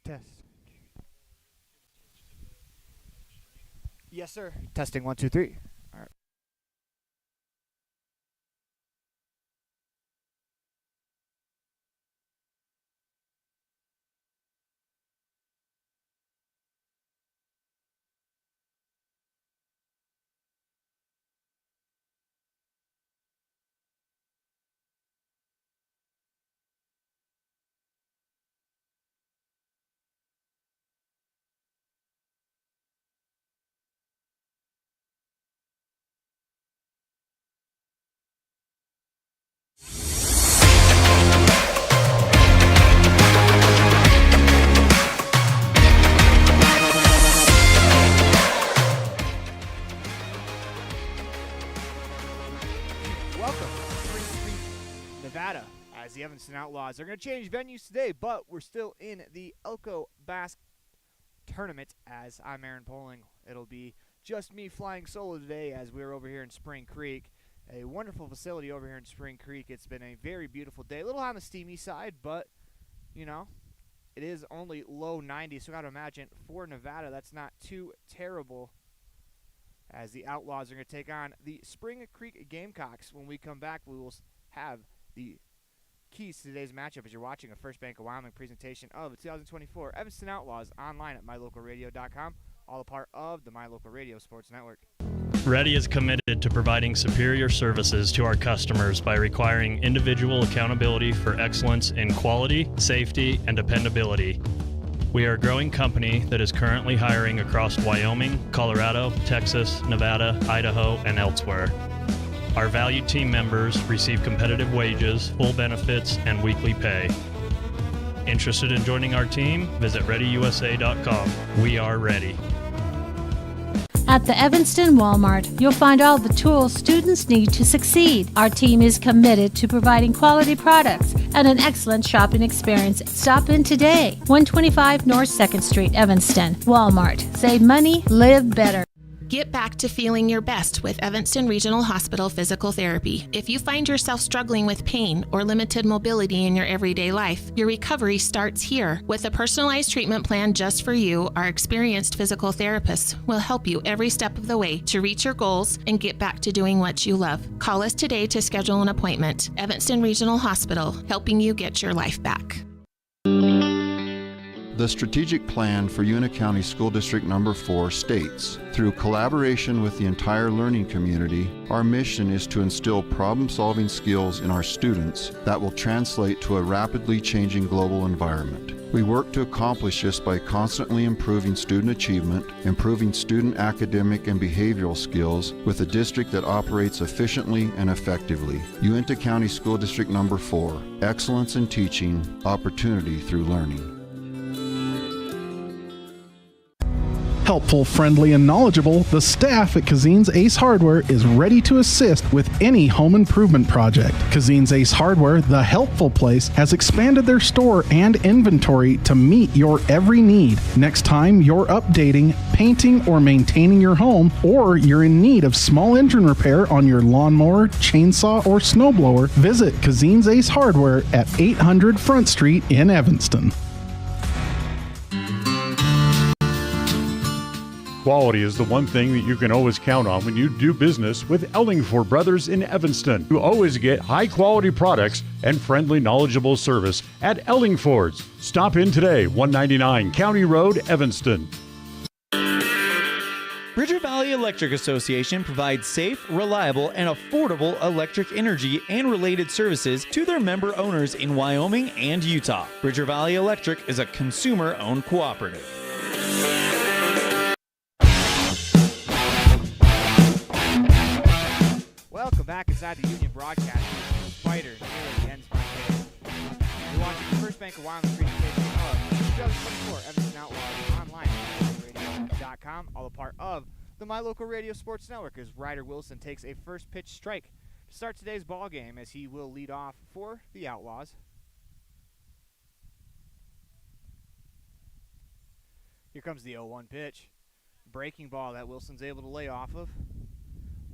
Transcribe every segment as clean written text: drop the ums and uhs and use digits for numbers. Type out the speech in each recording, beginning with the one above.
Test. Yes, sir. Testing 1, 2, 3. All right. Welcome to Spring Creek, Nevada, as the Evanston Outlaws. They're going to change venues today, but we're still in the Elko Basque tournament. As I'm Aaron Poling, it'll be just me flying solo today as we're over here in Spring Creek. A wonderful facility over here in Spring Creek. It's been a very beautiful day. A little on the steamy side, but, you know, it is only low 90s, so I got to imagine for Nevada that's not too terrible, as the Outlaws are going to take on the Spring Creek Gamecocks. When we come back, we will have the keys to today's matchup as you're watching a First Bank of Wyoming presentation of the 2024 Evanston Outlaws online at mylocalradio.com, all a part of the My Local Radio Sports Network. Ready is committed to providing superior services to our customers by requiring individual accountability for excellence in quality, safety, and dependability. We are a growing company that is currently hiring across Wyoming, Colorado, Texas, Nevada, Idaho, and elsewhere. Our valued team members receive competitive wages, full benefits, and weekly pay. Interested in joining our team? Visit ReadyUSA.com. We are ready. At the Evanston Walmart, you'll find all the tools students need to succeed. Our team is committed to providing quality products and an excellent shopping experience. Stop in today. 125 North 2nd Street, Evanston. Walmart. Save money, live better. Get back to feeling your best with Evanston Regional Hospital Physical Therapy. If you find yourself struggling with pain or limited mobility in your everyday life, your recovery starts here. With a personalized treatment plan just for you, our experienced physical therapists will help you every step of the way to reach your goals and get back to doing what you love. Call us today to schedule an appointment. Evanston Regional Hospital, helping you get your life back. The strategic plan for Una County School District Number 4 states, through collaboration with the entire learning community, our mission is to instill problem-solving skills in our students that will translate to a rapidly changing global environment. We work to accomplish this by constantly improving student achievement, improving student academic and behavioral skills with a district that operates efficiently and effectively. Uintah County School District Number 4, excellence in teaching, opportunity through learning. Helpful, friendly, and knowledgeable, the staff at Kazine's Ace Hardware is ready to assist with any home improvement project. Kazine's Ace Hardware, the helpful place, has expanded their store and inventory to meet your every need. Next time you're updating, painting, or maintaining your home, or you're in need of small engine repair on your lawnmower, chainsaw, or snowblower, visit Kazine's Ace Hardware at 800 Front Street in Evanston. Quality is the one thing that you can always count on when you do business with Ellingford Brothers in Evanston. You always get high-quality products and friendly, knowledgeable service at Ellingford's. Stop in today, 199 County Road, Evanston. Bridger Valley Electric Association provides safe, reliable, and affordable electric energy and related services to their member owners in Wyoming and Utah. Bridger Valley Electric is a consumer-owned cooperative. Welcome back inside the Union Broadcast. Spider nearly ends my day. You're watching the First Bank of Wyoming presentation of 2024 Evanston Outlaws online at mylocalradio.com, all a part of the My Local Radio Sports Network, as Ryder Wilson takes a first pitch strike to start today's ball game, as he will lead off for the Outlaws. Here comes the 0-1 pitch. Breaking ball that Wilson's able to lay off of.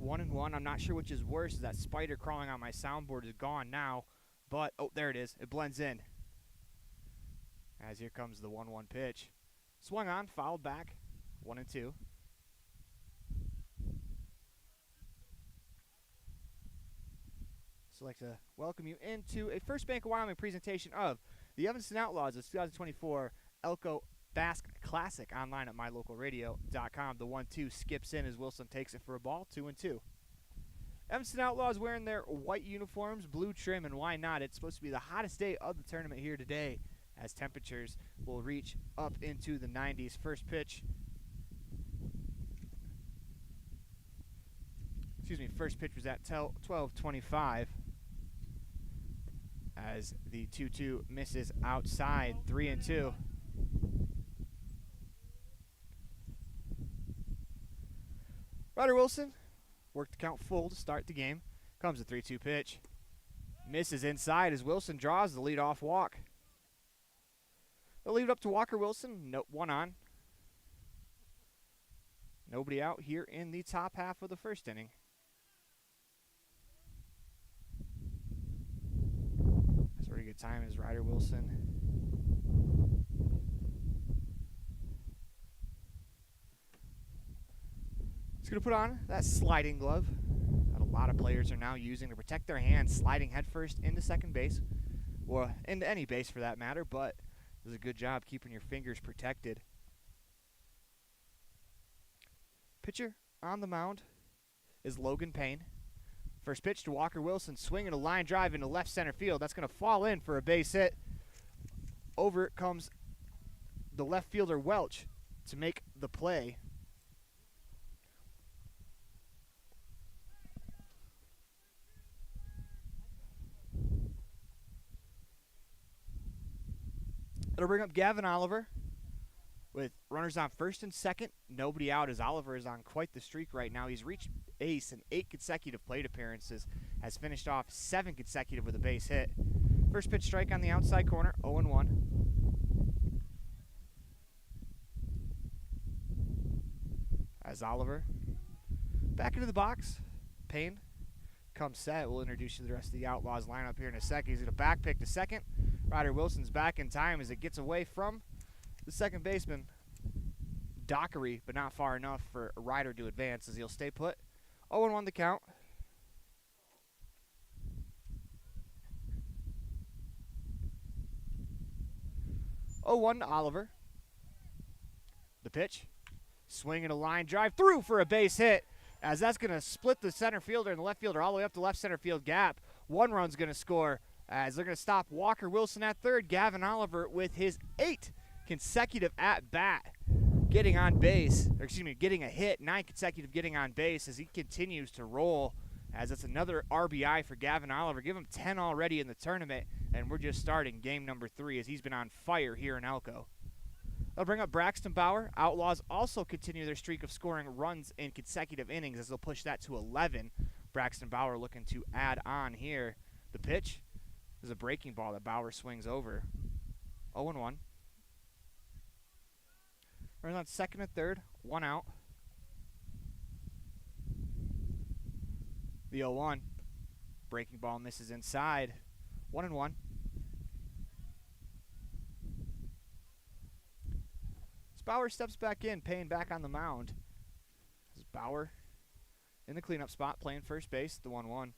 1-1. I'm not sure which is worse. That spider crawling on my soundboard is gone now. But, oh, there it is. It blends in. as here comes the 1-1 pitch. Swung on, fouled back, 1-2. So I'd like to welcome you into a First Bank of Wyoming presentation of the Evanston Outlaws, the 2024 Elko Basque Classic, online at mylocalradio.com. The 1-2 skips in as Wilson takes it for a ball, 2-2. Evanston Outlaws wearing their white uniforms, blue trim, and why not? It's supposed to be the hottest day of the tournament here today, as temperatures will reach up into the 90s. First pitch. First pitch was at 12:25 as the 2-2 misses outside, 3-2. Ryder Wilson worked the count full to start the game. Comes the 3-2 pitch. Misses inside as Wilson draws the leadoff walk. They'll leave it up to Walker Wilson. No, one on. Nobody out here in the top half of the first inning. That's a pretty good time as Ryder Wilson. He's going to put on that sliding glove that a lot of players are now using to protect their hands, sliding headfirst into second base, or into any base for that matter, but does a good job keeping your fingers protected. Pitcher on the mound is Logan Payne. First pitch to Walker Wilson, swinging a line drive into left center field. That's going to fall in for a base hit. Over comes the left fielder Welch to make the play. It'll bring up Gavin Oliver with runners on first and second. Nobody out as Oliver is on quite the streak right now. He's reached ace in 8 consecutive plate appearances, has finished off 7 consecutive with a base hit. First pitch strike on the outside corner, 0-1. As Oliver back into the box, Payne comes set. We'll introduce you to the rest of the Outlaws lineup here in a second. He's going to back pick to second. Ryder Wilson's back in time as it gets away from the second baseman, Dockery, but not far enough for Ryder to advance as he'll stay put. 0-1 the count. Oh, 1 to Oliver. The pitch. Swinging a line drive through for a base hit, as that's going to split the center fielder and the left fielder all the way up to left center field gap. One run's going to score as they're going to stop Walker Wilson at third. Gavin Oliver with his 8th consecutive at-bat getting on base, or excuse me, getting a hit, 9 consecutive getting on base as he continues to roll, as that's another RBI for Gavin Oliver. Give him 10 already in the tournament, and we're just starting game number 3 as he's been on fire here in Elko. They'll bring up Braxton Bauer. Outlaws also continue their streak of scoring runs in consecutive innings as they'll push that to 11. Braxton Bauer looking to add on here. The pitch is a breaking ball that Bauer swings over. 0-1. Runners on second and third, 1 out. The 0-1. Breaking ball misses inside. 1-1. As Bauer steps back in, Payne back on the mound. As Bauer in the cleanup spot, playing first base, the 1-1.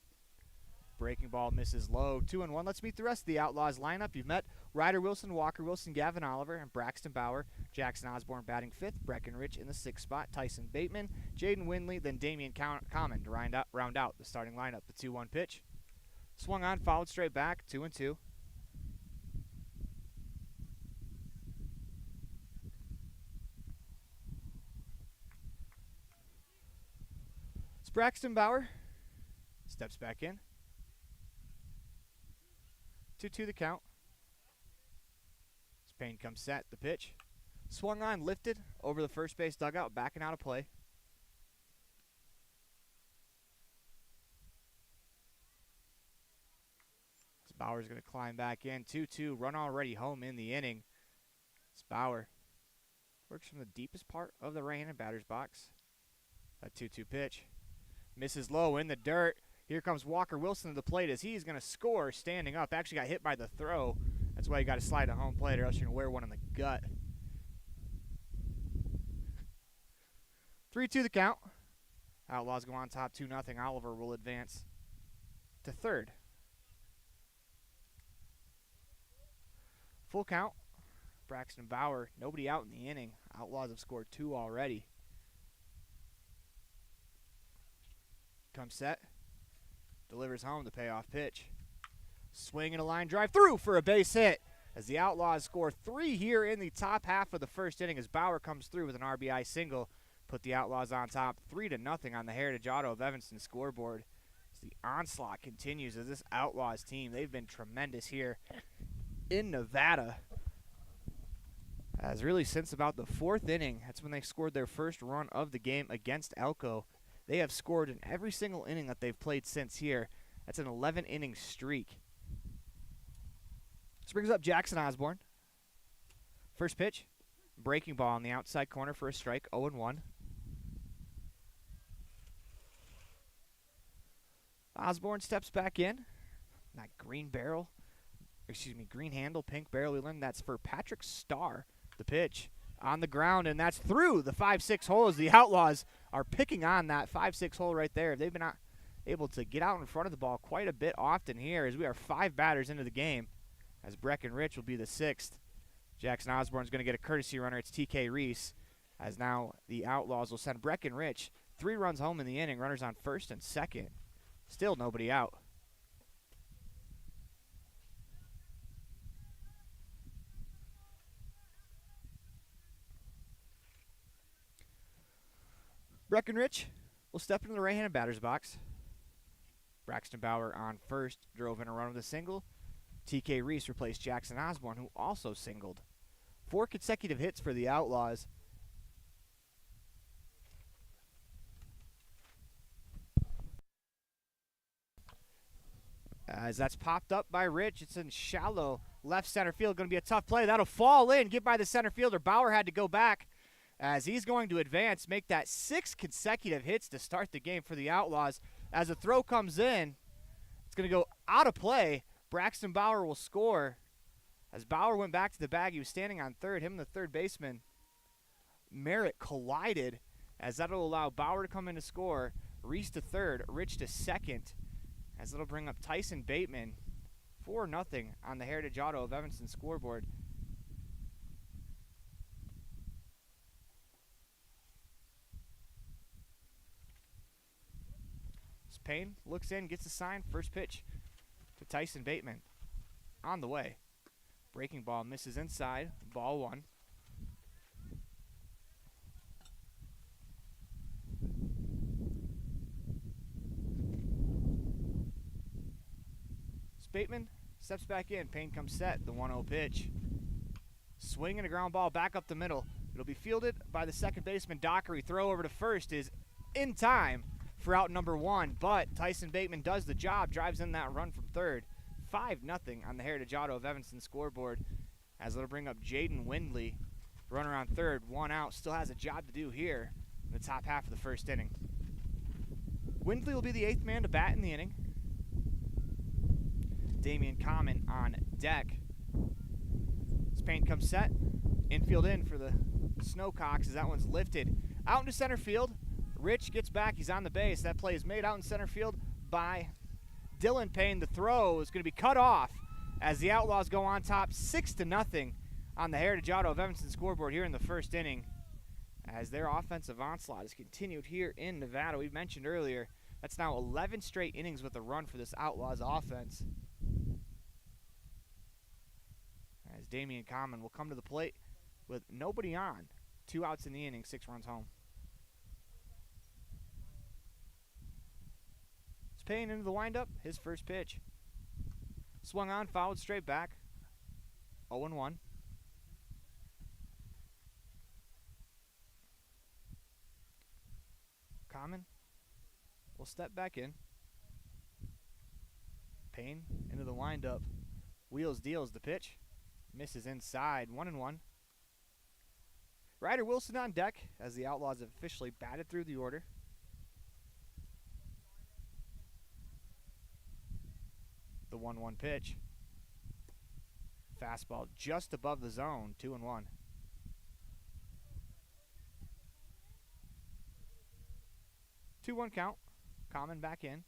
Breaking ball misses low, 2-1. Let's meet the rest of the Outlaws lineup. You've met Ryder Wilson, Walker Wilson, Gavin Oliver, and Braxton Bauer. Jackson Osborne batting 5th, Breckenridge in the 6th spot, Tyson Bateman, Jaden Windley, then Damian Common to round out the starting lineup. The 2-1 pitch. Swung on, fouled straight back, 2-2. It's Braxton Bauer. Steps back in. 2-2 the count. As Payne comes set, the pitch. Swung on, lifted over the first base dugout, backing out of play. As Bauer's going to climb back in. 2-2, run already home in the inning. As Bauer works from the deepest part of the right-handed batter's box. That 2-2 pitch. Misses low in the dirt. Here comes Walker Wilson to the plate as he's going to score standing up. Actually got hit by the throw That's why you got to slide to home plate or else you're going to wear one in the gut. 3-2 the count. Outlaws go on top 2-0. Oliver will advance to third. Full count. Braxton Bauer, nobody out in the inning. Outlaws have scored 2 already. Comes set. Delivers home the payoff pitch. Swing and a line drive through for a base hit as the Outlaws score 3 here in the top half of the first inning as Bauer comes through with an RBI single. Put the Outlaws on top 3-0 on the Heritage Auto of Evanston scoreboard. As the onslaught continues as this Outlaws team, they've been tremendous here in Nevada. As really since about the 4th inning, that's when they scored their first run of the game against Elko. They have scored in every single inning that they've played since here. That's an 11-inning streak. This brings up Jackson Osborne. First pitch, breaking ball on the outside corner for a strike, 0-1. Osborne steps back in. That green handle, pink barrel. We learned that's for Patrick Starr. The pitch on the ground, and that's through the 5-6 hole as the Outlaws are picking on that 5-6 hole right there. They've been able to get out in front of the ball quite a bit often here as we are 5 batters into the game as Breckenridge will be the 6th. Jackson Osborne's going to get a courtesy runner. It's TK Reese as now the Outlaws will send Breckenridge 3 runs home in the inning. Runners on first and second. Still nobody out. Breckenridge will step into the right-handed batter's box. Braxton Bauer on first, drove in a run with a single. TK Reese replaced Jackson Osborne, who also singled. 4 consecutive hits for the Outlaws. As that's popped up by Rich, it's in shallow left center field. Going to be a tough play. That'll fall in, get by the center fielder. Bauer had to go back as he's going to advance, make that 6 consecutive hits to start the game for the Outlaws. As a throw comes in, it's going to go out of play. Braxton Bauer will score. As Bauer went back to the bag, he was standing on third. Him and the third baseman, Merritt, collided as that'll allow Bauer to come in to score. Reese to third, Rich to second. As it'll bring up Tyson Bateman, 4-0 on the Heritage Auto of Evanston scoreboard. Payne looks in, gets the sign, first pitch to Tyson Bateman. On the way. Breaking ball misses inside, ball 1. Bateman steps back in. Payne comes set. The 1-0 pitch. Swing and a ground ball back up the middle. It'll be fielded by the second baseman, Dockery. Throw over to first is in time for out number 1, but Tyson Bateman does the job, drives in that run from third. 5-0 on the Heritage Auto of Evanston scoreboard as it'll bring up Jaden Windley. Runner on third, 1 out. Still has a job to do here in the top half of the first inning. Windley will be the 8th man to bat in the inning. Damian Common on deck. As Payne comes set, infield in for the Snowcocks as that one's lifted out into center field. Rich gets back, he's on the base. That play is made out in center field by Dylan Payne. The throw is going to be cut off as the Outlaws go on top 6-0 on the Heritage Auto of Evanston scoreboard here in the first inning. As their offensive onslaught has continued here in Nevada. We mentioned earlier, that's now 11 straight innings with a run for this Outlaws offense. As Damian Common will come to the plate with nobody on. 2 outs in the inning, 6 runs home. It's Payne into the windup, his first pitch. Swung on, fouled straight back. 0-1. Common will step back in. Payne into the windup. Wheels deals the pitch. Misses inside, 1-1. Ryder Wilson on deck as the Outlaws have officially batted through the order. The 1-1 pitch. fastball just above the zone, 2-1. Two-one count. Common back in.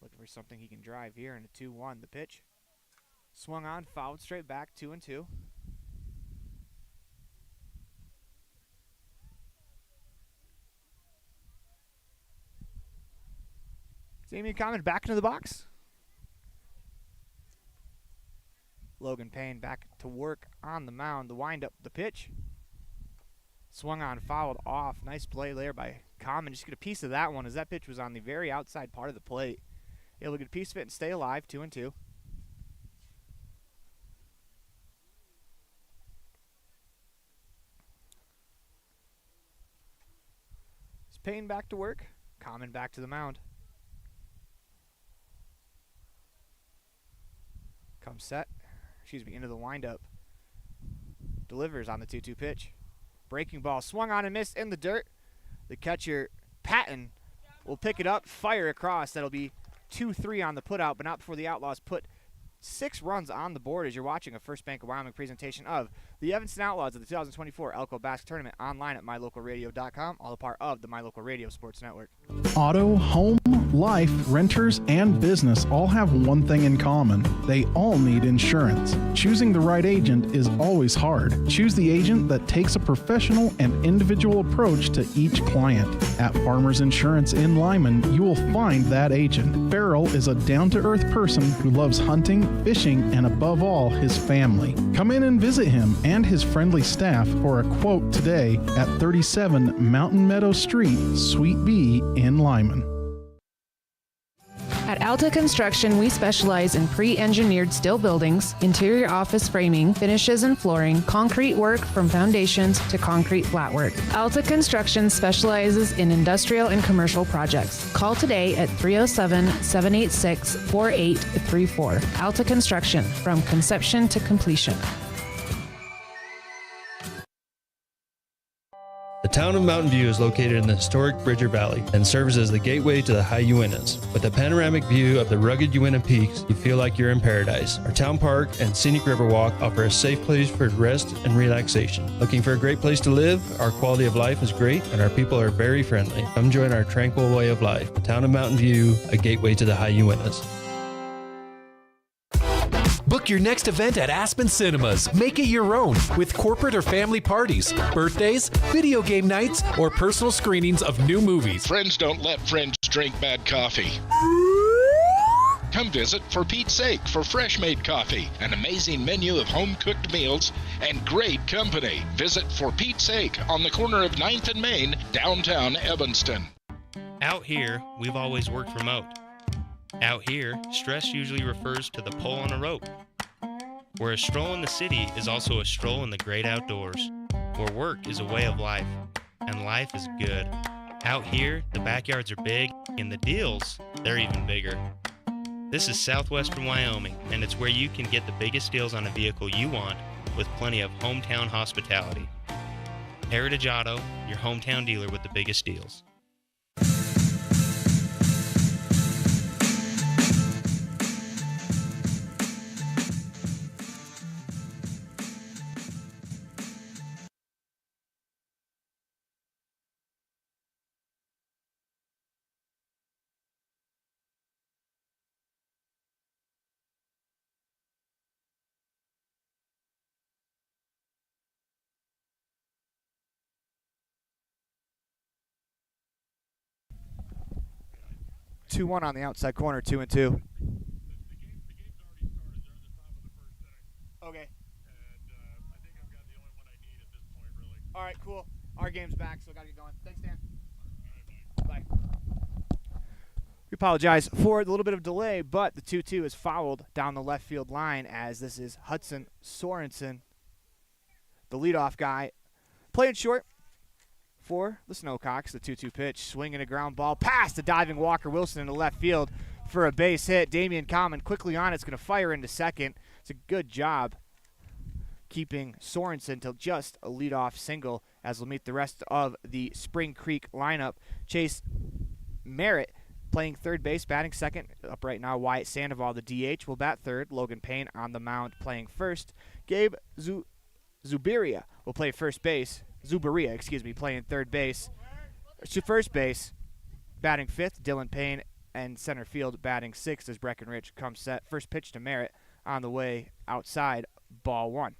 Looking for something he can drive here in a 2-1. The pitch. Swung on, fouled straight back, 2-2. Damian Common back into the box. Logan Payne back to work on the mound. The wind up, the pitch. Swung on, fouled off. Nice play there by Common. Just get a piece of that one as that pitch was on the very outside part of the plate. Able to get a piece of it and stay alive, 2-2. Is Payne back to work? Common back to the mound. Comes set. Into the windup. Delivers on the 2-2 pitch. Breaking ball swung on and missed in the dirt. The catcher, Patton, will pick it up, fire across. That'll be 2-3 on the putout, but not before the Outlaws put 6 runs on the board as you're watching a First Bank of Wyoming presentation of the Evanston Outlaws of the 2024 Elko Basque Tournament online at mylocalradio.com, all a part of the My Local Radio Sports Network. Auto, home, life, renters, and business all have one thing in common. They all need insurance. Choosing the right agent is always hard. Choose the agent that takes a professional and individual approach to each client. At Farmers Insurance in Lyman, you will find that agent. Farrell is a down-to-earth person who loves hunting, fishing, and above all, his family. Come in and visit him and his friendly staff for a quote today at 37 Mountain Meadow Street, Suite B in Lyman. At Alta Construction, we specialize in pre-engineered steel buildings, interior office framing, finishes and flooring, concrete work from foundations to concrete flat work. Alta Construction specializes in industrial and commercial projects. Call today at 307-786-4834. Alta Construction, from conception to completion. The town of Mountain View is located in the historic Bridger Valley and serves as the gateway to the high Uintas. With a panoramic view of the rugged Uinta peaks, you feel like you're in paradise. Our town park and scenic river walk offer a safe place for rest and relaxation. Looking for a great place to live? Our quality of life is great and our people are very friendly. Come join our tranquil way of life. The town of Mountain View, a gateway to the high Uintas. Book your next event at Aspen Cinemas. Make it your own with corporate or family parties, birthdays, video game nights, or personal screenings of new movies. Friends don't let friends drink bad coffee. Come visit For Pete's Sake for fresh-made coffee, an amazing menu of home-cooked meals, and great company. Visit For Pete's Sake on the corner of 9th and Main, downtown Evanston. Out here, we've always worked remote. Out here, stress usually refers to the pull on a rope. Where a stroll in the city is also a stroll in the great outdoors. Where work is a way of life, and life is good. Out here, the backyards are big, and the deals, they're even bigger. This is southwestern Wyoming, and it's where you can get the biggest deals on a vehicle you want with plenty of hometown hospitality. Heritage Auto, your hometown dealer with the biggest deals. Two-one on the outside corner, 2-2. Okay. All right, cool. Our game's back, so I gotta get going. Thanks, Dan. Bye. We apologize for the little bit of delay, but the 2-2 is fouled down the left field line as this is Hudson Sorensen, the leadoff guy, playing short for the Snowcocks. The 2-2 pitch, swinging a ground ball past the diving Walker Wilson in the left field for a base hit. Damian Common quickly on it's going to fire into second. It's a good job keeping Sorensen to just a leadoff single as we'll meet the rest of the Spring Creek lineup. Chase Merritt Playing third base, batting second, up right now, Wyatt Sandoval, the DH, will bat third. Logan Payne on the mound playing first. Gabe Zuberia will play first base. Zuberia, playing third base. To first base, batting fifth. Dylan Payne and center field batting sixth as Breckenridge comes set. First pitch to Merritt on the way outside, ball one.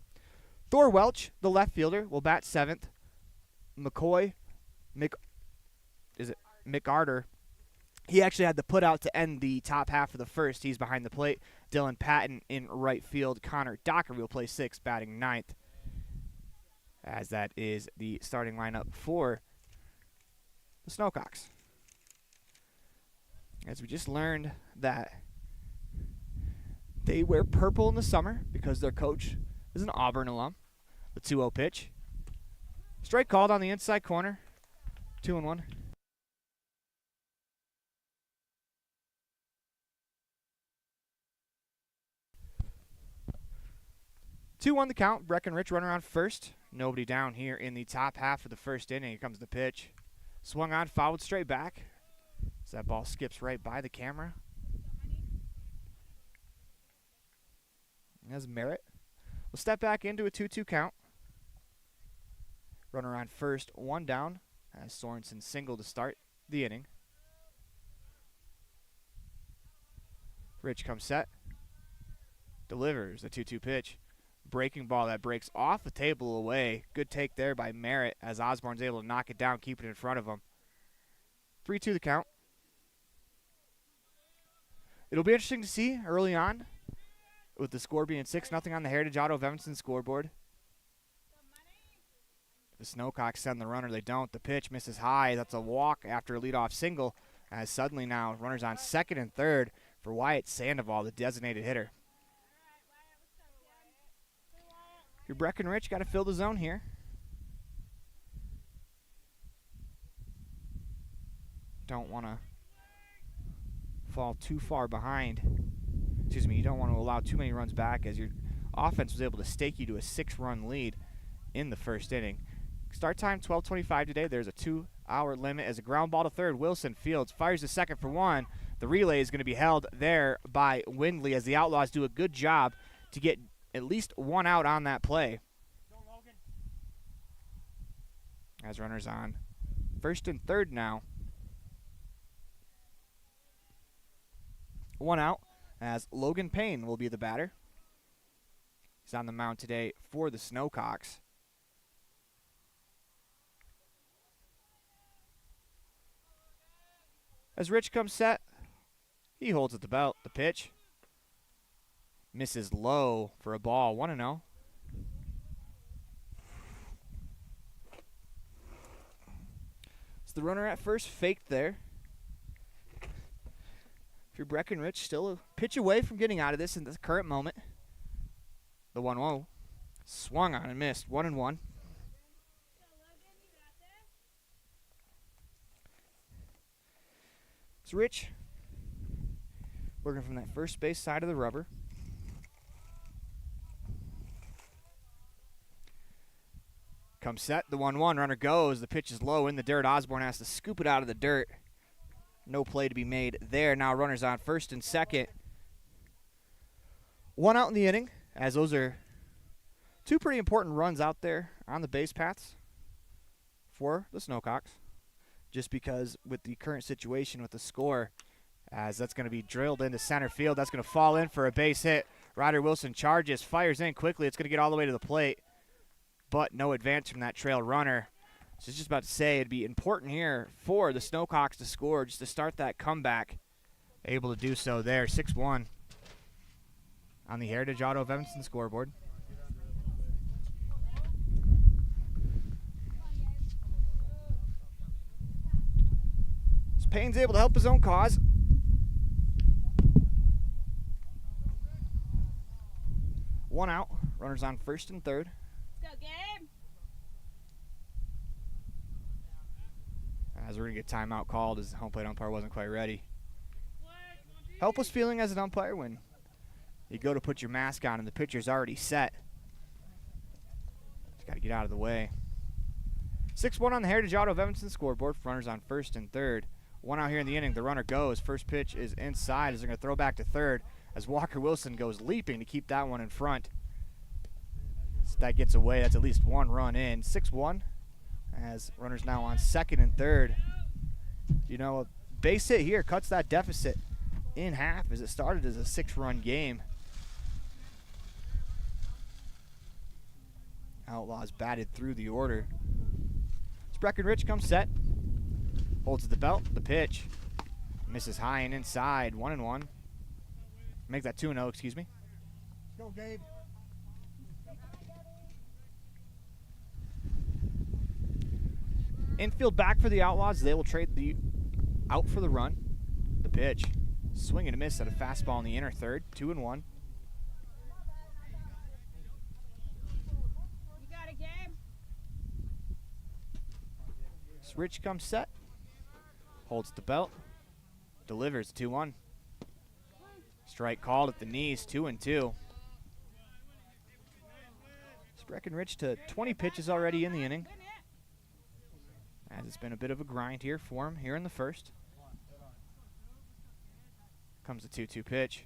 Thor Welch, the left fielder, will bat seventh. McArter. He actually had the put out to end the top half of the first. He's behind the plate. Dylan Patton in right field. Connor Dockery will play sixth, batting ninth. As that is the starting lineup for the Snowcocks. As we just learned that they wear purple in the summer because their coach is an Auburn alum. The 2-0 pitch. Strike called on the inside corner. 2-1. 2-1 the count. Breckenridge runner on first. Nobody down here in the top half of the first inning. Here comes the pitch. Swung on, fouled straight back. As that ball skips right by the camera. As Merritt will step back into a 2-2 count. Runner on first, one down. As Sorensen single to start the inning. Rich comes set. Delivers a 2-2 pitch. Breaking ball that breaks off the table away. Good take there by Merritt as Osborne's able to knock it down, keep it in front of him. 3-2 the count. It'll be interesting to see early on with the score being 6-0 on the Heritage Auto of Evanston scoreboard. The Snowcocks send the runner. They don't. The pitch misses high. That's a walk after a leadoff single as suddenly now runners on second and third for Wyatt Sandoval, the designated hitter. Your Breckenridge got to fill the zone here. Don't want to fall too far behind. Excuse me, you don't want to allow too many runs back as your offense was able to stake you to a 6-run lead in the first inning. Start time 12:25 today. There's a 2-hour limit as a ground ball to third. Wilson Fields fires the second for one. The relay is going to be held there by Windley as the Outlaws do a good job to get at least one out on that play. As runners on first and third now. One out as Logan Payne will be the batter. He's on the mound today for the Snowcocks. As Rich comes set, he holds at the belt. The pitch misses low for a ball. 1-0. So the runner at first faked there. If you're Breckenridge, still a pitch away from getting out of this in the current moment. The 1-0 swung on and missed. 1-1. It's Rich working from that first base side of the rubber. Comes set, the 1-1, runner goes. The pitch is low in the dirt. Osborne has to scoop it out of the dirt. No play to be made there. Now runners on first and second. One out in the inning, as those are two pretty important runs out there on the base paths for the Snowcocks. Just because with the current situation with the score, as that's going to be drilled into center field. That's going to fall in for a base hit. Ryder Wilson charges, fires in quickly. It's going to get all the way to the plate, but no advance from that trail runner. So just about to say it'd be important here for the Snowcocks to score just to start that comeback. Able to do so there, 6-1 on the Heritage Auto of Evanston scoreboard. Payne's able to help his own cause. One out. Runners on first and third. Let's go, game. As we're going to get timeout called as the home plate umpire wasn't quite ready. Helpless feeling as an umpire when you go to put your mask on and the pitcher's already set. Just got to get out of the way. 6-1 on the Heritage Auto of Evanston scoreboard. Runners on first and third. One out here in the inning. The runner goes. First pitch is inside as they're going to throw back to third as Walker Wilson goes leaping to keep that one in front. So that gets away. That's at least one run in. 6-1 as runners now on second and third. You know, a base hit here cuts that deficit in half as it started as a 6-run game. Outlaws batted through the order. Breckenridge comes set. Holds at the belt. The pitch. Misses high and inside. 1-1. Make that 2-0, excuse me. Go, Gabe. Infield back for the Outlaws. They will trade the out for the run. The pitch. Swing and a miss at a fastball in the inner third. 2-1. Rich comes set, holds the belt, delivers 2-1. Strike called at the knees, 2-2. Breckenridge to 20 pitches already in the inning. As it's been a bit of a grind here for him here in the first. Comes the 2-2 pitch.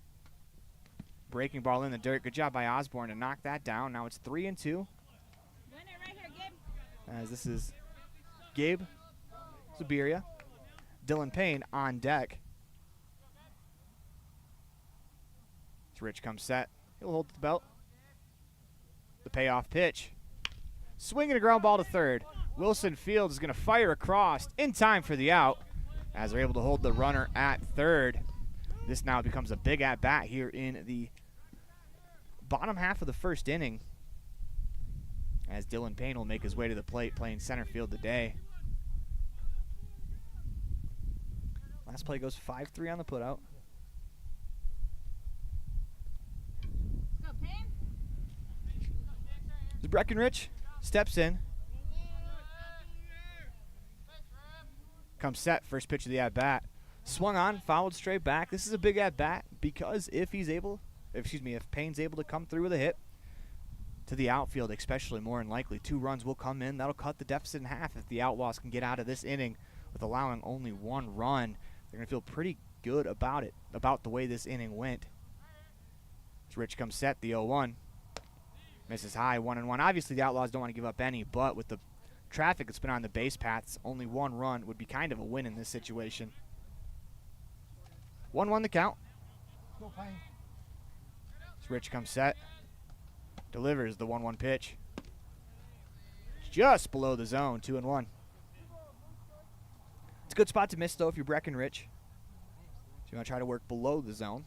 Breaking ball in the dirt. Good job by Osborne to knock that down. Now it's 3-2. As this is Gabe Zubiria, Dylan Payne on deck. As Rich comes set, he'll hold the belt. The payoff pitch. Swinging a ground ball to third. Wilson Fields is going to fire across in time for the out as they're able to hold the runner at third. This now becomes a big at-bat here in the bottom half of the first inning as Dylan Payne will make his way to the plate playing center field today. Last play goes 5-3 on the putout. Breckenridge steps in. Comes set, first pitch of the at-bat. Swung on, fouled straight back. This is a big at-bat because if Payne's able to come through with a hit to the outfield, especially more than likely, 2 runs will come in. That'll cut the deficit in half if the Outlaws can get out of this inning with allowing only 1 run. They're going to feel pretty good about it, about the way this inning went. As Rich comes set, the 0-1. Misses high, 1-1. Obviously, the Outlaws don't want to give up any, but with the traffic that's been on the base paths, only 1 run would be kind of a win in this situation. 1-1 the count. As Rich comes set, delivers the 1-1 pitch. Just below the zone, 2-1. It's a good spot to miss, though, if you're Breckenridge. So you want to try to work below the zone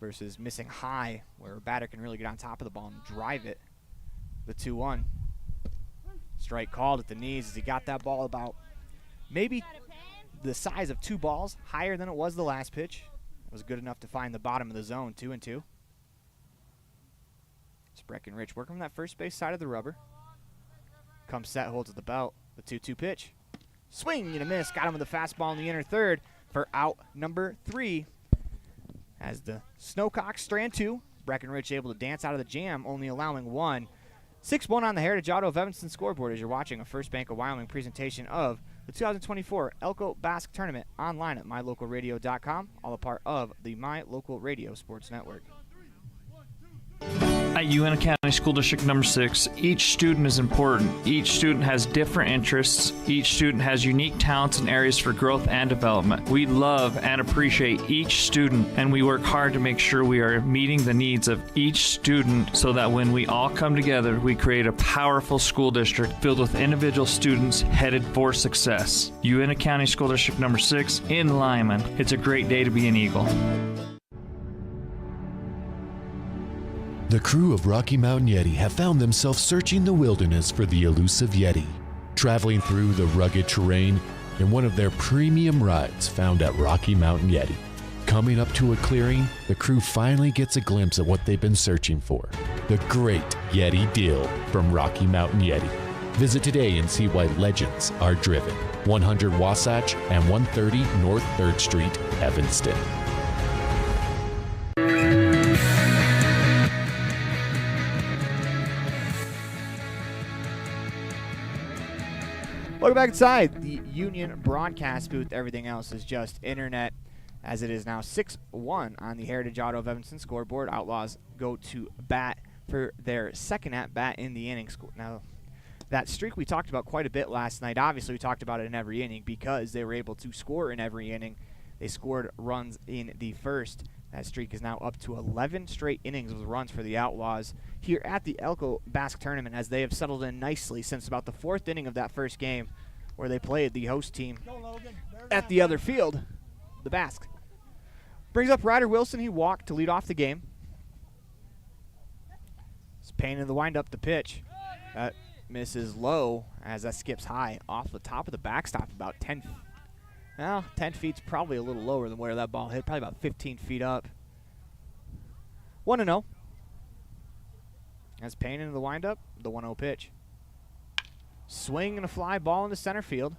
versus missing high, where a batter can really get on top of the ball and drive it. The 2-1. Strike called at the knees as he got that ball about maybe the size of 2 balls higher than it was the last pitch. It was good enough to find the bottom of the zone, 2-2. It's Breckenridge working from that first base side of the rubber. Comes set, holds at the belt. The 2-2 pitch. Swing and a miss. Got him with a fastball in the inner third for out number 3. As the Snowcocks strand 2, Breckenridge able to dance out of the jam, only allowing 1. 6-1 on the Heritage Auto of Evanston scoreboard as you're watching a First Bank of Wyoming presentation of the 2024 Elko Basque Tournament online at mylocalradio.com, all a part of the My Local Radio Sports Network. At Uintah County School District number 6, each student is important. Each student has different interests. Each student has unique talents and areas for growth and development. We love and appreciate each student, and we work hard to make sure we are meeting the needs of each student so that when we all come together, we create a powerful school district filled with individual students headed for success. Uintah County School District number 6 in Lyman. It's a great day to be an Eagle. The crew of Rocky Mountain Yeti have found themselves searching the wilderness for the elusive Yeti, traveling through the rugged terrain in one of their premium rides found at Rocky Mountain Yeti. Coming up to a clearing, the crew finally gets a glimpse of what they've been searching for, the great Yeti deal from Rocky Mountain Yeti. Visit today and see why legends are driven. 100 Wasatch and 130 North 3rd Street, Evanston. Welcome back inside the Union broadcast booth. Everything else is just internet, as it is now 6-1 on the Heritage Auto of Evanston scoreboard. Outlaws go to bat for their second at-bat in the inning. Now, that streak we talked about quite a bit last night. Obviously, we talked about it in every inning because they were able to score in every inning. They scored runs in the first. That streak is now up to 11 straight innings with runs for the Outlaws here at the Elko Basque tournament, as they have settled in nicely since about the fourth inning of that first game where they played the host team at the other field, the Basque. Brings up Ryder Wilson. He walked to lead off the game. It's Payne in the windup, the pitch. That misses low as that skips high off the top of the backstop, about 10 feet. Well, 10 feet's probably a little lower than where that ball hit, probably about 15 feet up. 1-0. As Payne into the windup, the 1-0 pitch. Swing and a fly ball into center field.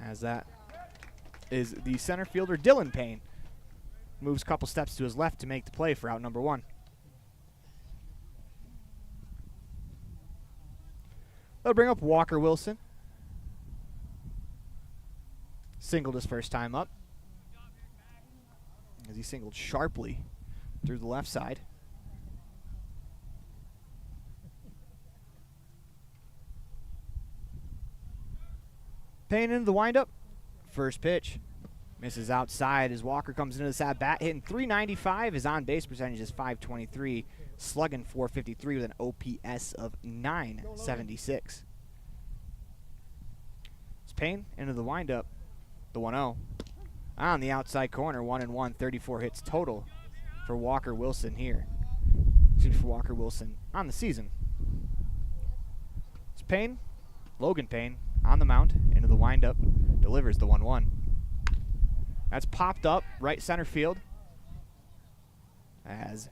As that is the center fielder, Dylan Payne. Moves a couple steps to his left to make the play for out number 1. They'll bring up Walker Wilson. Singled his first time up, as he singled sharply through the left side. Payne into the windup. First pitch. Misses outside as Walker comes into this at-bat, hitting .395. His on-base percentage is .523. Slugging .453 with an OPS of .976. It's Payne into the windup. The 1-0. On the outside corner, 1-1, 34 hits total for Walker Wilson here. Excuse me, for Walker Wilson on the season. It's Payne, Logan Payne, on the mound, into the windup, delivers the 1-1. That's popped up right center field as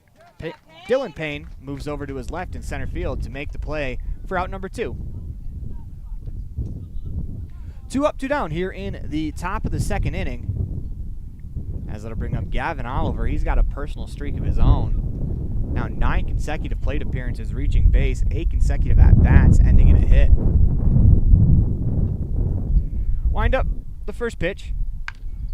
Dylan Payne moves over to his left in center field to make the play for out number 2. 2 up, 2 down here in the top of the second inning. As it'll bring up Gavin Oliver. He's got a personal streak of his own. Now 9 consecutive plate appearances reaching base, 8 consecutive at-bats ending in a hit. Wind up the first pitch.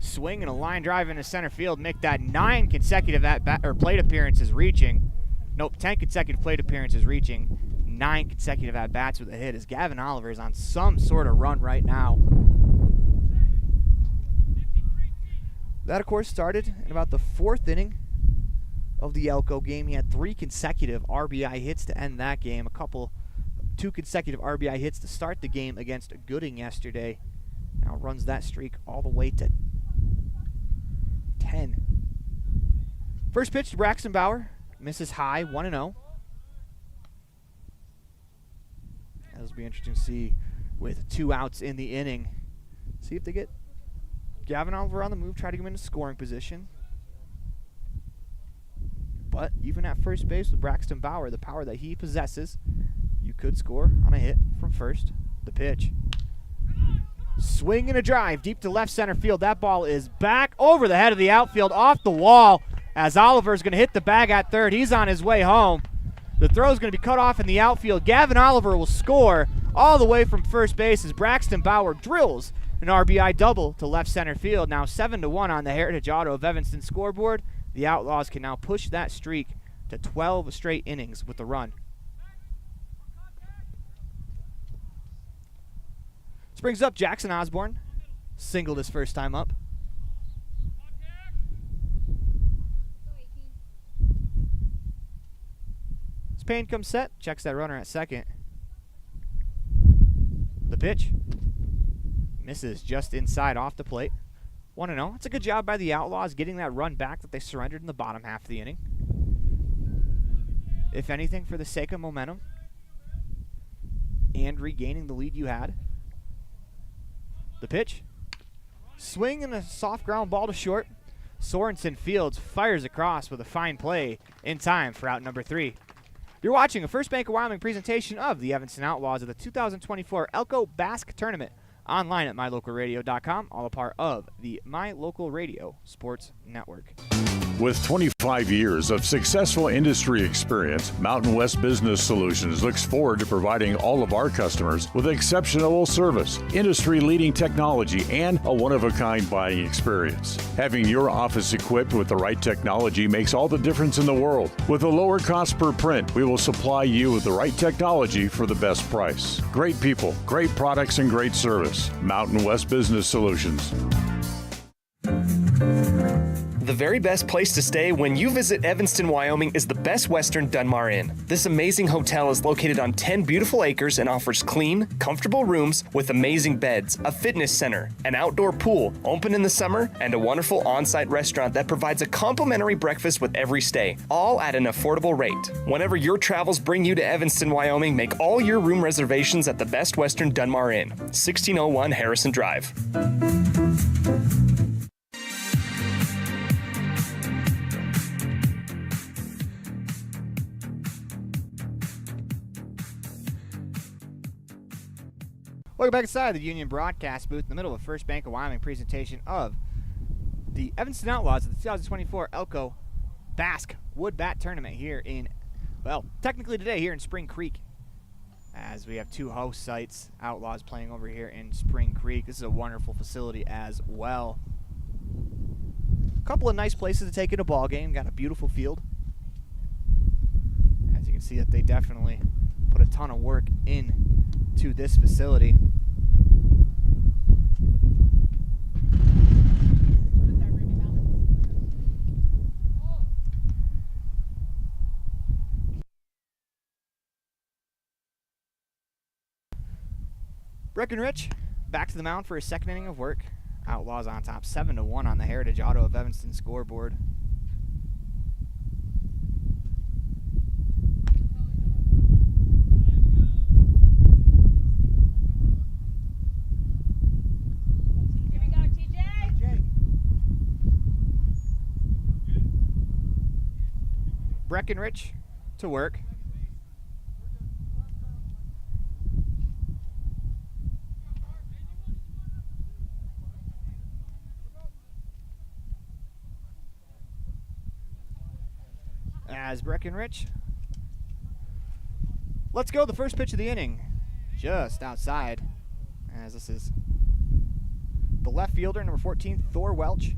Swing and a line drive into center field. Make that 9 consecutive at-bat or plate appearances reaching. Nope, 10 consecutive plate appearances reaching. 9 consecutive at-bats with a hit, as Gavin Oliver is on some sort of run right now. That, of course, started in about the 4th inning of the Elko game. He had 3 consecutive RBI hits to end that game. 2 consecutive RBI hits to start the game against Gooding yesterday. Now runs that streak all the way to 10. First pitch to Braxton Bauer. Misses high, 1-0. It'll be interesting to see with 2 outs in the inning. See if they get Gavin Oliver on the move, try to get him into scoring position. But even at first base with Braxton Bauer, the power that he possesses, you could score on a hit from first. The pitch. Swing and a drive deep to left center field. That ball is back over the head of the outfield, off the wall, as Oliver's going to hit the bag at third. He's on his way home. The throw is going to be cut off in the outfield. Gavin Oliver will score all the way from first base as Braxton Bauer drills an RBI double to left center field. Now 7-1 on the Heritage Auto of Evanston scoreboard. The Outlaws can now push that streak to 12 straight innings with the run. This brings up Jackson Osborne. Singled his first time up. Payne comes set, checks that runner at second. The pitch. Misses just inside off the plate. 1-0. It's a good job by the Outlaws getting that run back that they surrendered in the bottom half of the inning. If anything, for the sake of momentum and regaining the lead you had. The pitch. Swing and a soft ground ball to short. Sorensen Fields fires across with a fine play in time for out number 3. You're watching a First Bank of Wyoming presentation of the Evanston Outlaws of the 2024 Elko Basque Tournament, online at mylocalradio.com, all a part of the My Local Radio Sports Network. With 25 years of successful industry experience, Mountain West Business Solutions looks forward to providing all of our customers with exceptional service, industry-leading technology, and a one-of-a-kind buying experience. Having your office equipped with the right technology makes all the difference in the world. With a lower cost per print, we will supply you with the right technology for the best price. Great people, great products, and great service. Mountain West Business Solutions. The very best place to stay when you visit Evanston, Wyoming is the Best Western Dunmar Inn. This amazing hotel is located on 10 beautiful acres and offers clean, comfortable rooms with amazing beds, a fitness center, an outdoor pool, open in the summer, and a wonderful on-site restaurant that provides a complimentary breakfast with every stay, all at an affordable rate. Whenever your travels bring you to Evanston, Wyoming, make all your room reservations at the Best Western Dunmar Inn, 1601 Harrison Drive. Welcome back inside the Union Broadcast booth in the middle of First Bank of Wyoming presentation of the Evanston Outlaws of the 2024 Elko Basque Wood Bat Tournament here in, well, technically today here in Spring Creek, as we have two host sites, Outlaws playing over here in Spring Creek. This is a wonderful facility as well. A couple of nice places to take in a ball game. Got a beautiful field. As you can see that they definitely put a ton of work in to this facility. Breckenridge back to the mound for his second inning of work. Outlaws on top 7-1 on the Heritage Auto of Evanston scoreboard. Breckenridge to work. As Breckenridge. Let's go. The first pitch of the inning. Just outside. As this is the left fielder, number 14, Thor Welch.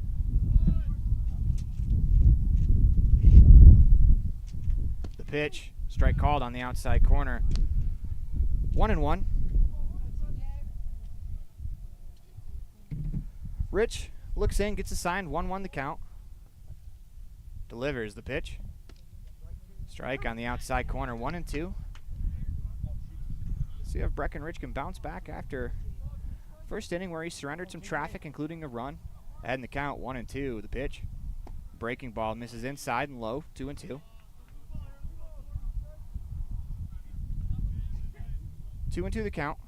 The pitch. Strike called on the outside corner. 1-1. Rich looks in, gets assigned 1-1 the count. Delivers the pitch. Strike on the outside corner, 1-2. See if Breckenridge can bounce back after first inning where he surrendered some traffic, including a run. Ahead in the count, 1-2. The pitch. Breaking ball misses inside and low, 2-2. 2-2 the count.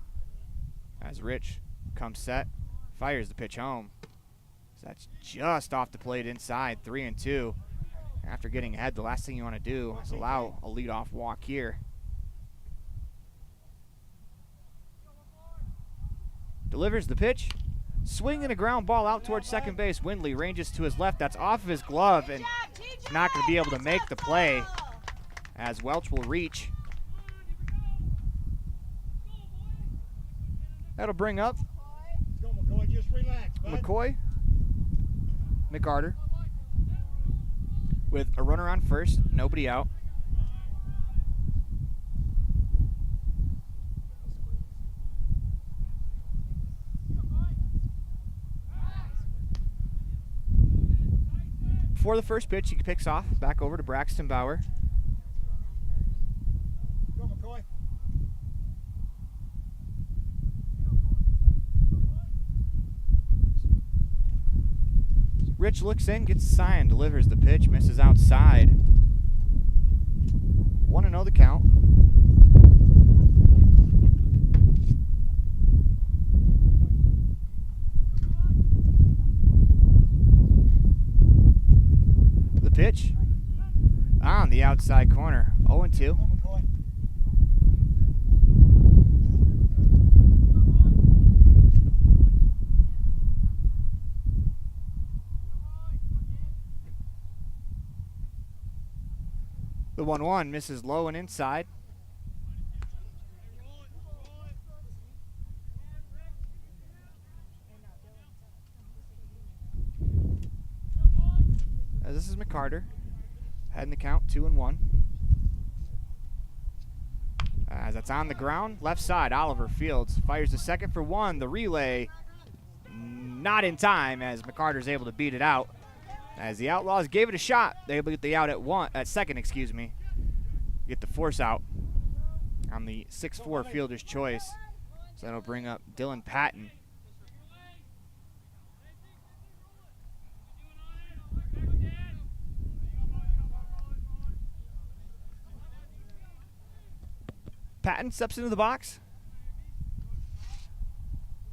As Rich comes set, fires the pitch home. So that's just off the plate inside, 3-2. After getting ahead, the last thing you want to do is allow a leadoff walk here. Delivers the pitch. Swing and a ground ball out towards second base. Windley ranges to his left. That's off of his glove, and he's not going to be able to make the play as Welch will reach. That'll bring up McCoy. McCarter. With a runner on first, nobody out. Before the first pitch, he picks off back over to Braxton Bauer. Rich looks in, gets a sign, delivers the pitch, misses outside. 1-0 the count. The pitch on the outside corner, 0-2. 1-1 misses low and inside. As this is McCarter. Heading the count 2-1. As that's on the ground, left side, Oliver Fields fires the second for one. The relay not in time as McCarter's able to beat it out. As the Outlaws gave it a shot, they able to get the out at second, get the force out on the 6'4 fielder's choice. So that'll bring up Dylan Patton. Patton steps into the box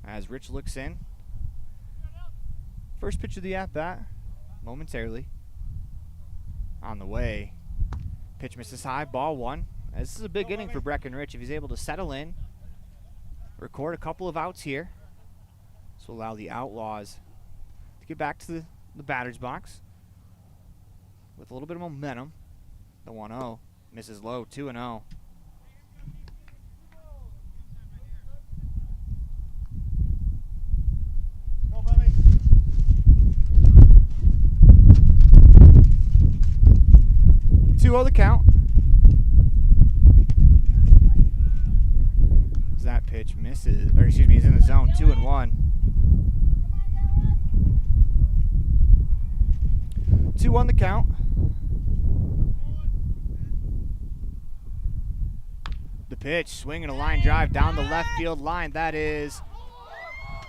as Rich looks in. First pitch of the at-bat, momentarily. On the way. Pitch misses high, ball one. This is a big inning for Breckenridge if he's able to settle in, record a couple of outs here. This will allow the Outlaws to get back to the batter's box with a little bit of momentum. The 1-0 misses low, 2-0. 2-0 the count. That pitch misses, or excuse me, he's in the zone, 2-1. 2-1 the count. The pitch, swinging a line drive down the left field line. That is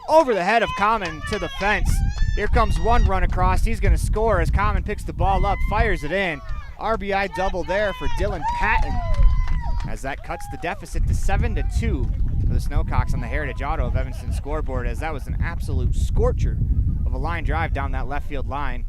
over the head of Common to the fence. Here comes one run across. He's going to score as Common picks the ball up, fires it in. RBI double there for Dylan Patton as that cuts the deficit to 7-2 for the Snowcocks on the Heritage Auto of Evanston scoreboard, as that was an absolute scorcher of a line drive down that left field line.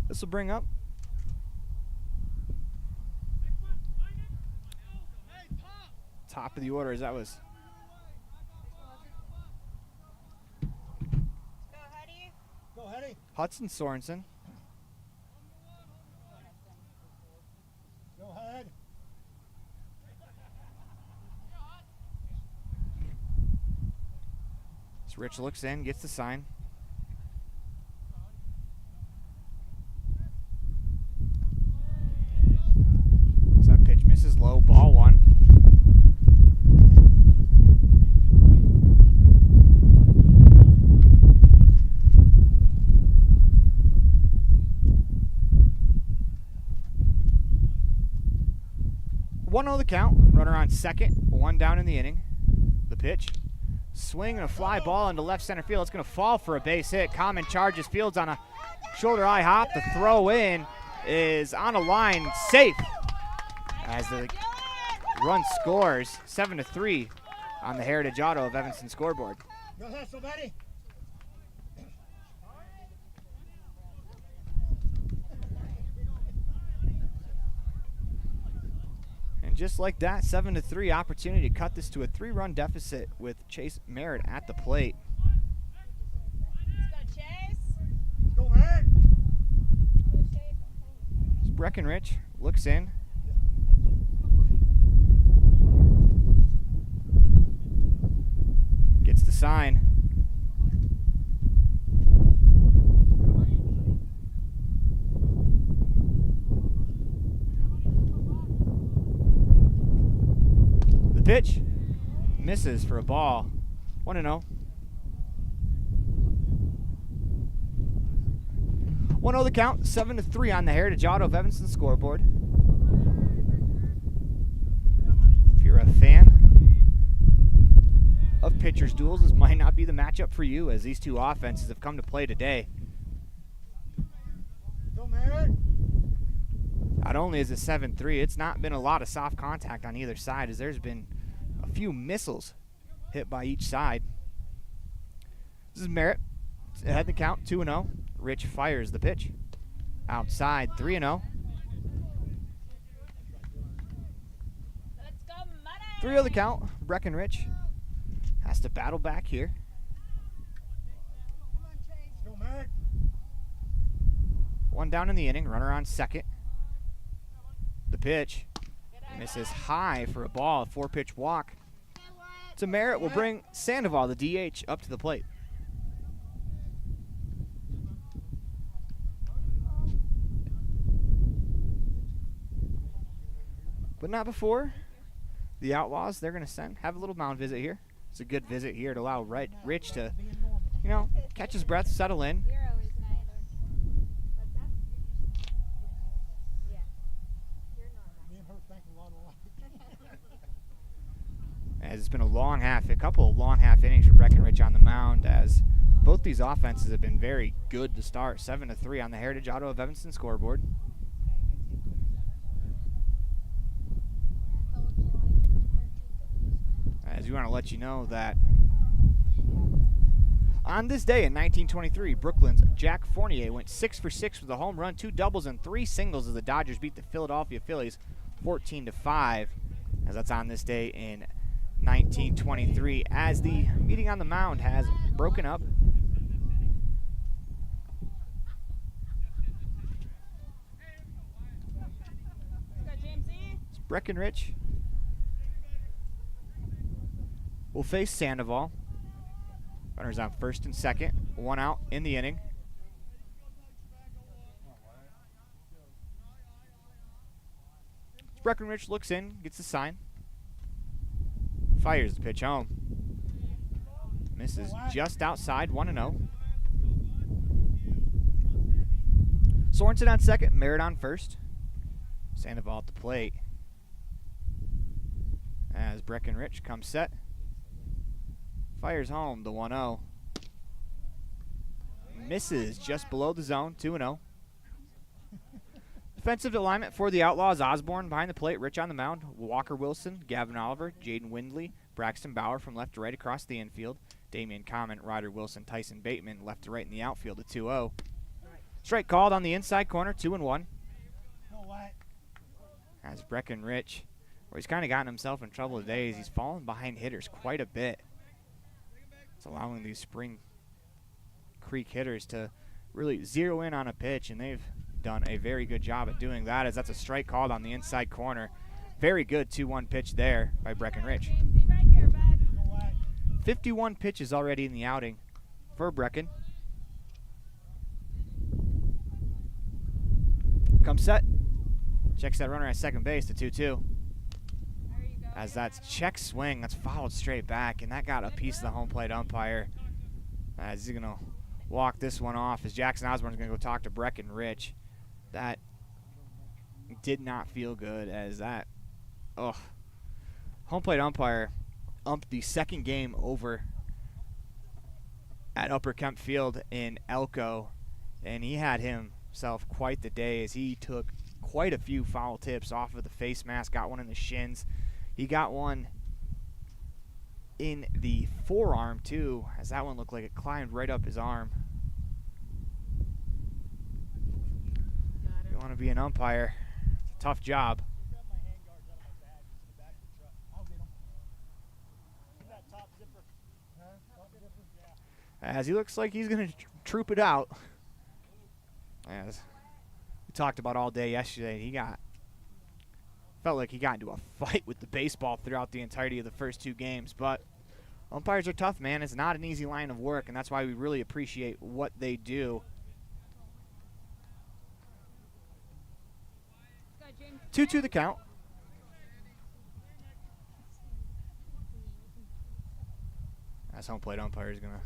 This will bring up top of the order, as that was Hudson Sorensen. Go ahead. As Rich looks in, gets the sign. Misses low, ball one. One on the count, runner on second, one down in the inning. The pitch, swing and a fly ball into left center field. It's going to fall for a base hit. Common charges Fields on a shoulder high hop. The throw in is on a line, safe. As the run scores, 7-3 on the Heritage Auto of Evanston scoreboard. Go hustle, buddy. And just like that, 7-3 opportunity to cut this to a 3-run deficit with Chase Merritt at the plate. Let's go, Chase. Go ahead. Breckenridge looks in. Gets the sign. The pitch misses for a ball. 1-0. 1-0 the count, 7-3 on the Heritage Auto of Evanston scoreboard. If you're a fan of pitchers duels, this might not be the matchup for you, as these two offenses have come to play today. Not only is it 7-3, it's not been a lot of soft contact on either side, as there's been a few missiles hit by each side. This is Merritt. Ahead the count, 2-0. Rich fires the pitch. Outside, 3-0. 3-0 the count. Breckenridge has to battle back here. One down in the inning, runner on second. The pitch misses high for a ball, a 4-pitch walk. To Merritt will bring Sandoval, the DH, up to the plate. But not before the Outlaws. They're going to have a little mound visit here. It's a good visit here to allow Rich to, catch his breath, settle in. As it's been a couple of long half innings for Breckenridge on the mound, as both these offenses have been very good to start. 7-3 on the Heritage Auto of Evanston scoreboard. As we want to let you know that on this day in 1923, Brooklyn's Jack Fournier went 6 for 6 with a home run, 2 doubles, and 3 singles as the Dodgers beat the Philadelphia Phillies 14-5. As that's on this day in 1923, as the meeting on the mound has broken up. It's Breckenridge will face Sandoval. Runners on first and second, 1 out in the inning. Breckenridge looks in, gets the sign. Fires the pitch home. Misses just outside, 1-0. Sorensen on second, Merritt on first. Sandoval at the plate. As Breckenridge comes set. Fires home the 1-0. Misses just below the zone, 2-0. Defensive alignment for the Outlaws. Osborne behind the plate, Rich on the mound. Walker Wilson, Gavin Oliver, Jaden Windley, Braxton Bauer from left to right across the infield. Damian Common, Ryder Wilson, Tyson Bateman left to right in the outfield at 2-0. Strike called on the inside corner, 2-1. As Breckenridge, where he's kind of gotten himself in trouble today, is he's fallen behind hitters quite a bit. It's allowing these Spring Creek hitters to really zero in on a pitch, and they've done a very good job at doing that, as that's a strike called on the inside corner. Very good 2-1 pitch there by Breckenridge. 51 pitches already in the outing for Brecken. Comes set. Checks that runner at second base to 2-2. As that's check swing, that's fouled straight back, and that got a piece of the home plate umpire. As he's going to walk this one off, as Jackson Osborne's going to go talk to Breckenridge. That did not feel good, as that, home plate umpire umped the second game over at Upper Kemp Field in Elko, and he had himself quite the day, as he took quite a few foul tips off of the face mask, got one in the shins. He got one in the forearm, too, as that one looked like it climbed right up his arm. If you want to be an umpire, it's a tough job. As he looks like he's going to troop it out. As we talked about all day yesterday, felt like he got into a fight with the baseball throughout the entirety of the first 2 games. But umpires are tough, man. It's not an easy line of work, and that's why we really appreciate what they do. 2-2 the count. As home plate umpire is going to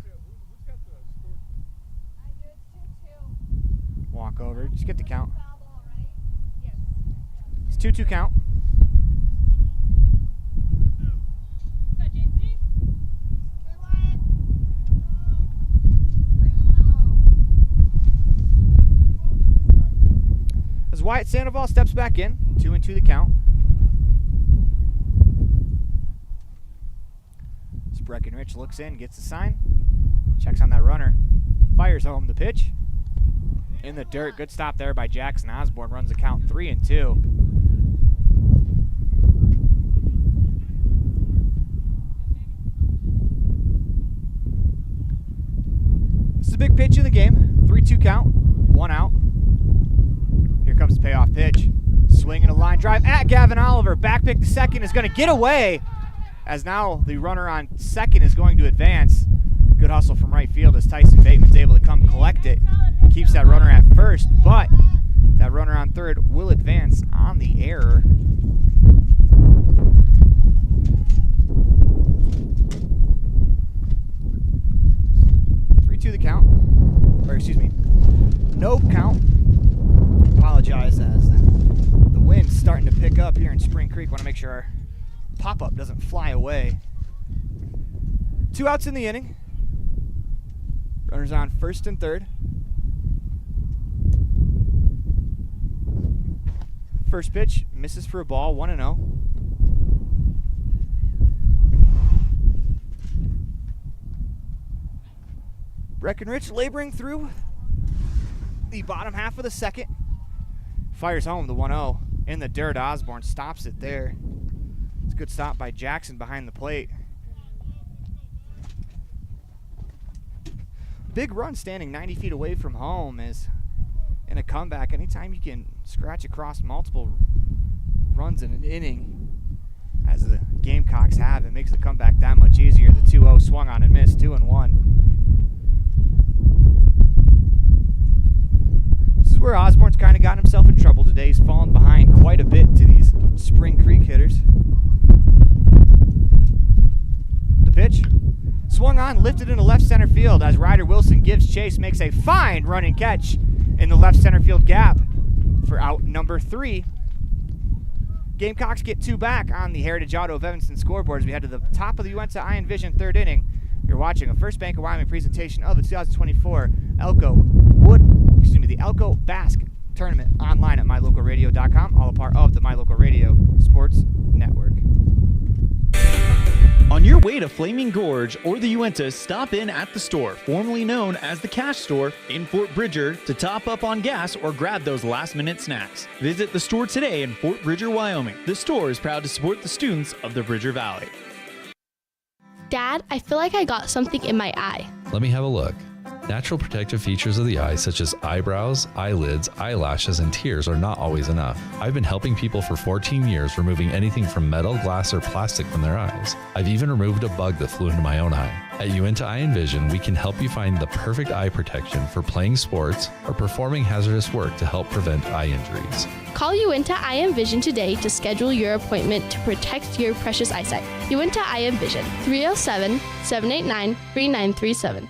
walk over. Just get the count. It's 2-2 count. As Wyatt Sandoval steps back in, 2-2 the count. As Breckenridge looks in, gets the sign, checks on that runner, fires home the pitch. in the dirt. Good stop there by Jackson Osborne. Runs the count 3-2. This is a big pitch in the game. 3-2 count. 1 out. Here comes the payoff pitch. Swinging a line drive at Gavin Oliver. Back pick to second is going to get away, as now the runner on second is going to advance. Good hustle from right field as Tyson Bateman's able to come collect it. Keeps that runner at first, but that runner on third will advance on the error. To the count, or excuse me, no count. Apologize as the wind's starting to pick up here in Spring Creek. Want to make sure our pop-up doesn't fly away. 2 outs in the inning. Runners on first and third. First pitch misses for a ball, 1-0. Breckenridge laboring through the bottom half of the second. Fires home the 1-0 in the dirt. Osborne stops it there. It's a good stop by Jackson behind the plate. Big run standing 90 feet away from home is in a comeback. Anytime you can scratch across multiple runs in an inning, as the Gamecocks have, it makes the comeback that much easier. The 2-0 swung on and missed, 2-1. This is where Osborne's kind of gotten himself in trouble today. He's fallen behind quite a bit to these Spring Creek hitters. The pitch swung on, lifted into left center field as Ryder Wilson gives chase, makes a fine running catch in the left center field gap for out number 3. Gamecocks get 2 back on the Heritage Auto of Evanston scoreboard as we head to the top of the Uinta Iron Vision third inning. You're watching a First Bank of Wyoming presentation of the 2024 the Elko Basque tournament online at mylocalradio.com, all a part of the My Local Radio Sports Network. On your way to Flaming Gorge or the Uinta, stop in at the store, formerly known as the Cash Store in Fort Bridger, to top up on gas or grab those last-minute snacks. Visit the store today in Fort Bridger, Wyoming. The store is proud to support the students of the Bridger Valley. Dad, I feel like I got something in my eye. Let me have a look. Natural protective features of the eye, such as eyebrows, eyelids, eyelashes, and tears, are not always enough. I've been helping people for 14 years, removing anything from metal, glass, or plastic from their eyes. I've even removed a bug that flew into my own eye. At Uinta Eye and Vision, we can help you find the perfect eye protection for playing sports or performing hazardous work to help prevent eye injuries. Call Uinta Eye and Vision today to schedule your appointment to protect your precious eyesight. Uinta Eye and Vision, 307-789-3937.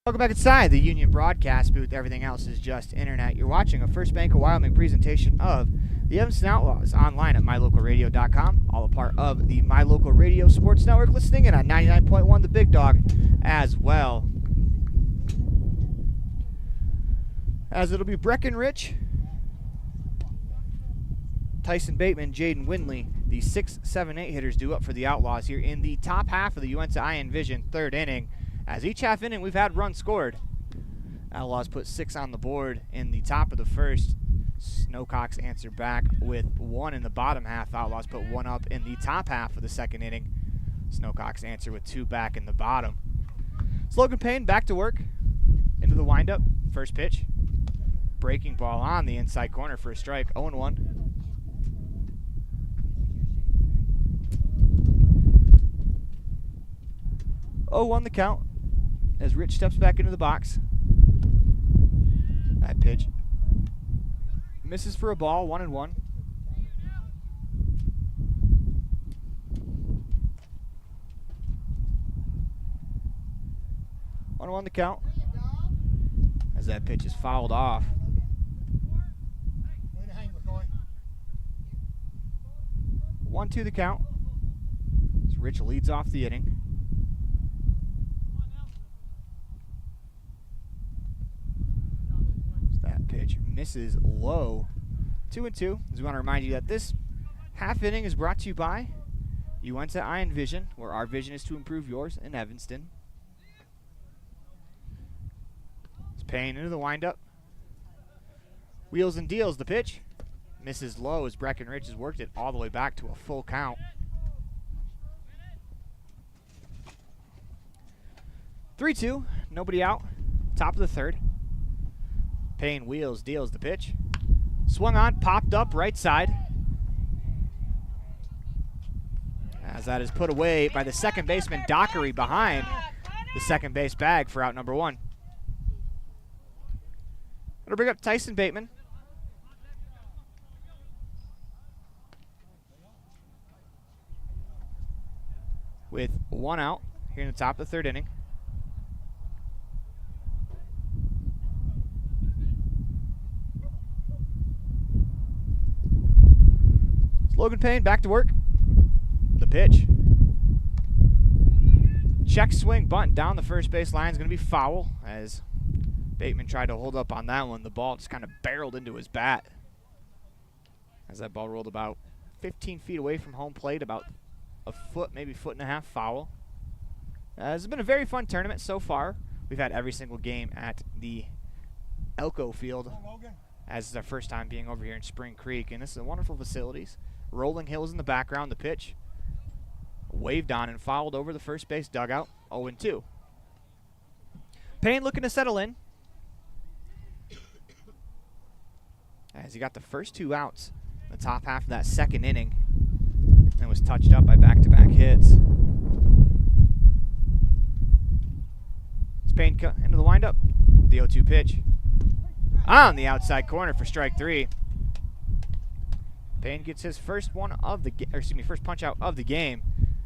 Welcome back inside the Union Broadcast Booth. Everything else is just internet. You're watching a First Bank of Wyoming presentation of the Evanston Outlaws online at mylocalradio.com, all a part of the My Local Radio Sports Network, listening in on 99.1 The Big Dog as well. As it'll be Breckenridge, Tyson Bateman, Jaden Windley, the 6, 7, 8 hitters due up for the Outlaws here in the top half of the Uinta Eye and Vision third inning. As each half inning, we've had runs scored. Outlaws put 6 on the board in the top of the first. Snowcocks answer back with 1 in the bottom half. Outlaws put 1 up in the top half of the second inning. Snowcocks answer with 2 back in the bottom. Logan Payne back to work. Into the windup. First pitch. Breaking ball on the inside corner for a strike. 0-1. Oh, the count as Rich steps back into the box. That pitch misses for a ball, 1-1. On the count as that pitch is fouled off. 1-2 the count as Rich leads off the inning. pitch misses low. 2-2. As we want to remind you that this half inning is brought to you by Uinta Eye and Vision, where our vision is to improve yours in Evanston. It's Payne into the windup. Wheels and deals the pitch. Misses low as Breckenridge has worked it all the way back to a full count. 3-2, nobody out. Top of the third. Payne wheels, deals the pitch. Swung on, popped up right side. As that is put away by the second baseman, Dockery, behind the second base bag for out number 1. It'll bring up Tyson Bateman. With 1 out here in the top of the third inning. Logan Payne back to work. The pitch. Check swing bunt down the first base line is going to be foul as Bateman tried to hold up on that one. The ball just kind of barreled into his bat as that ball rolled about 15 feet away from home plate, about a foot, maybe foot and a half foul. It's been a very fun tournament so far. We've had every single game at the Elko field, as it's our first time being over here in Spring Creek, and this is wonderful facilities. Rolling hills in the background. The pitch waved on and fouled over the first base dugout. 0-2. Payne looking to settle in as he got the first 2 outs in the top half of that second inning and was touched up by back-to-back hits. It's Payne into the windup. The 0-2 pitch on the outside corner for strike 3. Payne gets his first one of the first punch out of the game,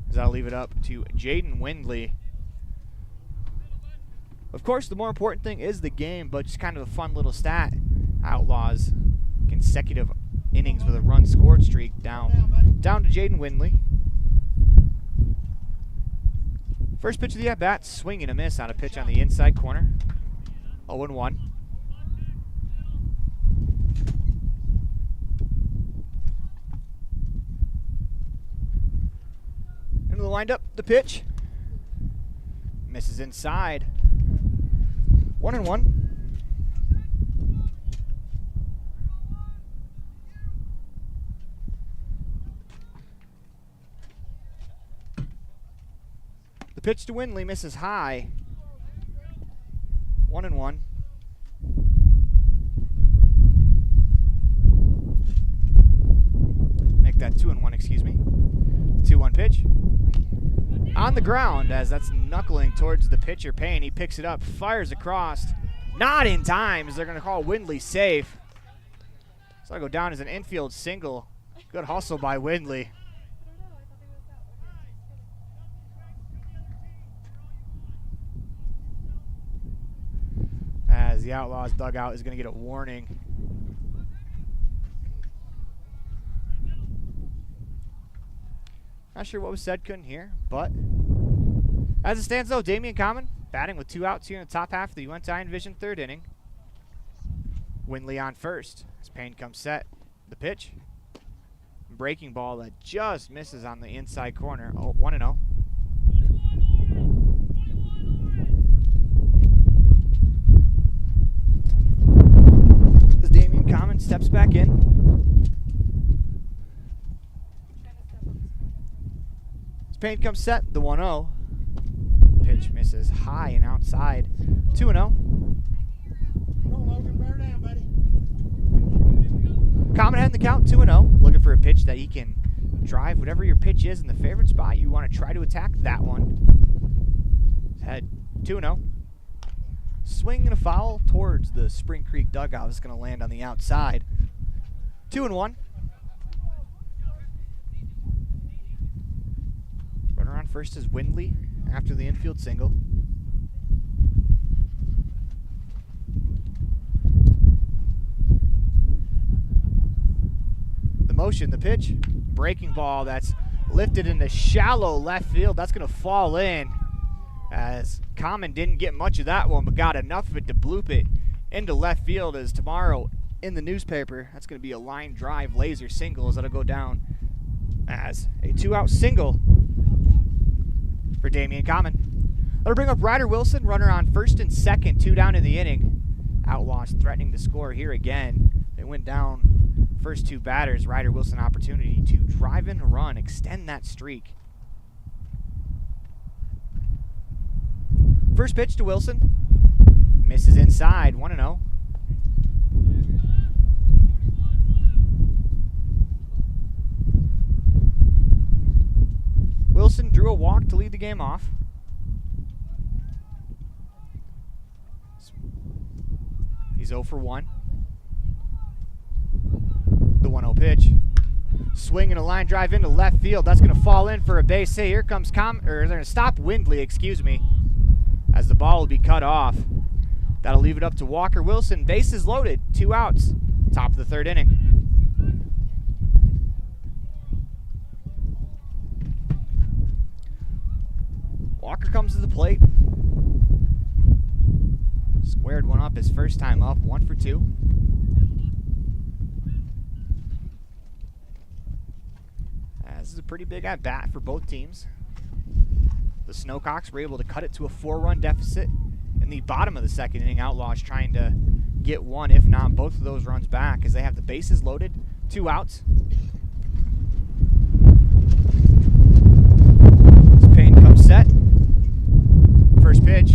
as I'll leave it up to Jaden Windley. Of course, the more important thing is the game, but just kind of a fun little stat. Outlaws consecutive innings with a run scored streak down to Jaden Windley. First pitch of the at-bat, swing and a miss on a pitch on the inside corner. 0-1. Into the windup, the pitch. Misses inside. 1-1. The pitch to Windley misses high. 1-1. Make that 2-1, excuse me. 2-1 pitch. On the ground, as that's knuckling towards the pitcher, Payne. He picks it up, fires across. Not in time, as they're going to call Windley safe. So that'll go down as an infield single. Good hustle by Windley. As the Outlaws dugout is going to get a warning. Not sure what was said, couldn't hear, but as it stands though, Damian Common batting with 2 outs here in the top half of the Uinta Eye Vision third inning. Windley on first as Payne comes set. The pitch. Breaking ball that just misses on the inside corner. 1-0. As Damian Common steps back in. Payne comes set, the 1-0. Pitch misses high and outside. 2-0. Common head in the count, 2-0. Looking for a pitch that he can drive whatever your pitch is in the favorite spot. You want to try to attack that one. Head 2-0. Swing and a foul towards the Spring Creek dugout. It's going to land on the outside. 2-1. Runner on first is Windley after the infield single. The motion, the pitch, breaking ball that's lifted into shallow left field. That's going to fall in, as Common didn't get much of that one, but got enough of it to bloop it into left field is tomorrow in the newspaper. That's going to be a line drive laser single that'll go down as a 2-out single for Damian Common. That'll bring up Ryder Wilson, runner on first and second, 2 down in the inning. Outlaws threatening to score here again. They went down first 2 batters. Ryder Wilson opportunity to drive in a run, extend that streak. First pitch to Wilson. Misses inside, 1-0. Wilson drew a walk to lead the game off. He's 0 for 1. The 1-0 pitch. Swing and a line drive into left field. That's going to fall in for a base hit. Here comes they're going to stop Windley, as the ball will be cut off. That'll leave it up to Walker Wilson. Bases loaded, 2 outs. Top of the 3rd inning. Walker comes to the plate. Squared one up his first time up, 1 for 2. This is a pretty big at-bat for both teams. The Snowcocks were able to cut it to a 4-run deficit in the bottom of the 2nd inning. Outlaws trying to get one, if not both of those runs back, as they have the bases loaded, 2 outs. Payne comes set. First pitch.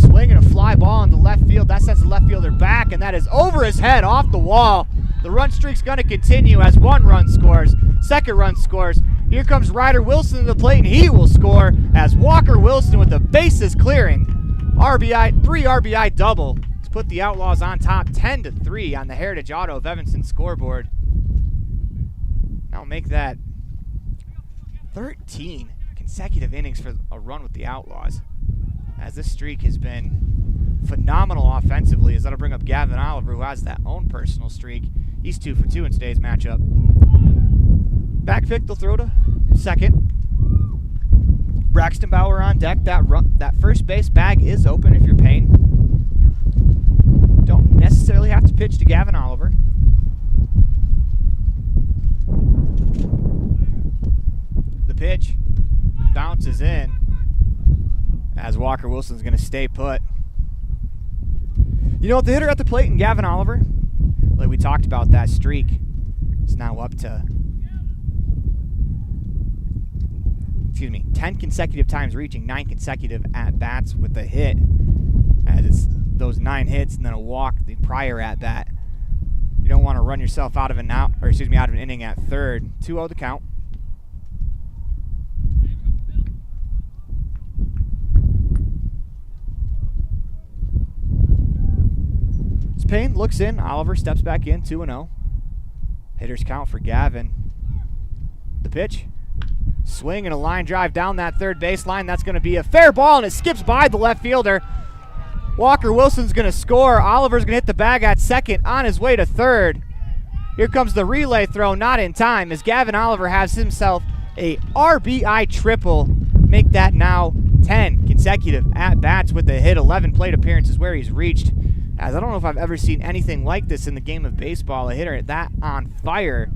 Swing and a fly ball into left field. That sends the left fielder back, and that is over his head, off the wall. The run streak's going to continue as 1 run scores. 2nd run scores. Here comes Ryder Wilson to the plate, and he will score as Walker Wilson with the bases clearing. 3 RBI double to put the Outlaws on top 10-3 on the Heritage Auto of Evanston scoreboard. Now make that 13 consecutive innings for a run with the Outlaws, as this streak has been phenomenal offensively, as that'll bring up Gavin Oliver, who has that own personal streak. He's 2 for 2 in today's matchup. Back pick, they'll throw to second. Braxton Bauer on deck. That first base bag is open if you're Payne. Don't necessarily have to pitch to Gavin Oliver. The pitch bounces in as Walker Wilson's going to stay put. You know what, the hitter at the plate and Gavin Oliver, like we talked about, that streak is now up to 10 consecutive times reaching 9 consecutive at-bats with a hit, as it's those 9 hits and then a walk the prior at-bat. You don't want to run yourself out of an inning at third. 2-0 the count. As Payne looks in, Oliver steps back in, 2-0. Hitters count for Gavin. The pitch. Swing and a line drive down that third baseline. That's going to be a fair ball, and it skips by the left fielder. Walker Wilson's going to score. Oliver's going to hit the bag at second on his way to third. Here comes the relay throw, not in time, as Gavin Oliver has himself a RBI triple. Make that now 10 consecutive at-bats with a hit, 11 plate appearances where he's reached. As I don't know if I've ever seen anything like this in the game of baseball, a hitter that on fire.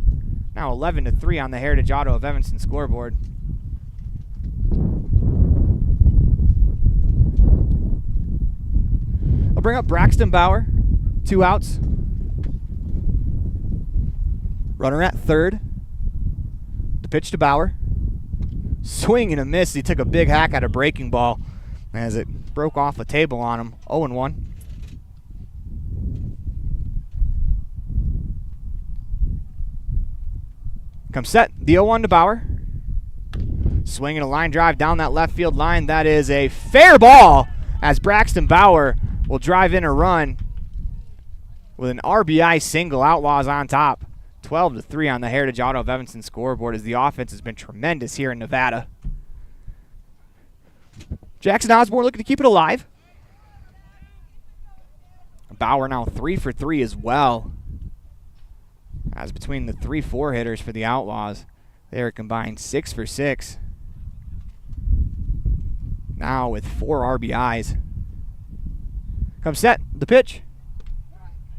Now 11-3 on the Heritage Auto of Evanston scoreboard. I'll bring up Braxton Bauer, 2 outs. Runner at third. The pitch to Bauer. Swing and a miss. He took a big hack at a breaking ball as it broke off a table on him. 0-1. Comes set. The 0-1 to Bauer. Swinging a line drive down that left field line. That is a fair ball, as Braxton Bauer will drive in a run with an RBI single. Outlaws on top. 12-3 on the Heritage Auto of Evanston scoreboard, as the offense has been tremendous here in Nevada. Jackson Osborne looking to keep it alive. Bauer now 3 for 3 as well. As between the 3-4 hitters for the Outlaws, they are combined 6 for 6. Now with 4 RBIs. Come set. The pitch.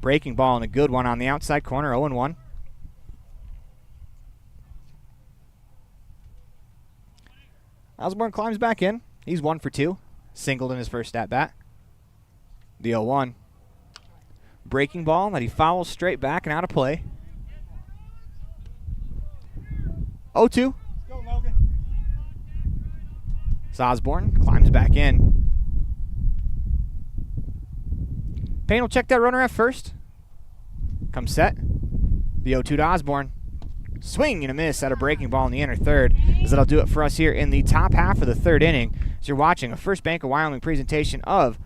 Breaking ball and a good one on the outside corner. 0-1. Osborne climbs back in. He's 1 for 2. Singled in his first at-bat. The 0-1. Breaking ball that he fouls straight back and out of play. 0-2. Go, Logan. Osborne climbs back in. Payne will check that runner at first. Come set. The 0-2 to Osborne. Swing and a miss at a breaking ball in the inner third, as that'll do it for us here in the top half of the third inning. As you're watching a First Bank of Wyoming presentation of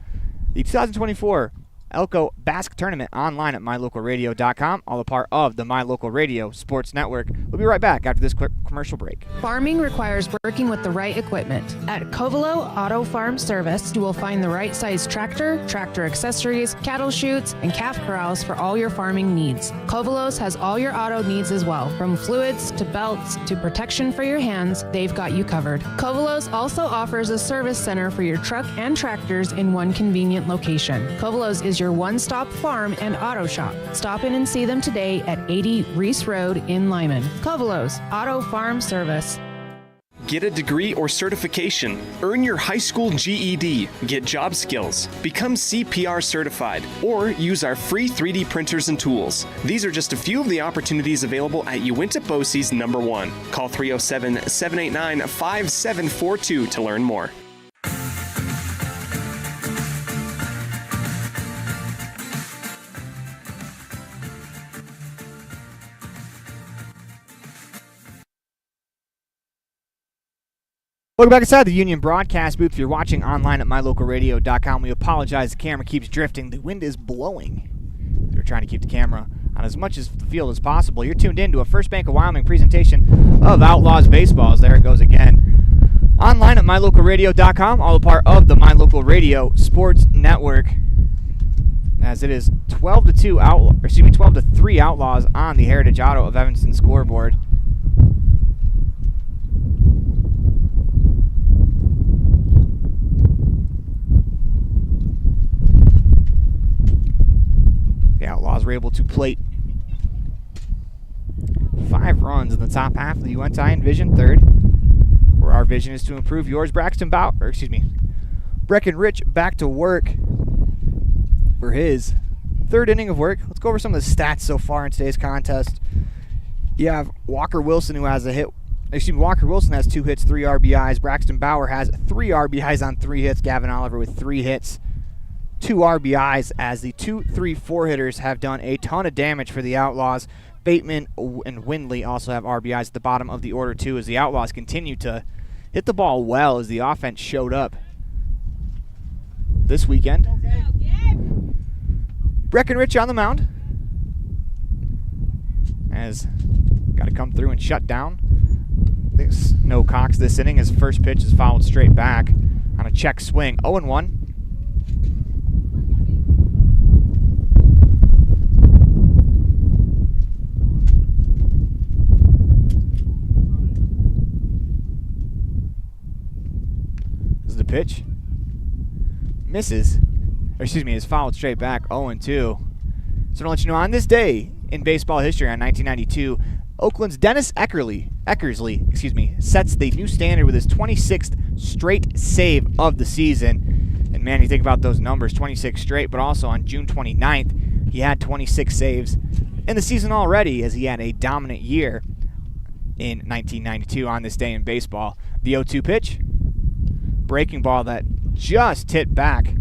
the 2024 Elko Basque Tournament online at mylocalradio.com, all a part of the My Local Radio Sports Network. We'll be right back after this quick commercial break. Farming requires working with the right equipment. At Covelo Auto Farm Service, you will find the right size tractor, tractor accessories, cattle chutes, and calf corrals for all your farming needs. Covelos has all your auto needs as well. From fluids to belts to protection for your hands, they've got you covered. Covelos also offers a service center for your truck and tractors in one convenient location. Covelos is your one-stop farm and auto shop. Stop in and see them today at 80 Reese Road in Lyman. Covelos Auto Farm Service. Get a degree or certification. Earn your high school GED. Get job skills. Become CPR certified. Or use our free 3D printers and tools. These are just a few of the opportunities available at Uinta BOCES number 1. Call 307-789-5742 to learn more. Welcome back inside the Union Broadcast booth. If you're watching online at mylocalradio.com, we apologize. The camera keeps drifting. The wind is blowing. We're trying to keep the camera on as much of the field as possible. You're tuned in to a First Bank of Wyoming presentation of Outlaws baseballs. There it goes again. Online at mylocalradio.com, all a part of the My Local Radio Sports Network. As it is 12-3 Outlaws on the Heritage Auto of Evanston scoreboard. The Outlaws were able to plate 5 runs in the top half of the Uinta Envision third, where our vision is to improve yours. Breckenridge back to work for his third inning of work. Let's go over some of the stats so far in today's contest. You have Walker Wilson, who has a hit. Walker Wilson has 2 hits, 3 RBIs. Braxton Bauer has 3 RBIs on 3 hits. Gavin Oliver with 3 hits, 2 RBIs, as the 2, 3, 4 hitters have done a ton of damage for the Outlaws. Bateman and Windley also have RBIs at the bottom of the order, too, as the Outlaws continue to hit the ball well as the offense showed up this weekend. Breckenridge on the mound has got to come through and shut down the Snowcocks this inning. His first pitch is fouled straight back on a check swing. 0-1. The pitch misses, is fouled straight back. 0-2. So to let you know, on this day in baseball history, on 1992, Oakland's Dennis Eckersley sets the new standard with his 26th straight save of the season. And man, you think about those numbers, 26 straight, but also on June 29th, he had 26 saves in the season already, as he had a dominant year in 1992 on this day in baseball. The 0-2 pitch. Breaking ball that just hit back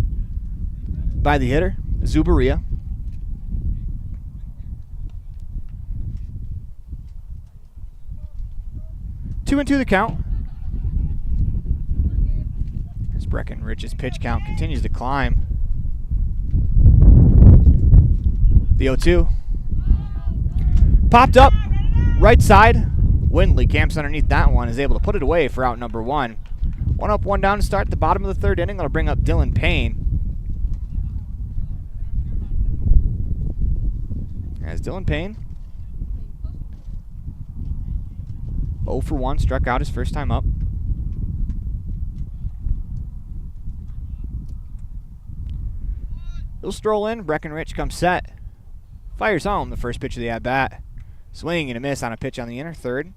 by the hitter, Zubaria. Two and two the count. As Breckenridge's pitch count continues to climb. The 0-2. Popped up, right side. Windley camps underneath that one, is able to put it away for out number 1. 1 up, 1 down to start the bottom of the third inning. That'll bring up Dylan Payne. As Dylan Payne, 0 for 1, struck out his first time up. He'll stroll in. Breckenridge comes set. Fires home the first pitch of the at-bat. Swing and a miss on a pitch on the inner third.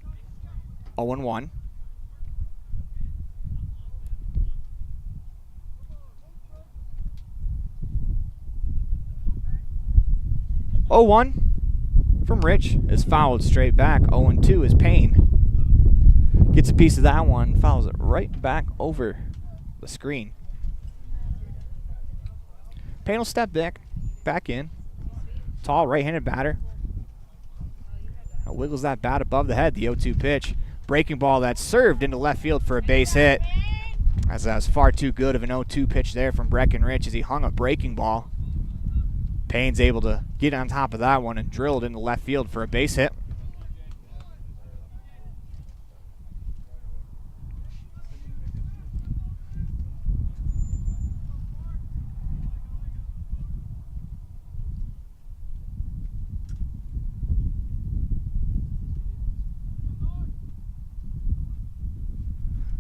0-1. 0-1 from Rich is fouled straight back. 0-2 is Payne. Gets a piece of that one, fouls it right back over the screen. Payne will step back in. Tall right-handed batter. Wiggles that bat above the head. The 0-2 pitch. Breaking ball that's served into left field for a base hit. As that was far too good of an 0-2 pitch there from Breckenridge as he hung a breaking ball. Payne's able to get on top of that one and drilled into left field for a base hit.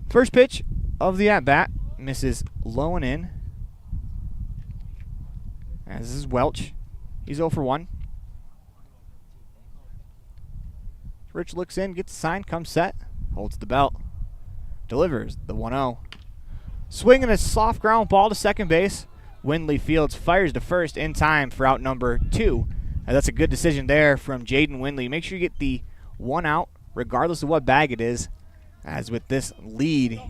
First pitch of the at-bat misses low and in. As this is Welch. He's 0 for 1. Rich looks in, gets the sign, comes set, holds the belt, delivers the 1-0. Swinging a soft ground ball to second base. Windley Fields fires to first in time for out number 2. And that's a good decision there from Jaden Windley. Make sure you get the 1 out, regardless of what bag it is. As with this lead,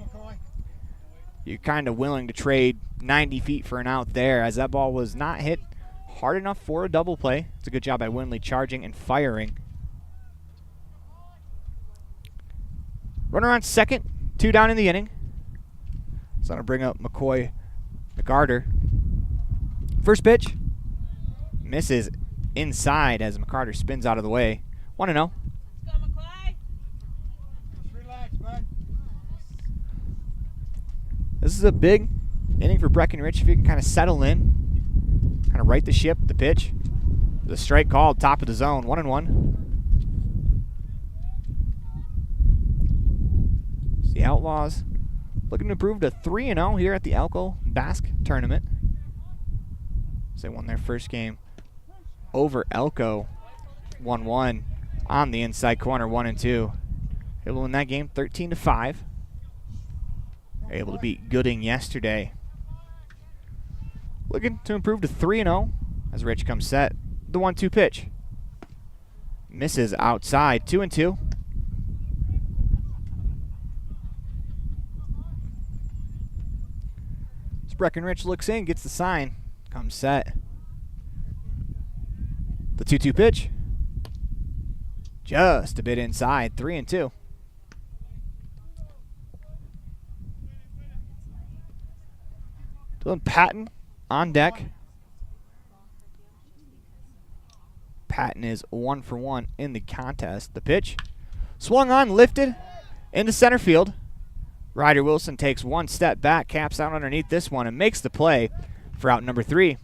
you're kind of willing to trade 90 feet for an out there, as that ball was not hit hard enough for a double play. It's a good job by Windley charging and firing. Runner on second, 2 down in the inning. It's going to bring up McCoy McCarter. First pitch misses inside as McCarter spins out of the way. 1-0. This is a big inning for Breckenridge if you can kind of settle in, kind of right the ship, the pitch. The strike called, top of the zone, 1-1. The Outlaws looking to improve to 3-0 here at the Elko Basque tournament. So they won their first game over Elko, 1-1 on the inside corner, 1-2. Able to win that game 13-5. Able to beat Gooding yesterday. Looking to improve to 3-0 as Rich comes set. The 1-2 pitch. Misses outside, 2-2. Breckenridge looks in, gets the sign, comes set. The 2-2 pitch. Just a bit inside, 3-2. Dylan Patton on deck. Patton is 1 for 1 in the contest. The pitch swung on, lifted into center field. Ryder Wilson takes one step back, caps out underneath this one, and makes the play for out number 3.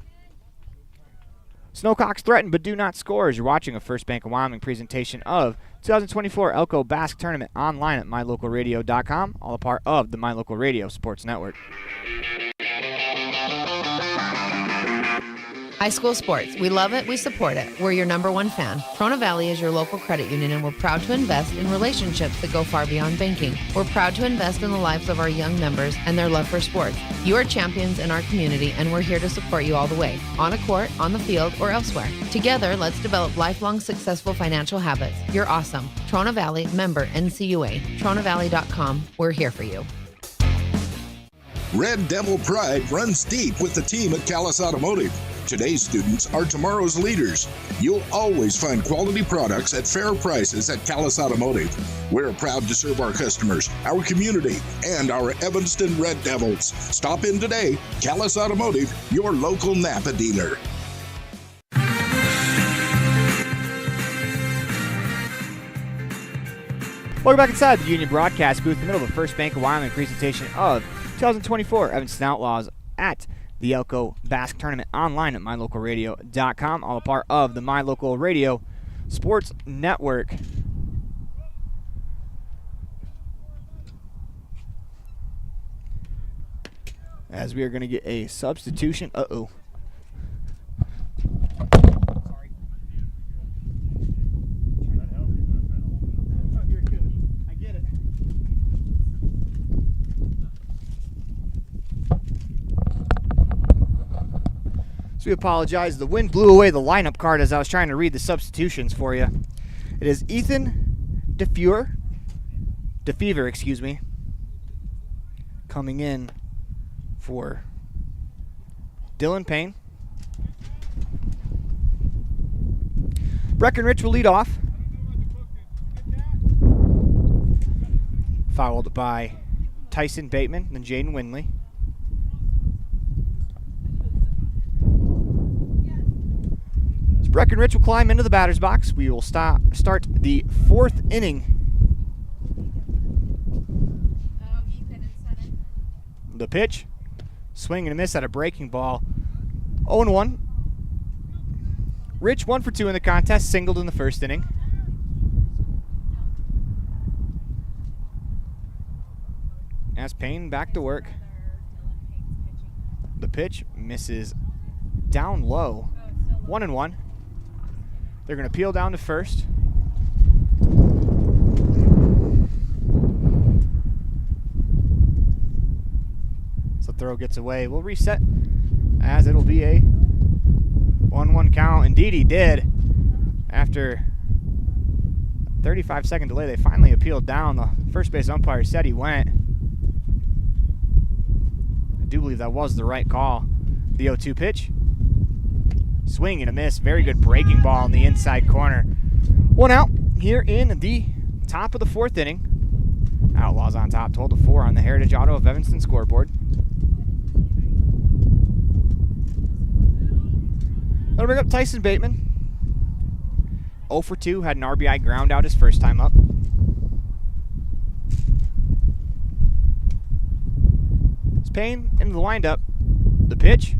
Snowcocks threaten but do not score as you're watching a First Bank of Wyoming presentation of 2024 Elko Basque Tournament online at mylocalradio.com, all a part of the My Local Radio Sports Network. High school sports. We love it. We support it. We're your #1 fan. Trona Valley is your local credit union, and we're proud to invest in relationships that go far beyond banking. We're proud to invest in the lives of our young members and their love for sports. You are champions in our community, and we're here to support you all the way, on a court, on the field, or elsewhere. Together, let's develop lifelong successful financial habits. You're awesome. Trona Valley, member NCUA. TronaValley.com. We're here for you. Red Devil pride runs deep with the team at Callis Automotive. Today's students are tomorrow's leaders. You'll always find quality products at fair prices at Callis Automotive. We're proud to serve our customers, our community, and our Evanston Red Devils. Stop in today. Callis Automotive, your local Napa dealer. Welcome back inside the Union Broadcast booth in the middle of the First Bank of Wyoming presentation of 2024 Evanston Outlaws at the Elko Basque Tournament online at mylocalradio.com, all a part of the My Local Radio Sports Network. As we are going to get a substitution. we apologize. The wind blew away the lineup card as I was trying to read the substitutions for you. It is Ethan DeFever, coming in for Dylan Payne. Breckenridge will lead off, followed by Tyson Bateman and Jaden Windley. As Breckenridge will climb into the batter's box, we will start the fourth inning. The pitch, swing and a miss at a breaking ball. 0-1. Rich 1 for 2 in the contest, singled in the first inning. As Payne back to work. The pitch misses down low. 1-1. They're going to peel down to first. So throw gets away. We'll reset as it'll be a 1-1 count. Indeed he did. After a 35-second delay, they finally appealed down. The first base umpire said he went. I do believe that was the right call. The 0-2 pitch. Swing and a miss. Very good breaking ball in the inside corner. 1 out here in the top of the fourth inning. Outlaws on top, 12-4 on the Heritage Auto of Evanston scoreboard. That'll bring up Tyson Bateman. 0 for 2, had an RBI ground out his first time up. It's Payne into the windup. The pitch.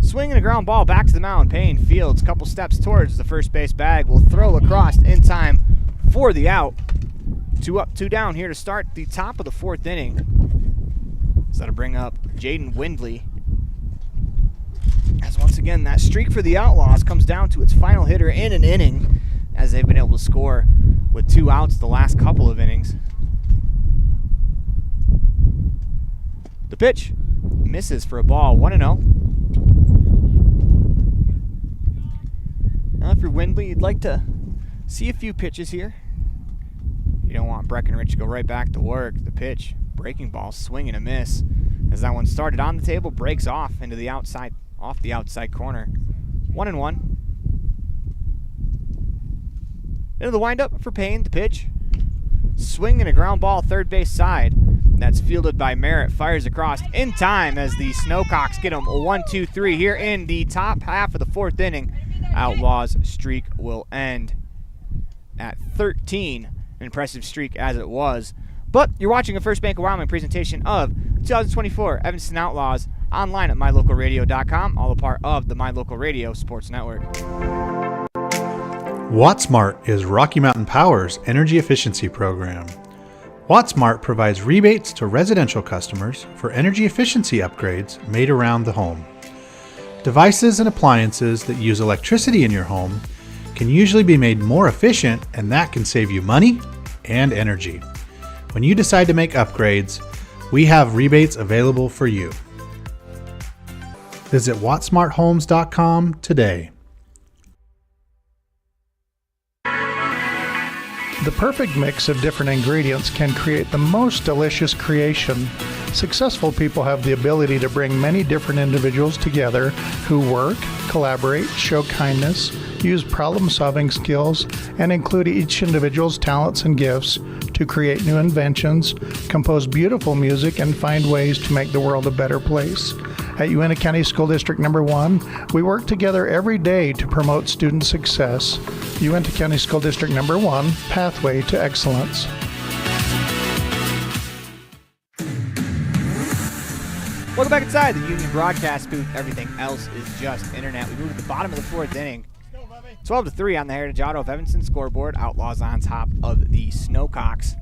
Swing and a ground ball back to the mound. Payne fields a couple steps towards the first base bag. Will throw across in time for the out. 2 up, 2 down here to start the top of the fourth inning. So that'll bring up Jaden Windley. As once again, that streak for the Outlaws comes down to its final hitter in an inning, as they've been able to score with 2 outs the last couple of innings. The pitch misses for a ball, 1-0. Now if you're Windley, you'd like to see a few pitches here. You don't want Breckenridge to go right back to work. The pitch, breaking ball, swing and a miss. As that one started on the table, breaks off into the outside, off the outside corner. 1-1. Into the windup for Payne. The pitch, swing and a ground ball third base side. That's fielded by Merritt. Fires across in time as the Snowcocks get him a 1-2-3 here in the top half of the fourth inning. Outlaws streak will end at 13. An impressive streak as it was. But you're watching a First Bank of Wyoming presentation of 2024 Evanston Outlaws online at mylocalradio.com, all a part of the My Local Radio Sports Network. WattSmart is Rocky Mountain Power's energy efficiency program. WattSmart provides rebates to residential customers for energy efficiency upgrades made around the home. Devices and appliances that use electricity in your home can usually be made more efficient, and that can save you money and energy. When you decide to make upgrades, we have rebates available for you. Visit wattsmarthomes.com today. The perfect mix of different ingredients can create the most delicious creation. Successful people have the ability to bring many different individuals together who work, collaborate, show kindness, use problem-solving skills, and include each individual's talents and gifts to create new inventions, compose beautiful music, and find ways to make the world a better place. At Uintah County School District No. 1, we work together every day to promote student success. Uintah County School District No. 1, Pathway to Excellence. Welcome back inside the Union Broadcast booth. Everything else is just internet. We move to the bottom of the fourth inning. 12-3 on the Heritage Auto of Evanston scoreboard. Outlaws on top of the Snowcocks.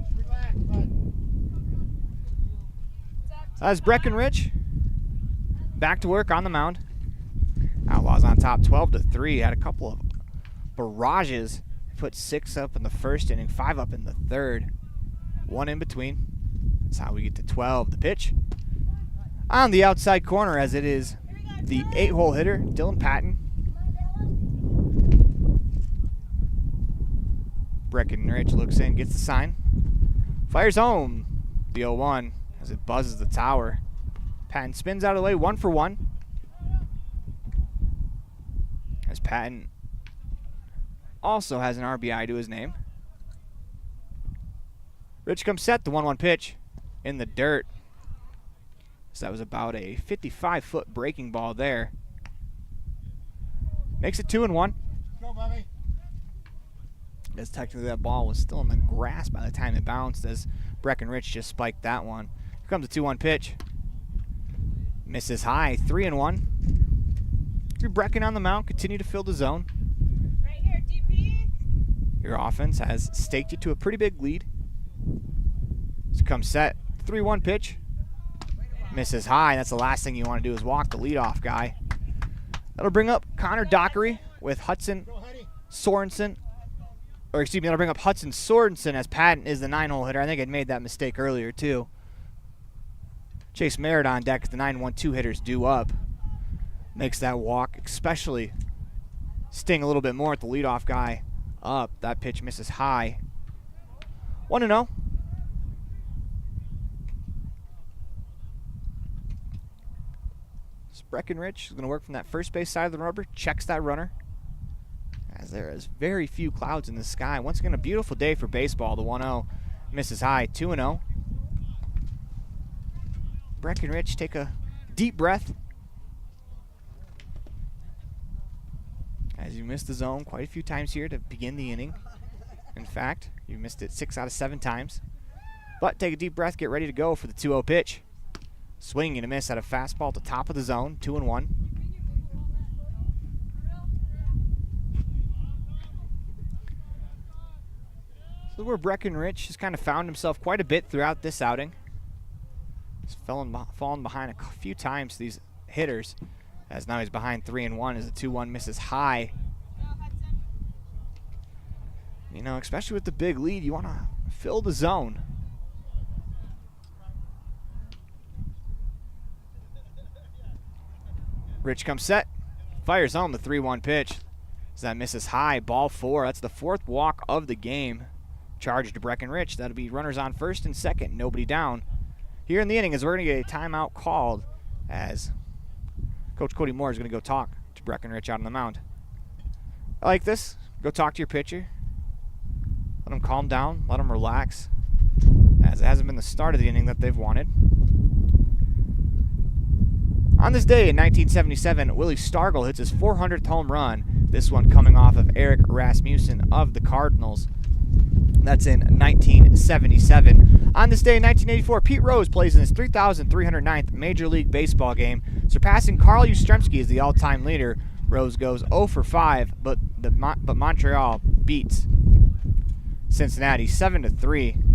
As Breckenridge back to work on the mound. Outlaws on top 12-3. Had a couple of barrages. Put 6 up in the first inning, 5 up in the third. 1 in between. That's how we get to 12. The pitch on the outside corner as it is the 8-hole hitter, Dylan Patton. Breckenridge looks in, gets the sign. Fires home the 0-1 as it buzzes the tower. Patton spins out of the way, 1 for 1. As Patton also has an RBI to his name. Rich comes set, the 1-1 pitch in the dirt. So that was about a 55-foot breaking ball there. Makes it 2-1. Go, Bobby. As technically that ball was still in the grass by the time it bounced, as Breckenridge just spiked that one. Here comes the 2-1 pitch. Misses high, 3-1. Brecken on the mound, continue to fill the zone. Right here, DP. Your offense has staked you to a pretty big lead. So comes set, 3-1 pitch. Misses high, and that's the last thing you want to do is walk the leadoff guy. That'll bring up Connor Dockery with Hudson Sorensen. Or excuse me, that'll bring up Hudson Sorensen as Patton is the 9-hole hitter. I think I'd made that mistake earlier too. Chase Merritt on deck as the 9-1-2 hitters due up. Makes that walk especially sting a little bit more at the leadoff guy up. That pitch misses high. 1-0. Breckenridge is going to work from that first base side of the rubber, checks that runner. As there is very few clouds in the sky. Once again, a beautiful day for baseball. The 1-0 misses high, 2-0. Breckenridge take a deep breath. As you missed the zone quite a few times here to begin the inning. In fact, you missed it 6 out of 7 times. But take a deep breath, get ready to go for the 2-0 pitch. Swing and a miss at a fastball at the top of the zone, 2-1. So where Breckenridge has kind of found himself quite a bit throughout this outing. He's fallen behind a few times these hitters, as now he's behind 3-1 as the 2-1 misses high. You know, especially with the big lead, you want to fill the zone. Rich comes set, fires home the 3-1 pitch. As that misses high, ball 4. That's the 4th walk of the game. Charge to Breckenridge. That'll be runners on first and second, nobody down. Here in the inning, as we're going to get a timeout called, as Coach Cody Moore is going to go talk to Breckenridge out on the mound. I like this. Go talk to your pitcher. Let him calm down. Let him relax. As it hasn't been the start of the inning that they've wanted. On this day in 1977, Willie Stargell hits his 400th home run. This one coming off of Eric Rasmussen of the Cardinals. That's in 1977. On this day in 1984, Pete Rose plays in his 3,309th Major League Baseball game, surpassing Carl Yastrzemski as the all-time leader. Rose goes 0 for 5, but Montreal beats Cincinnati 7-3.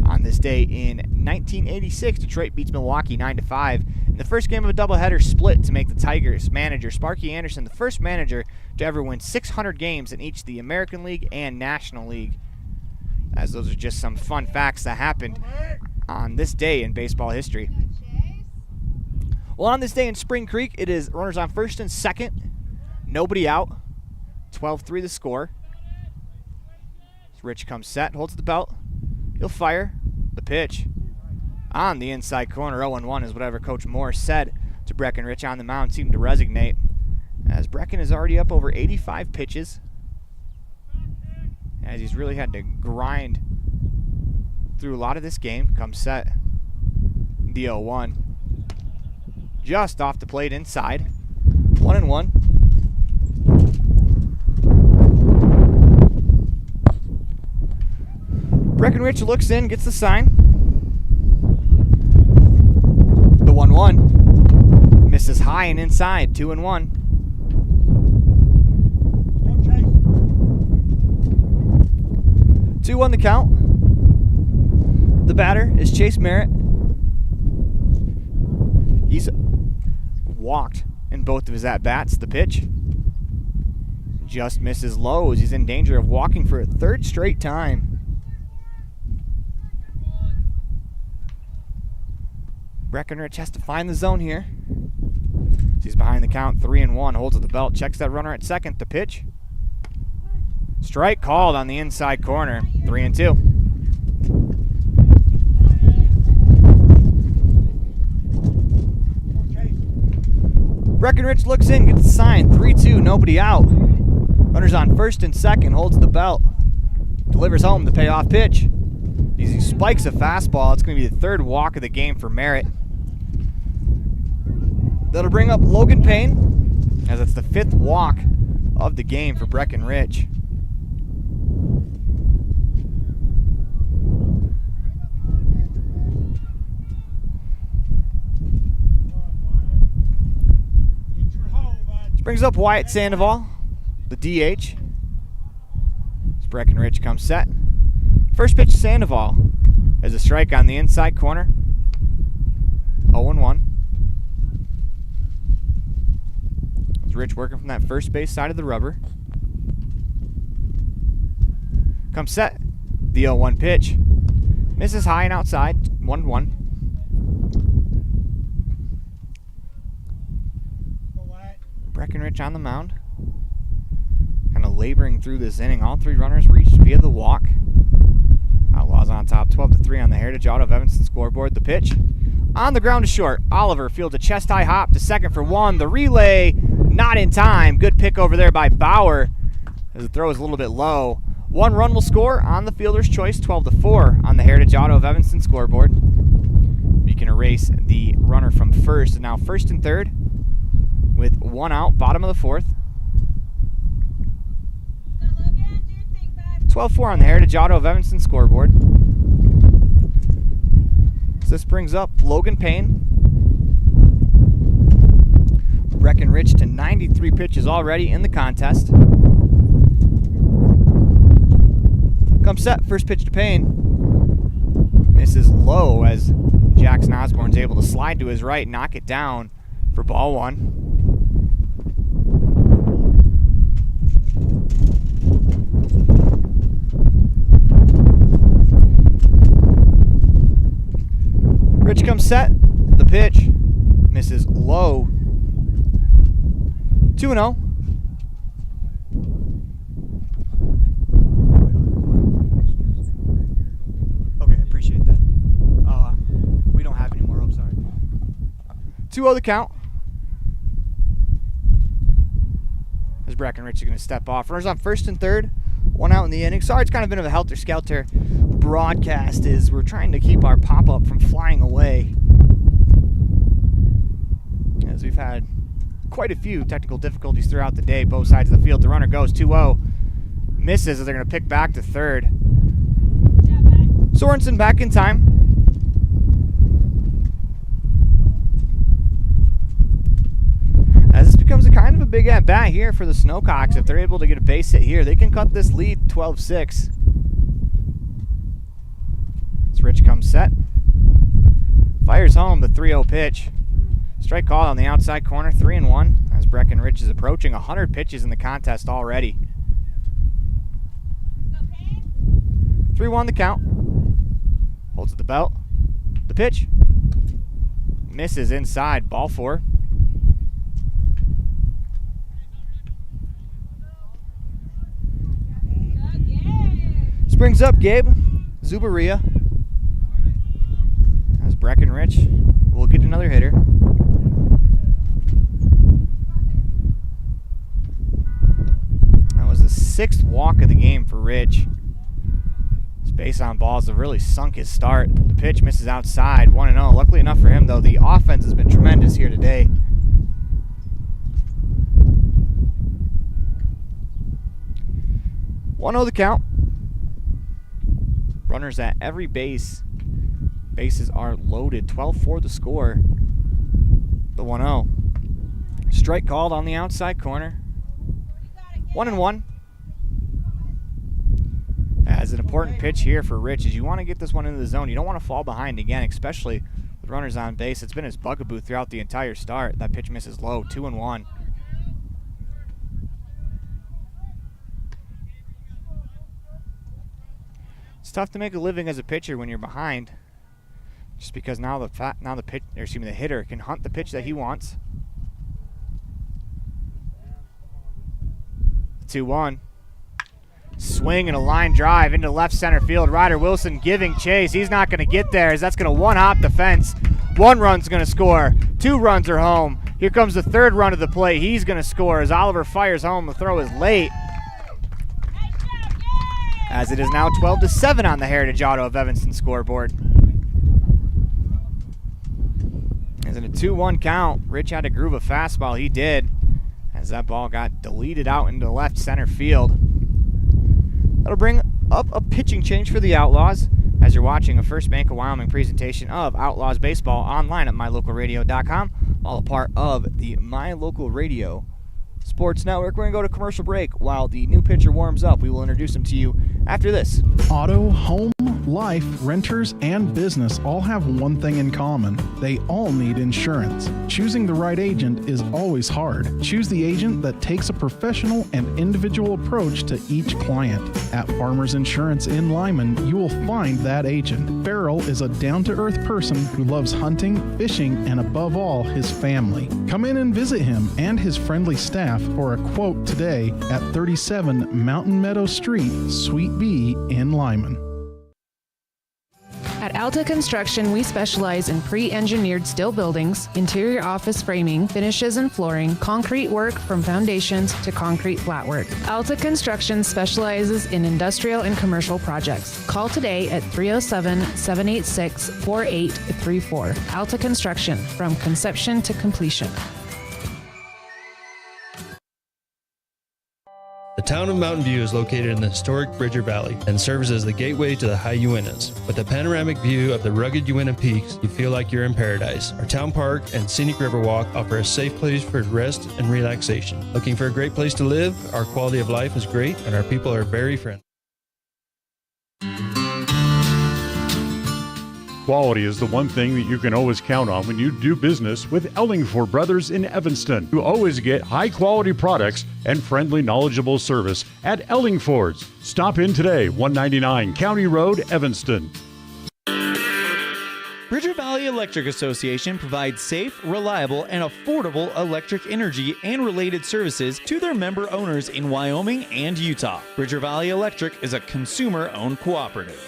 On this day in 1986, Detroit beats Milwaukee 9-5 in the first game of a doubleheader split to make the Tigers manager Sparky Anderson the first manager to ever win 600 games in each the American League and National League. As those are just some fun facts that happened on this day in baseball history. Well, on this day in Spring Creek, it is runners on first and second, nobody out, 12-3 the score. Rich comes set, holds the belt. He'll fire the pitch on the inside corner. 0-1 is whatever Coach Moore said to Breckenridge on the mound seemed to resonate, as Brecken is already up over 85 pitches, as he's really had to grind through a lot of this game. Comes set, the 0-1 just off the plate inside. 1-1. Breckenridge looks in, gets the sign. The 1-1 misses high and inside. 2-1. 2-1 the count. The batter is Chase Merritt. He's walked in both of his at-bats. The pitch just misses low as he's in danger of walking for a 3rd straight time. Breckenridge has to find the zone here. He's behind the count, 3-1, holds at the belt, checks that runner at second. The pitch. Strike called on the inside corner, 3-2. Breckenridge looks in, gets the sign, 3-2, nobody out. Runner's on first and second, holds the belt. Delivers home the payoff pitch. He spikes a fastball. It's going to be the third walk of the game for Merritt. That'll bring up Logan Payne, as it's the fifth walk of the game for Breckenridge. This brings up Wyatt Sandoval, the DH. As Breckenridge comes set. First pitch to Sandoval as a strike on the inside corner. 0-1. As Rich working from that first base side of the rubber. Comes set. The 0-1 pitch. Misses high and outside. 1-1. Breckenridge on the mound. Kind of laboring through this inning. All three runners reached via the walk. Outlaws on top, 12-3 on the Heritage Auto of Evanston scoreboard. The pitch on the ground to short. Oliver fields a chest-high hop to second for one. The relay not in time. Good pick over there by Bauer as the throw is a little bit low. One run will score on the fielder's choice, 12-4 on the Heritage Auto of Evanston scoreboard. We can erase the runner from first. And now first and third with one out, bottom of the fourth. 12-4 on the Heritage Auto of Evanston scoreboard. So this brings up Logan Payne. Breckenridge to 93 pitches already in the contest. Comes set, first pitch to Payne. Misses low as Jackson Osborne's able to slide to his right, knock it down for ball one. Rich comes set, the pitch, misses low, 2-0. Okay, appreciate that. We don't have any more, I'm sorry. 2-0 the count. As Breckenridge is going to step off. Runners on first and third, one out in the inning. Sorry, it's kind of been of a helter-skelter broadcast as we're trying to keep our pop-up from flying away, as we've had quite a few technical difficulties throughout the day, both sides of the field. The runner goes 2-0, misses as they're going to pick back to third. Sorensen back in time. As this becomes a kind of a big at-bat here for the Snowcocks. If they're able to get a base hit here, they can cut this lead 12-6. Rich comes set. Fires home the 3-0 pitch. Strike call on the outside corner, 3-1, as Breckenridge is approaching 100 pitches in the contest already. 3-1 the count. Holds at the belt. The pitch. Misses inside, ball four. This brings up Gabe Zubaria. As Breckenridge will get another hitter. That was the sixth walk of the game for Rich. His base on balls have really sunk his start. The pitch misses outside, 1-0. Luckily enough for him, though, the offense has been tremendous here today. The count. Runners at every base. Bases are loaded. 12-4 the score. The 1-0. Strike called on the outside corner. 1-1. As an important pitch here for Rich is you want to get this one into the zone. You don't want to fall behind again, especially with runners on base. It's been his bugaboo throughout the entire start. That pitch misses low. 2-1. It's tough to make a living as a pitcher when you're behind. just because now the hitter can hunt the pitch that he wants. 2-1. Swing and a line drive into left center field. Ryder Wilson giving chase. He's not going to get there as that's going to one-hop the fence. 1 run's going to score. 2 runs are home. Here comes the 3rd run of the play. He's going to score as Oliver fires home. The throw is late. As it is now 12-7 on the Heritage Auto of Evanston scoreboard. As in a 2-1 count, Rich had to groove a fastball. He did, as that ball got deleted out into left center field. That'll bring up a pitching change for the Outlaws as you're watching a First Bank of Wyoming presentation of Outlaws Baseball online at mylocalradio.com, all a part of the My Local Radio Sports Network. We're going to go to commercial break while the new pitcher warms up. We will introduce him to you after this. Auto, home, life, renters, and business all have one thing in common. They all need insurance. Choosing the right agent is always hard. Choose the agent that takes a professional and individual approach to each client. At Farmers Insurance in Lyman, you will find that agent. Farrell is a down-to-earth person who loves hunting, fishing, and above all, his family. Come in and visit him and his friendly staff for a quote today at 37 Mountain Meadow Street, Suite B in Lyman. At Alta Construction, we specialize in pre-engineered steel buildings, interior office framing, finishes and flooring, concrete work from foundations to concrete flat work. Alta Construction specializes in industrial and commercial projects. Call today at 307-786-4834. Alta Construction, from conception to completion. The town of Mountain View is located in the historic Bridger Valley and serves as the gateway to the high Uintas. With a panoramic view of the rugged Uinta peaks, you feel like you're in paradise. Our town park and scenic river walk offer a safe place for rest and relaxation. Looking for a great place to live? Our quality of life is great and our people are very friendly. Quality is the one thing that you can always count on when you do business with Ellingford Brothers in Evanston. You always get high-quality products and friendly, knowledgeable service at Ellingford's. Stop in today, 199 County Road, Evanston. Bridger Valley Electric Association provides safe, reliable, and affordable electric energy and related services to their member owners in Wyoming and Utah. Bridger Valley Electric is a consumer-owned cooperative.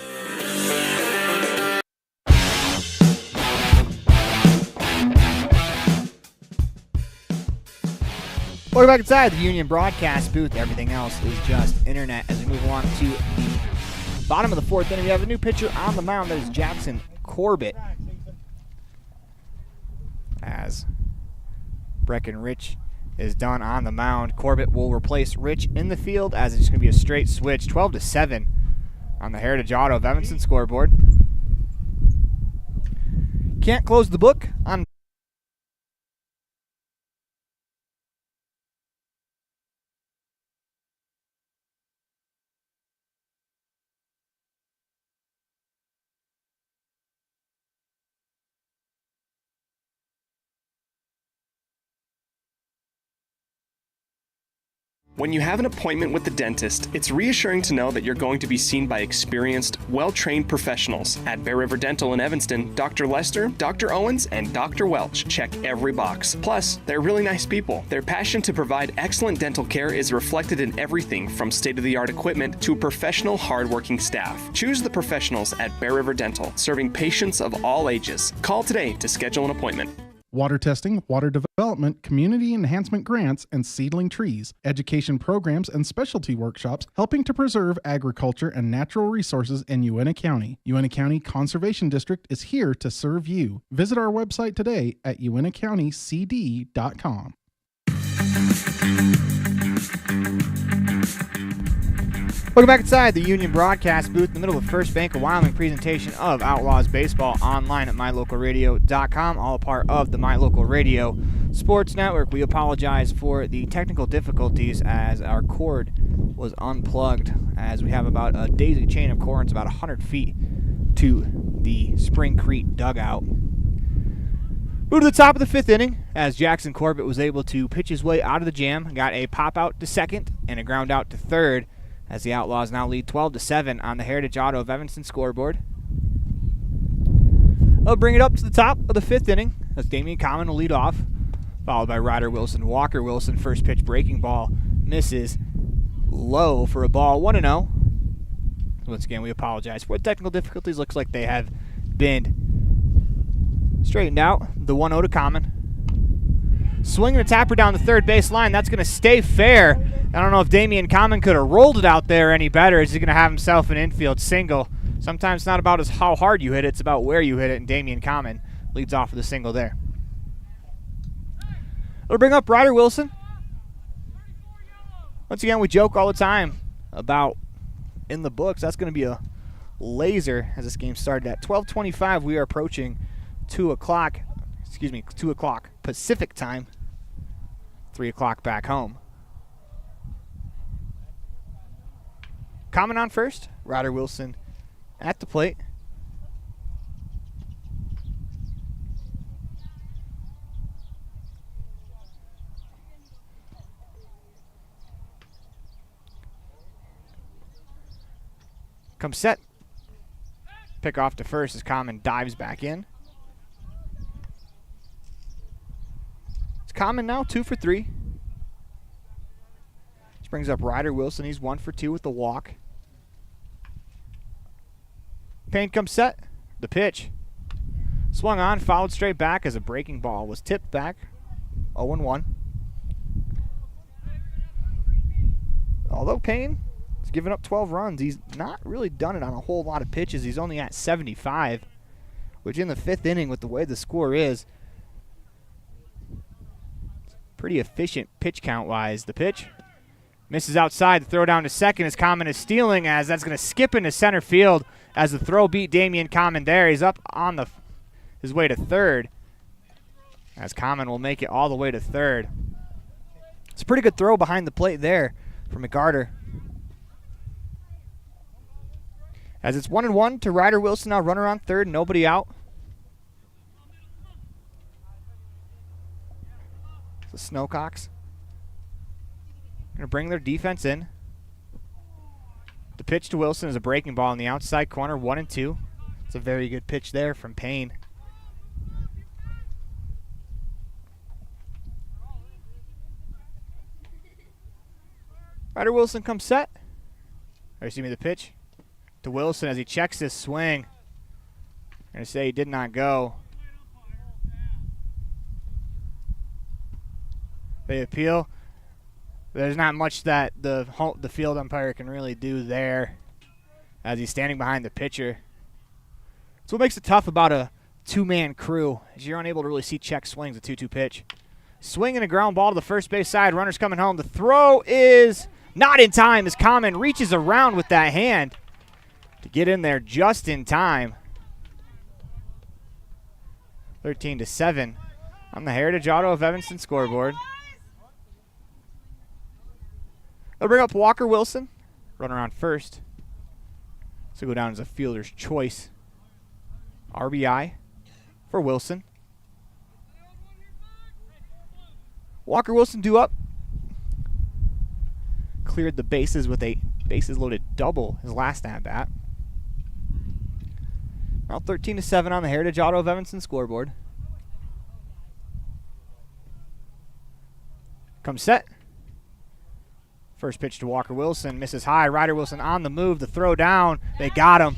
Welcome back inside the Union broadcast booth. Everything else is just internet. As we move along to the bottom of the 4th inning, we have a new pitcher on the mound. That is Jackson Corbett. As Breckenridge is done on the mound, Corbett will replace Rich in the field as it's going to be a straight switch. 12-7 on the Heritage Auto of Evanston scoreboard. Can't close the book on When you have an appointment with the dentist, it's reassuring to know that you're going to be seen by experienced, well-trained professionals. At Bear River Dental in Evanston, Dr. Lester, Dr. Owens, and Dr. Welch check every box. Plus, they're really nice people. Their passion to provide excellent dental care is reflected in everything from state-of-the-art equipment to professional, hard-working staff. Choose the professionals at Bear River Dental, serving patients of all ages. Call today to schedule an appointment. Water testing, water development, community enhancement grants, and seedling trees, education programs, and specialty workshops helping to preserve agriculture and natural resources in Uinta County. Uinta County Conservation District is here to serve you. Visit our website today at uintacountycd.com. Welcome back inside the Union broadcast booth in the middle of the First Bank of Wyoming presentation of Outlaws Baseball online at mylocalradio.com, all a part of the My Local Radio Sports Network. We apologize for the technical difficulties as our cord was unplugged, as we have about a daisy chain of cords about 100 feet to the Spring Creek dugout. Move to the top of the 5th inning as Jackson Corbett was able to pitch his way out of the jam, got a pop out to second and a ground out to third, as the Outlaws now lead 12-7 on the Heritage Auto of Evanston scoreboard. They'll bring it up to the top of the 5th inning as Damian Common will lead off, followed by Ryder Wilson. Walker Wilson, first pitch breaking ball, misses low for a ball, 1-0. Once again, we apologize for the technical difficulties. Looks like they have been straightened out. The 1-0 to Common. Swinging a tapper down the third base line. That's going to stay fair. I don't know if Damian Common could have rolled it out there any better. Is he going to have himself an infield single? Sometimes it's not about how hard you hit it, it's about where you hit it, and Damian Common leads off with a single there. It'll bring up Ryder Wilson. Once again, we joke all the time about in the books. That's going to be a laser as this game started at 12:25. We are approaching 2 o'clock Pacific time, 3 o'clock back home. Common on first, Ryder Wilson at the plate. Come set. Pick off to first as Common dives back in. It's Common now 2 for 3. This brings up Ryder Wilson. He's 1 for 2 with the walk. Payne comes set. The pitch. Swung on, fouled straight back as a breaking ball was tipped back. 0-1. Although Payne has given up 12 runs, he's not really done it on a whole lot of pitches. He's only at 75, which in the 5th inning with the way the score is, pretty efficient pitch count-wise. The pitch misses outside. The throw down to second as Common is stealing, as that's going to skip into center field as the throw beat Damian Common there. He's up on his way to third as Common will make it all the way to third. It's a pretty good throw behind the plate there for McCarter. As it's 1-1 to Ryder Wilson, now runner on third, nobody out. The Snowcocks going to bring their defense in. The pitch to Wilson is a breaking ball in the outside corner, 1-2. It's a very good pitch there from Payne. Ryder Wilson comes set. Or excuse me, the pitch to Wilson as he checks his swing. I'm going to say he did not go. They appeal. There's not much that the field umpire can really do there as he's standing behind the pitcher. That's what makes it tough about a two-man crew, is you're unable to really see check swings, a 2-2 pitch. Swinging a ground ball to the first base side. Runner's coming home. The throw is not in time as Common reaches around with that hand to get in there just in time. 13-7 on the Heritage Auto of Evanston scoreboard. They'll bring up Walker Wilson, runner on first. So go down as a fielder's choice. RBI for Wilson. Walker Wilson due up. Cleared the bases with a bases-loaded double his last at-bat. Now 13-7 on the Heritage Auto of Evanston scoreboard. Come set. First pitch to Walker Wilson, misses high. Ryder Wilson on the move, the throw down. They got him.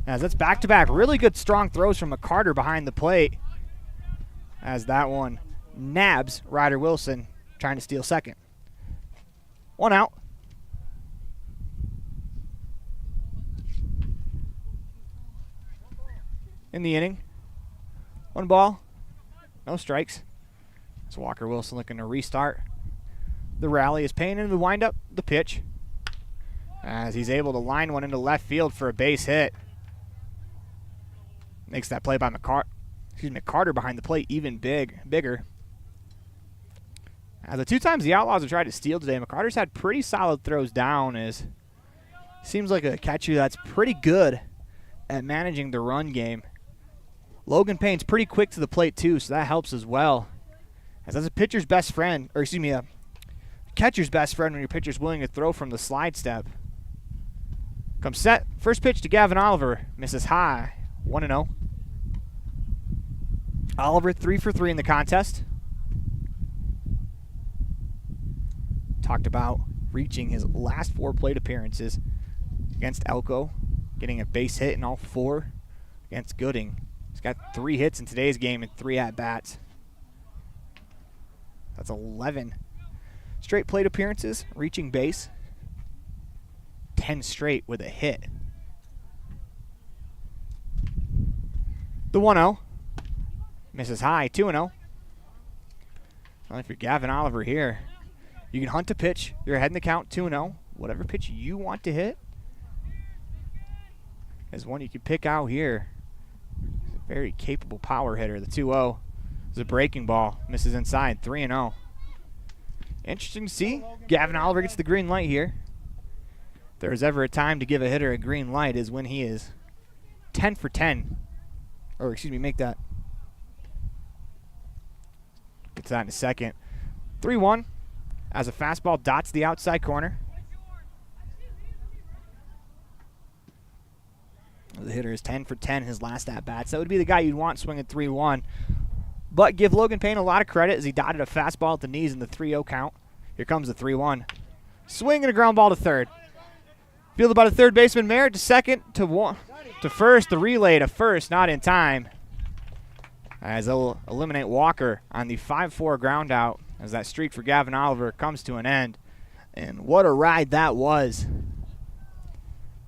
As that's back-to-back really good strong throws from McCarter behind the plate. As that one nabs Ryder Wilson trying to steal second. 1 out. In the inning. 1 ball, no strikes. So Walker Wilson looking to restart the rally. Is Payne into the windup, the pitch, as he's able to line one into left field for a base hit. Makes that play by McCarter behind the plate even bigger. The 2 times the Outlaws have tried to steal today, McCarter's had pretty solid throws down. Seems like a catcher that's pretty good at managing the run game. Logan Payne's pretty quick to the plate too, so that helps as well. As that's a pitcher's best friend, or excuse me, a catcher's best friend when your pitcher's willing to throw from the slide step. Comes set. First pitch to Gavin Oliver. Misses high. 1-0. Oliver 3 for 3 in the contest. Talked about reaching his last 4 plate appearances against Elko, getting a base hit in all 4 against Gooding. He's got 3 hits in today's game and 3 at-bats. That's 11 straight plate appearances, reaching base. 10 straight with a hit. The 1-0. Misses high, 2-0. Well, if you're Gavin Oliver here, you can hunt a pitch. You're ahead in the count, 2-0. Whatever pitch you want to hit is one you can pick out here. He's a very capable power hitter. The 2-0 is a breaking ball. Misses inside, 3-0. Interesting to see. Gavin Oliver gets the green light here. If there's ever a time to give a hitter a green light is when he is 10 for 10. Or, excuse me, make that. Get to that in a second. 3-1 as a fastball dots the outside corner. The hitter is 10 for 10 his last at-bats. That would be the guy you'd want swinging 3-1. But give Logan Payne a lot of credit as he dotted a fastball at the knees in the 3-0 count. Here comes the 3-1. Swing and a ground ball to third. Fielded by the third baseman, Merritt to second, to first. The relay to first, not in time. As they'll eliminate Walker on the 5-4 ground out as that streak for Gavin Oliver comes to an end. And what a ride that was.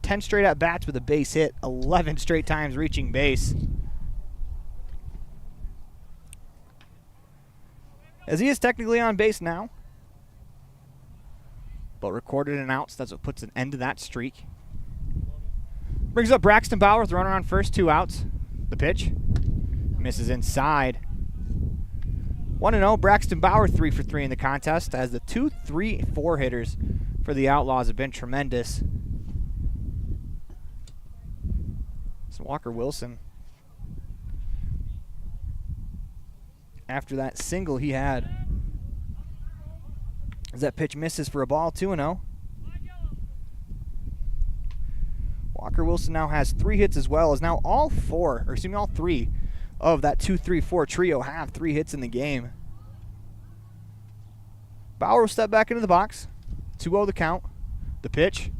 10 straight at-bats with a base hit, 11 straight times reaching base. As he is technically on base now, but recorded an out, so that's what puts an end to that streak. Brings up Braxton Bauer with runner on first, 2 outs. The pitch misses inside. 1-0, Braxton Bauer 3 for 3 in the contest as the 2, 3, 4 hitters for the Outlaws have been tremendous. So Walker Wilson, after that single he had, as that pitch misses for a ball, 2-0. Walker Wilson now has 3 hits as well, as now all 3 of that 2, 3, 4 trio have 3 hits in the game. Bauer will step back into the box. 2-0 the count. The pitch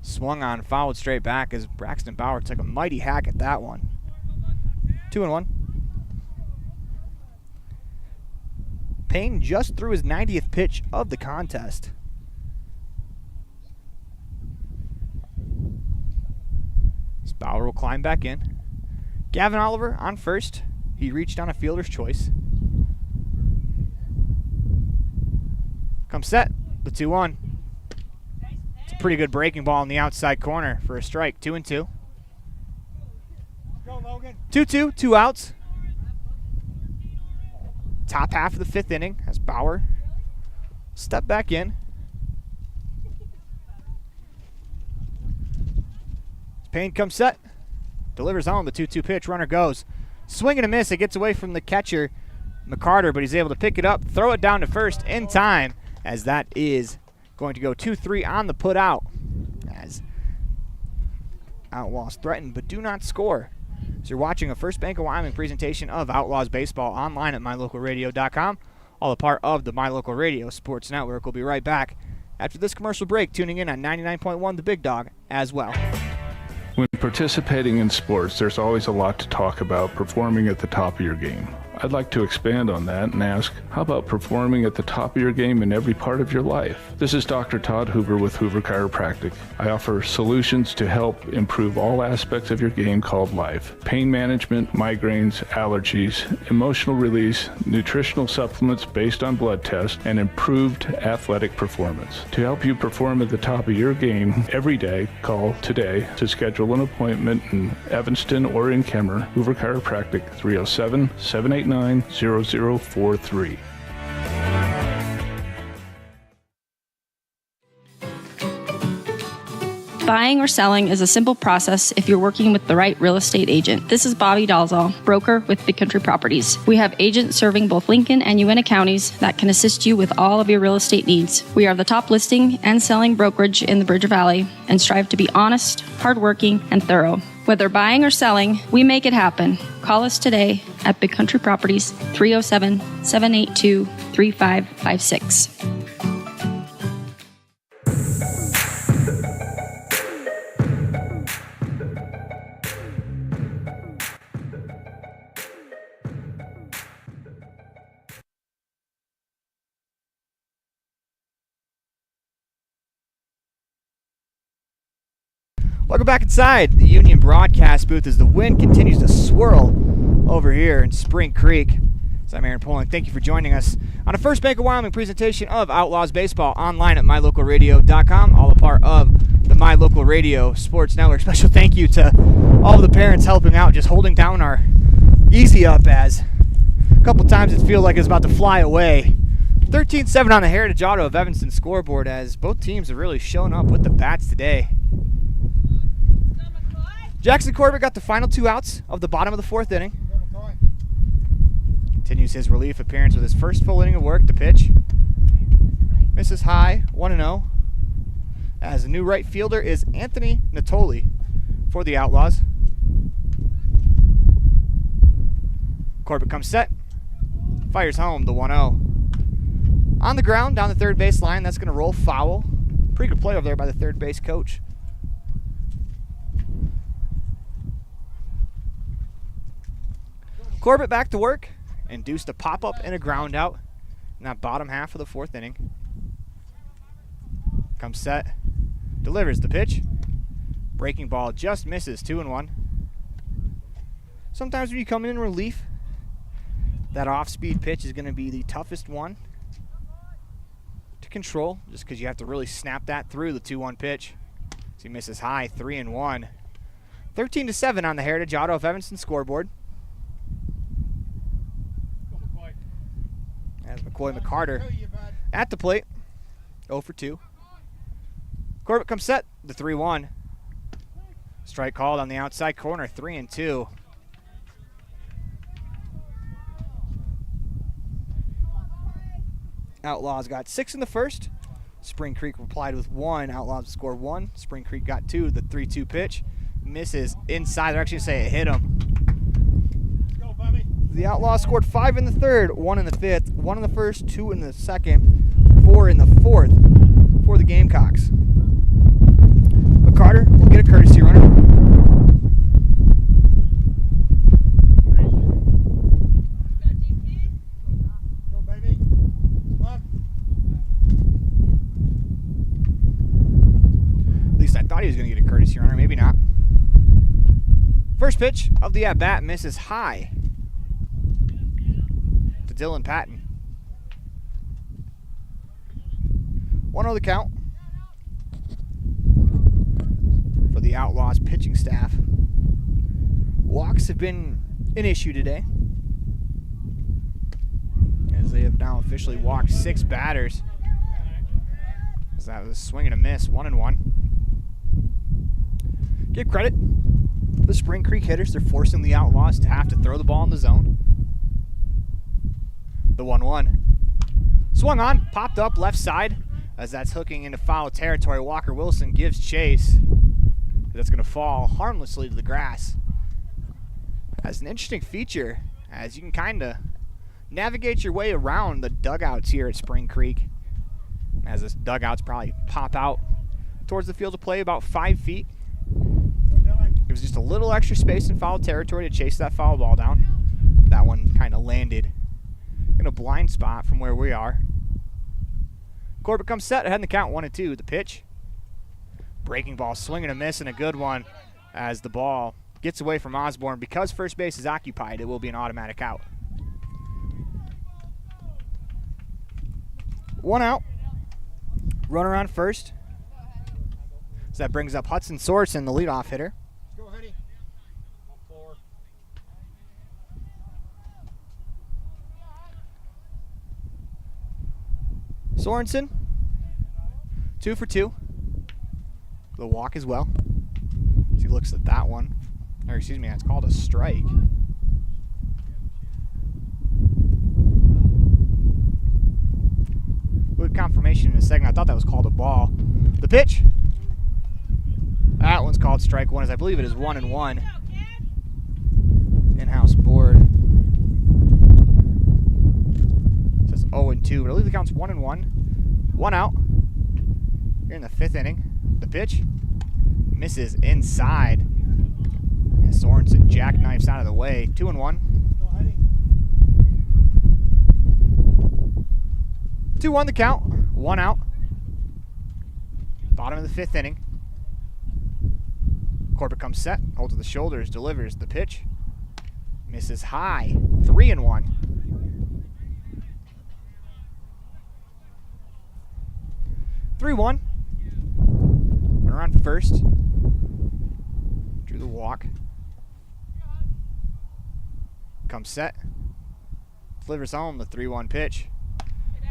swung on, fouled straight back as Braxton Bauer took a mighty hack at that one. 2-1. Payne just threw his 90th pitch of the contest. So Bauer will climb back in. Gavin Oliver on first. He reached on a fielder's choice. Comes set, the 2-1. It's a pretty good breaking ball in the outside corner for a strike, 2-2. 2-2, 2 outs. Top half of the 5th inning as Bauer step back in. Payne comes set, delivers home the 2-2 pitch. Runner goes. Swing and a miss. It gets away from the catcher, McCarter, but he's able to pick it up, throw it down to first in time, as that is going to go 2-3 on the put out. As Outlaws threaten but do not score. So you're watching a First Bank of Wyoming presentation of Outlaws Baseball online at mylocalradio.com, all a part of the My Local Radio Sports Network. We'll be right back after this commercial break, tuning in on 99.1 The Big Dog as well. When participating in sports, there's always a lot to talk about performing at the top of your game. I'd like to expand on that and ask, how about performing at the top of your game in every part of your life? This is Dr. Todd Hoover with Hoover Chiropractic. I offer solutions to help improve all aspects of your game called life. Pain management, migraines, allergies, emotional release, nutritional supplements based on blood tests, and improved athletic performance. To help you perform at the top of your game every day, call today to schedule an appointment in Evanston or in Kemmer. Hoover Chiropractic, 307-789-0043. Buying or selling is a simple process if you're working with the right real estate agent. This is Bobby Dalzall, broker with Big Country Properties. We have agents serving both Lincoln and Uintah counties that can assist you with all of your real estate needs. We are the top listing and selling brokerage in the Bridger Valley and strive to be honest, hardworking, and thorough. Whether buying or selling, we make it happen. Call us today at Big Country Properties, 307-782-3556. Welcome back inside the Union broadcast booth as the wind continues to swirl over here in Spring Creek. So I'm Aaron Poling. Thank you for joining us on a First Bank of Wyoming presentation of Outlaws Baseball online at mylocalradio.com, all a part of the My Local Radio Sports Network. Special thank you to all the parents helping out, just holding down our easy up as a couple times it feels like it's about to fly away. 13-7 on the Heritage Auto of Evanston scoreboard as both teams have really shown up with the bats today. Jackson Corbett got the final 2 outs of the bottom of the 4th inning. Continues his relief appearance with his first full inning of work. The pitch misses high, 1-0. As the new right fielder is Anthony Natoli for the Outlaws. Corbett comes set, fires home the 1-0. On the ground, down the third base line, that's going to roll foul. Pretty good play over there by the third base coach. Corbett back to work, induced a pop-up and a ground out in that bottom half of the 4th inning. Comes set, delivers the pitch. Breaking ball just misses, 2-1. Sometimes when you come in relief, that off-speed pitch is going to be the toughest one to control, just because you have to really snap that through the 2-1 pitch. So he misses high, 3-1. 13-7 on the Heritage Auto of Evanston scoreboard. As McCoy McCarter at the plate, 0 for 2. Corbett comes set, the 3-1. Strike called on the outside corner, 3-2. Outlaws got 6 in the first. Spring Creek replied with 1. Outlaws scored 1. Spring Creek got 2. The 3-2 pitch misses inside. They're actually saying it hit him. The Outlaws scored 5 in the third, 1 in the fifth, 1 in the first, 2 in the second, 4 in the fourth for the Gamecocks. McCarter will get a courtesy runner. At least I thought he was going to get a courtesy runner, maybe not. First pitch of the at-bat misses high to Dylan Patton. 1-0 the count for the Outlaws pitching staff. Walks have been an issue today, as they have now officially walked 6 batters. As that was a swing and a miss, 1-1. Give credit to the Spring Creek hitters. They're forcing the Outlaws to have to throw the ball in the zone. The 1-1. Swung on, popped up left side as that's hooking into foul territory. Walker Wilson gives chase. That's going to fall harmlessly to the grass. That's an interesting feature as you can kind of navigate your way around the dugouts here at Spring Creek. As this dugouts probably pop out towards the field of play about 5 feet. Gives just a little extra space in foul territory to chase that foul ball down. That one kind of landed in a blind spot from where we are. Corbett comes set, ahead in the count, 1-2. The pitch. Breaking ball, swing and a miss, and a good one as the ball gets away from Osborne. Because first base is occupied, it will be an automatic out. 1 out. Runner on first. So that brings up Hudson Sorensen, the leadoff hitter. Sorensen, 2 for 2. The walk as well. As he looks at that one. Or excuse me, it's called a strike. With confirmation in a second, I thought that was called a ball. The pitch. That one's called strike one, as I believe it is 1-1. In-house board. It says 0-2, but I believe the count's 1-1. 1 out. Here in the 5th inning. The pitch misses inside. And Sorensen jackknifes out of the way. 2-1. 2-1 the count. 1 out. Bottom of the 5th inning. Corbett comes set, holds to the shoulders, delivers the pitch. Misses high. 3-1. 3-1. Went around first. Drew the walk. Comes set. Delivers home the 3-1 pitch.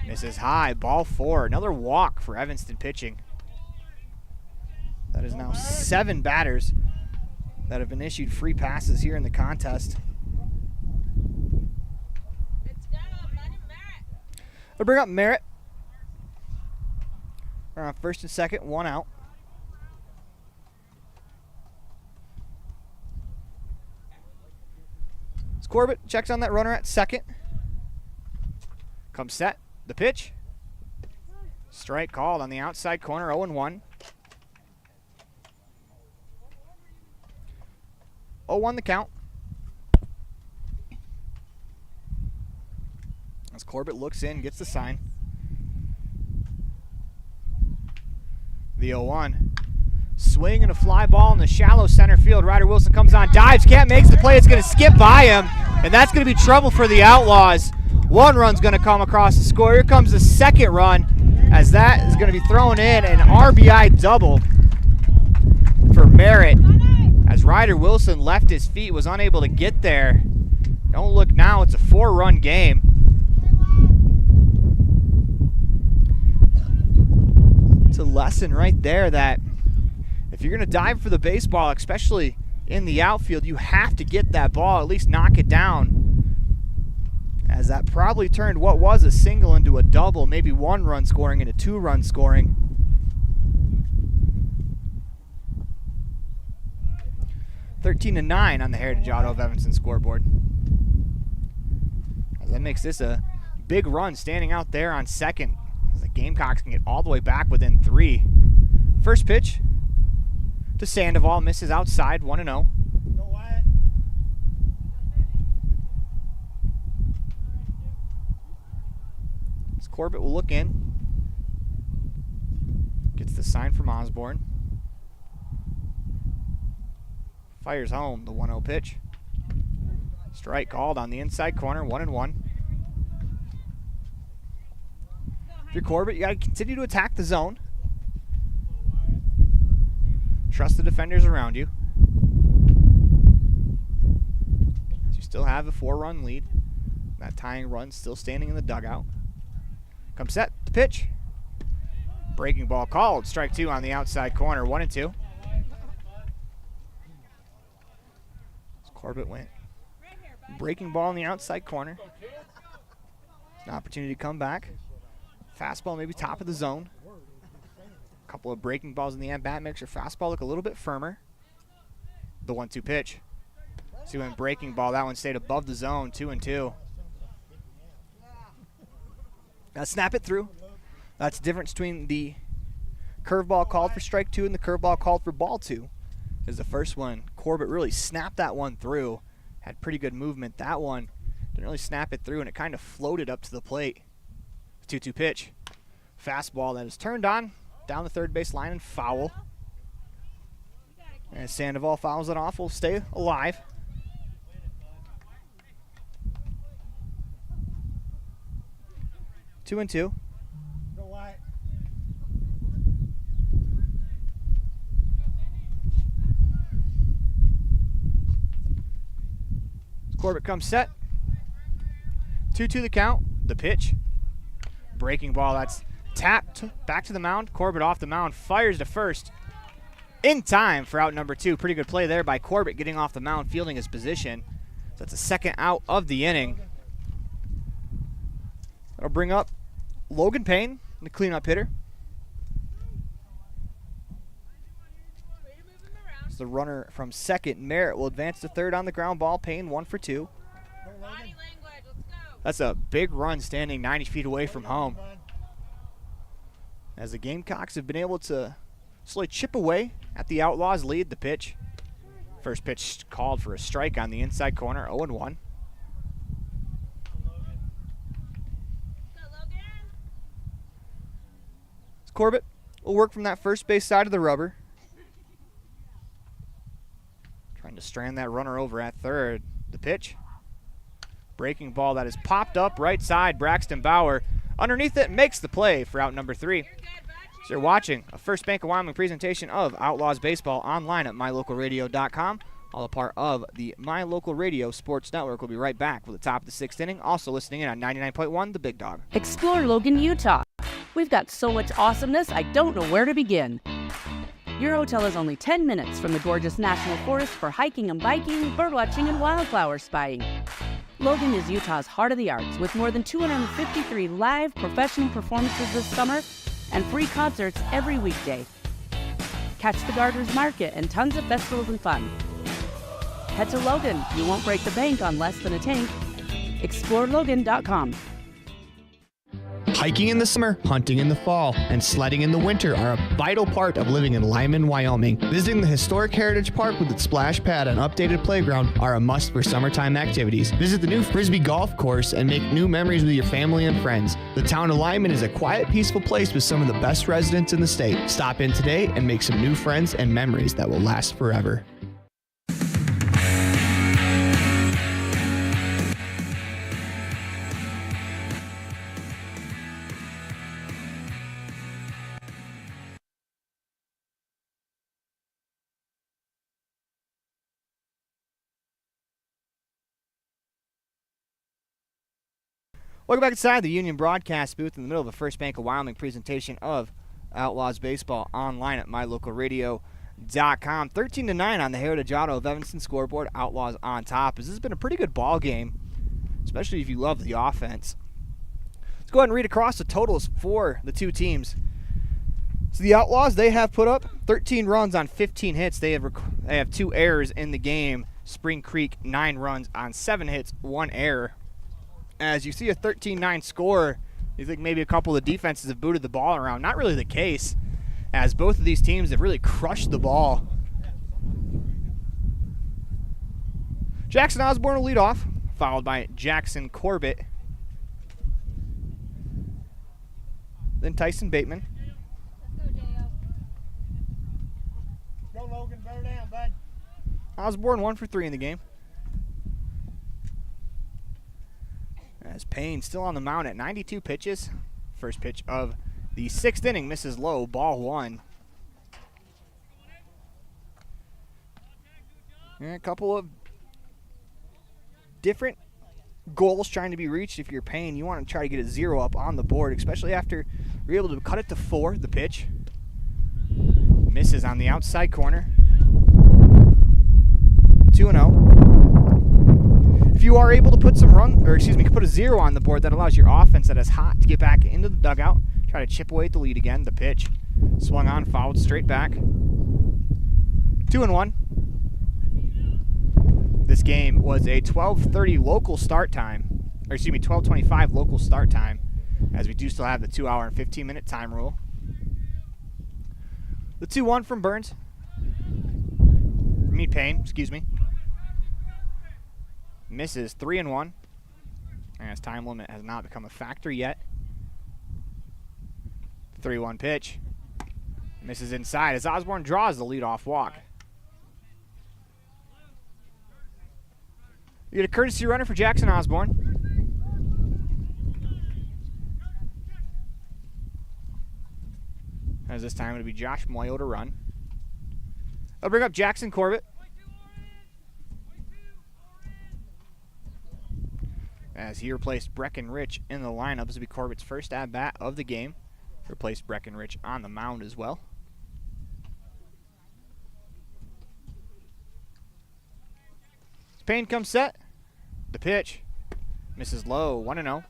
Misses high. Ball 4. Another walk for Evanston pitching. That is now 7 batters that have been issued free passes here in the contest. We'll bring up Merritt. We're on first and second, 1 out. Corbett checks on that runner at second. Comes set. The pitch. Strike called on the outside corner, 0-1. 0-1 the count. As Corbett looks in, gets the sign. The 0-1. Swing and a fly ball in the shallow center field. Ryder Wilson comes on, dives, can't make the play. It's going to skip by him, and that's going to be trouble for the Outlaws. 1 run's going to come across the score. Here comes the second run, as that is going to be thrown in. An RBI double for Merritt, as Ryder Wilson left his feet, was unable to get there. Don't look now, it's a 4-run game. It's a lesson right there that if you're going to dive for the baseball, especially in the outfield, you have to get that ball, at least knock it down. As that probably turned what was a single into a double, maybe 1 run scoring into 2 run scoring. (13-9) on the Heritage Auto of Evanston scoreboard. As that makes this a big run standing out there on second, as the Gamecocks can get all the way back within 3. First pitch to Sandoval, misses outside, 1-0. As Corbett will look in. Gets the sign from Osborne. Fires home the 1-0 pitch. Strike called on the inside corner, 1-1. If you're Corbett, you got to continue to attack the zone. Trust the defenders around you. You still have a 4-run lead. That tying run still standing in the dugout. Come set, the pitch. Breaking ball called. Strike 2 on the outside corner, 1-2. Corbett went. Breaking ball in the outside corner. An opportunity to come back. Fastball maybe top of the zone. A couple of breaking balls in the at-bat makes your fastball look a little bit firmer. The 1-2 pitch. See when breaking ball, that one stayed above the zone, 2-2. Now snap it through. That's the difference between the curveball called for strike 2 and the curveball called for ball 2. Is the first one, Corbett really snapped that one through. Had pretty good movement. That one didn't really snap it through, and it kind of floated up to the plate. 2-2 pitch. Fastball that is turned on, down the third base line and foul. And Sandoval fouls it off, will stay alive. Two and 2. Corbett comes set. 2-2 the count. The pitch. Breaking ball that's tapped back to the mound. Corbett off the mound, fires to first. In time for out number 2. Pretty good play there by Corbett getting off the mound, fielding his position. So that's the second out of the inning. That'll bring up Logan Payne, the cleanup hitter. So the runner from second, Merritt, will advance to third on the ground ball. Payne 1 for 2. That's a big run standing 90 feet away from home. As the Gamecocks have been able to slowly chip away at the Outlaws' lead. The pitch. First pitch called for a strike on the inside corner, 0-1. Corbett will work from that first base side of the rubber. Trying to strand that runner over at third. The pitch. Breaking ball that is popped up right side. Braxton Bauer underneath it makes the play for out number 3. So you're watching a First Bank of Wyoming presentation of Outlaws Baseball online at mylocalradio.com. All a part of the My Local Radio Sports Network. We'll be right back with the top of the 6th inning. Also listening in on 99.1 The Big Dog. Explore Logan, Utah. We've got so much awesomeness, I don't know where to begin. Your hotel is only 10 minutes from the gorgeous National Forest for hiking and biking, birdwatching, and wildflower spying. Logan is Utah's heart of the arts with more than 253 live professional performances this summer and free concerts every weekday. Catch the Gardeners Market and tons of festivals and fun. Head to Logan. You won't break the bank on less than a tank. ExploreLogan.com. Hiking in the summer, hunting in the fall, and sledding in the winter are a vital part of living in Lyman, Wyoming. Visiting the historic Heritage Park with its splash pad and updated playground are a must for summertime activities. Visit the new Frisbee Golf Course and make new memories with your family and friends. The town of Lyman is a quiet, peaceful place with some of the best residents in the state. Stop in today and make some new friends and memories that will last forever. Welcome back inside the Union Broadcast booth in the middle of a First Bank of Wyoming presentation of Outlaws Baseball online at mylocalradio.com. 13-9 on the Heritage Auto of Evanston scoreboard. Outlaws on top. This has been a pretty good ball game, especially if you love the offense. Let's go ahead and read across the totals for the two teams. So the Outlaws, they have put up 13 runs on 15 hits. They have 2 errors in the game. Spring Creek, 9 runs on 7 hits, 1 error. As you see a 13-9 score, you think maybe a couple of defenses have booted the ball around. Not really the case, as both of these teams have really crushed the ball. Jackson Osborne will lead off, followed by Jackson Corbett. Then Tyson Bateman. Go, Logan, bear down, bud. Osborne 1 for 3 in the game. As Payne still on the mound at 92 pitches. First pitch of the 6th inning misses low, ball 1. And a couple of different goals trying to be reached. If you're Payne, you want to try to get a 0 up on the board, especially after you're able to cut it to 4. The pitch misses on the outside corner. 2-0. If you are able to put put a 0 on the board, that allows your offense that is hot to get back into the dugout, try to chip away at the lead again. The pitch swung on, fouled straight back. 2-1. This game was a 12:30 local start time, 12:25 local start time, as we do still have the 2-hour and 15-minute time rule. The 2-1 from Payne, misses 3-1, as time limit has not become a factor yet. 3-1 pitch misses inside as Osborne draws the leadoff walk. You get a courtesy runner for Jackson Osborne. As this time it'll be Josh Moyo to run. I'll bring up Jackson Corbett. As he replaced Breckenridge in the lineup. This will be Corbett's first at-bat of the game. Replaced Breckenridge on the mound as well. As Payne comes set. The pitch misses low, 1-0.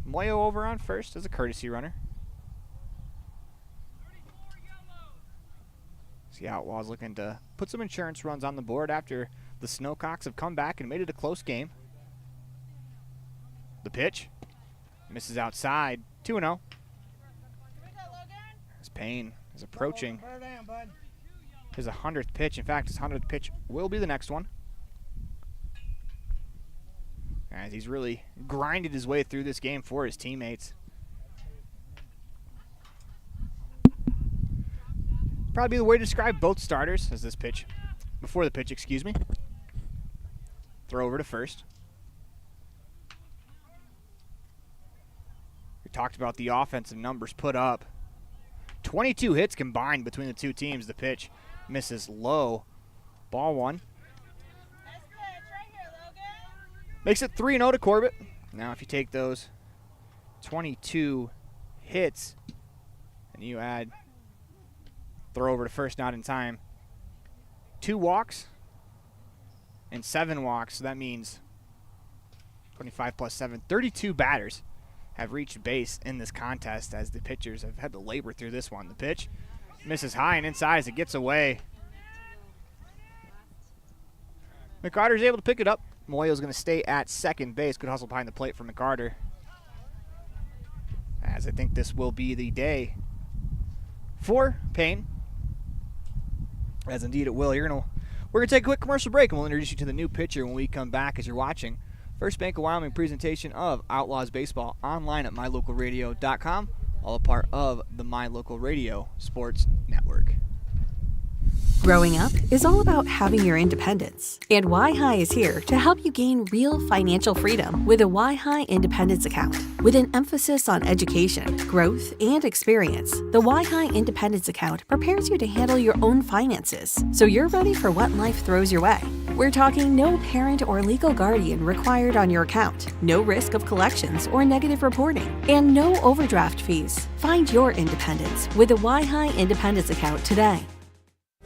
Moyo over on first as a courtesy runner. The Outlaws looking to put some insurance runs on the board after the Snowcocks have come back and made it a close game. The pitch misses outside, 2-0. As Payne is approaching his 100th pitch. In fact, his 100th pitch will be the next one. As he's really grinded his way through this game for his teammates. Probably the way to describe both starters as this pitch. Before the pitch, excuse me. Throw over to first. We talked about the offensive numbers put up. 22 hits combined between the two teams. The pitch misses low. Ball one. Makes it 3-0 to Corbett. Now if you take those 22 hits and you add throw over to first, not in time, 2 walks and 7 walks, so that means 25 plus 7, 32 batters have reached base in this contest as the pitchers have had to labor through this one. The pitch misses high and inside as it gets away. McCarter's able to pick it up. Moyo's going to stay at second base. Good hustle behind the plate for McCarter, as I think this will be the day for Payne, as indeed it will. We're going to take a quick commercial break, and we'll introduce you to the new pitcher when we come back as you're watching First Bank of Wyoming presentation of Outlaws Baseball online at mylocalradio.com, all a part of the My Local Radio Sports Network. Growing up is all about having your independence, and Y-High is here to help you gain real financial freedom with a Y-High Independence Account. With an emphasis on education, growth, and experience, the Y-High Independence Account prepares you to handle your own finances, so you're ready for what life throws your way. We're talking no parent or legal guardian required on your account, no risk of collections or negative reporting, and no overdraft fees. Find your independence with a Y-High Independence Account today.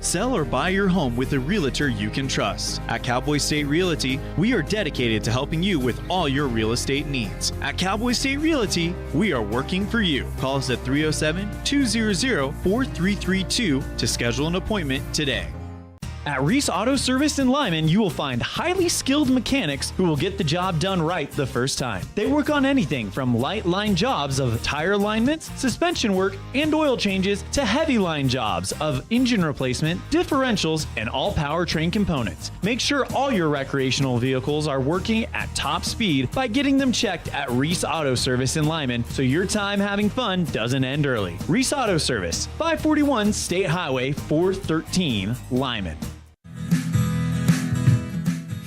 Sell or buy your home with a realtor you can trust. At Cowboy State Realty, we are dedicated to helping you with all your real estate needs. At Cowboy State Realty, we are working for you. Call us at 307-200-4332 to schedule an appointment today. At Reese Auto Service in Lyman, you will find highly skilled mechanics who will get the job done right the first time. They work on anything from light line jobs of tire alignments, suspension work, and oil changes to heavy line jobs of engine replacement, differentials, and all powertrain components. Make sure all your recreational vehicles are working at top speed by getting them checked at Reese Auto Service in Lyman so your time having fun doesn't end early. Reese Auto Service, 541 State Highway 413, Lyman.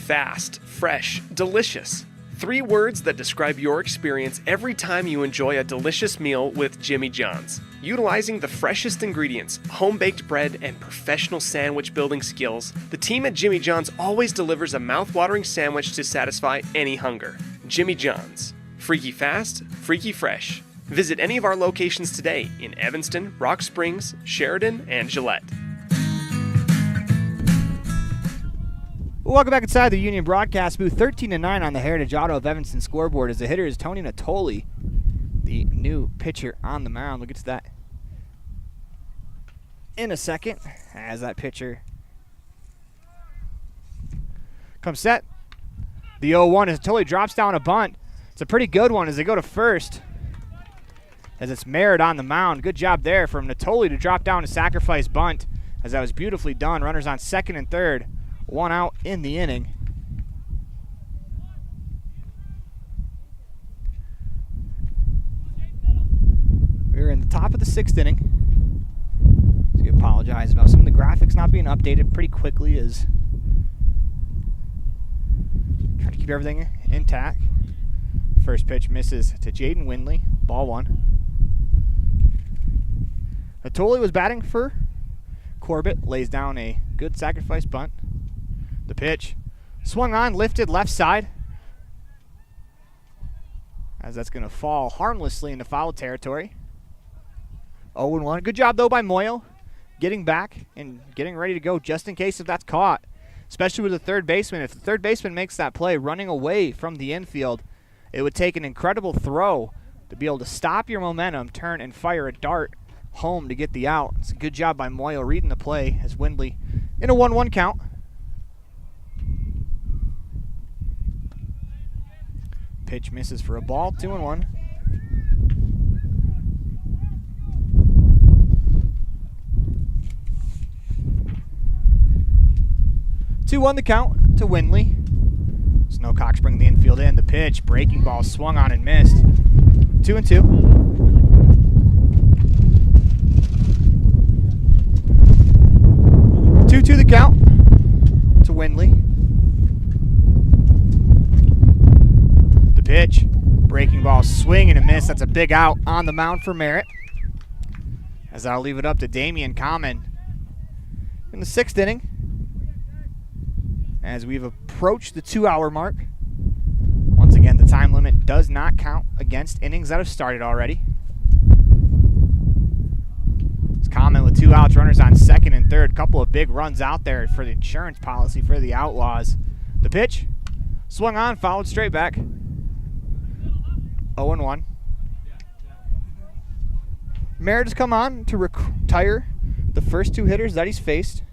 Fast, fresh, delicious. 3 words that describe your experience every time you enjoy a delicious meal with Jimmy John's. Utilizing the freshest ingredients, home-baked bread, and professional sandwich building skills, the team at Jimmy John's always delivers a mouth-watering sandwich to satisfy any hunger. Jimmy John's. Freaky fast, freaky fresh. Visit any of our locations today in Evanston, Rock Springs, Sheridan, and Gillette. Welcome back inside the Union Broadcast booth. 13-9 on the Heritage Auto of Evanston scoreboard as the hitter is Tony Natoli, the new pitcher on the mound. We'll get to that in a second as that pitcher comes set. The 0-1 as Natoli drops down a bunt. It's a pretty good one as they go to first as it's Merritt on the mound. Good job there from Natoli to drop down a sacrifice bunt as that was beautifully done. Runners on second and third. 1 out in the inning. We're in the top of the 6th inning. So we apologize about some of the graphics not being updated pretty quickly as trying to keep everything intact. First pitch misses to Jaden Windley. Ball 1. Natoli was batting for Corbett. Lays down a good sacrifice bunt. The pitch swung on, lifted left side. As that's going to fall harmlessly into foul territory. 0-1. Good job, though, by Moyo. Getting back and getting ready to go just in case if that's caught. Especially with the third baseman. If the third baseman makes that play running away from the infield, it would take an incredible throw to be able to stop your momentum, turn, and fire a dart home to get the out. It's a good job by Moyle reading the play as Windley in a 1-1 count. Pitch misses for a ball, 2-1. 2-1 the count to Windley. Snowcocks bring the infield in. The pitch, breaking ball swung on and missed. 2-2. 2-2 the count to Windley. The pitch, breaking ball swing and a miss. That's a big out on the mound for Merritt. As I'll leave it up to Damian Common in the 6th inning. As we've approached the 2-hour mark. Once again, the time limit does not count against innings that have started already. It's Common with 2 outs, runners on 2nd and 3rd. Couple of big runs out there for the insurance policy for the Outlaws. The pitch, swung on, fouled straight back. 0-1. Merritt has come on to retire the first 2 hitters that he's faced.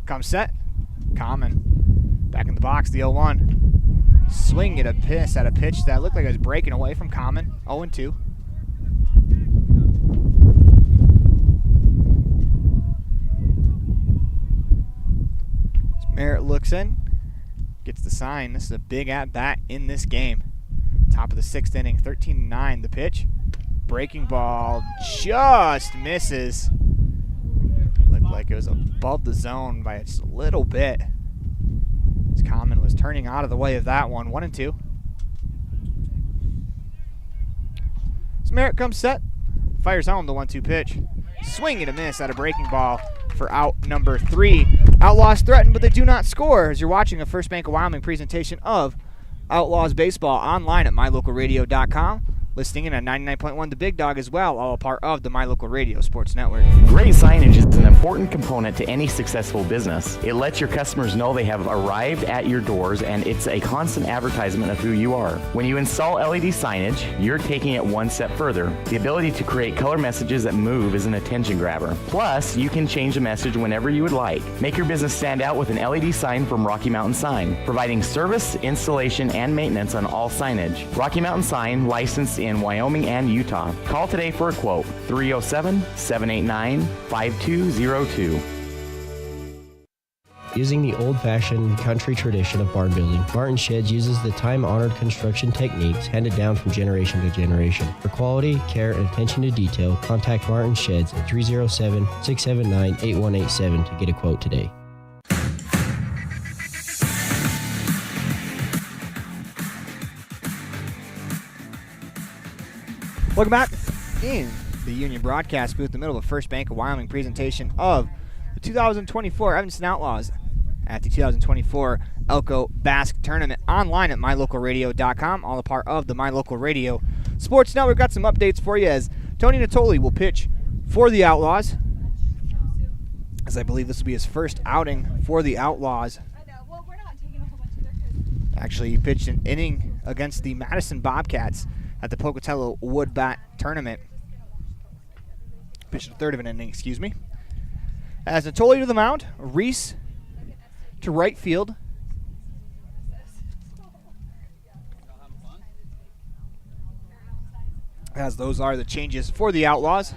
Comes set. Common. Back in the box, the 0-1. Swing at a pitch that looked like it was breaking away from Common. 0-2. Merritt looks in. Gets the sign. This is a big at-bat in this game. Top of the 6th inning, 13-9. The pitch. Breaking ball just misses. Looked like it was above the zone by just a little bit. As Common was turning out of the way of that one. 1-2. As Merritt comes set. Fires home the 1-2 pitch. Swing and a miss at a breaking ball for out number 3. Outlaws threaten, but they do not score. As you're watching a First Bank of Wyoming presentation of Outlaws Baseball online at mylocalradio.com. Listening in at 99.1 The Big Dog as well, all a part of the My Local Radio Sports Network. Great signage is an important component to any successful business. It lets your customers know they have arrived at your doors, and it's a constant advertisement of who you are. When you install LED signage, you're taking it one step further. The ability to create color messages that move is an attention grabber. Plus, you can change the message whenever you would like. Make your business stand out with an LED sign from Rocky Mountain Sign, providing service, installation, and maintenance on all signage. Rocky Mountain Sign, licensed in Wyoming and Utah. Call today for a quote, 307-789-5202. Using the old-fashioned country tradition of barn building, Martin Sheds uses the time-honored construction techniques handed down from generation to generation. For quality, care, and attention to detail, contact Martin Sheds at 307-679-8187 to get a quote today. Welcome back in the Union Broadcast booth, in the middle of a First Bank of Wyoming presentation of the 2024 Evanston Outlaws at the 2024 Elko Basque Tournament online at mylocalradio.com, all a part of the My Local Radio Sports Network. We've got some updates for you as Tony Natoli will pitch for the Outlaws, as I believe this will be his first outing for the Outlaws. Actually, he pitched an inning against the Madison Bobcats at the Pocatello Woodbat Tournament. Pitched a third of an inning, excuse me. As Natoli to the mound, Reese to right field. As those are the changes for the Outlaws.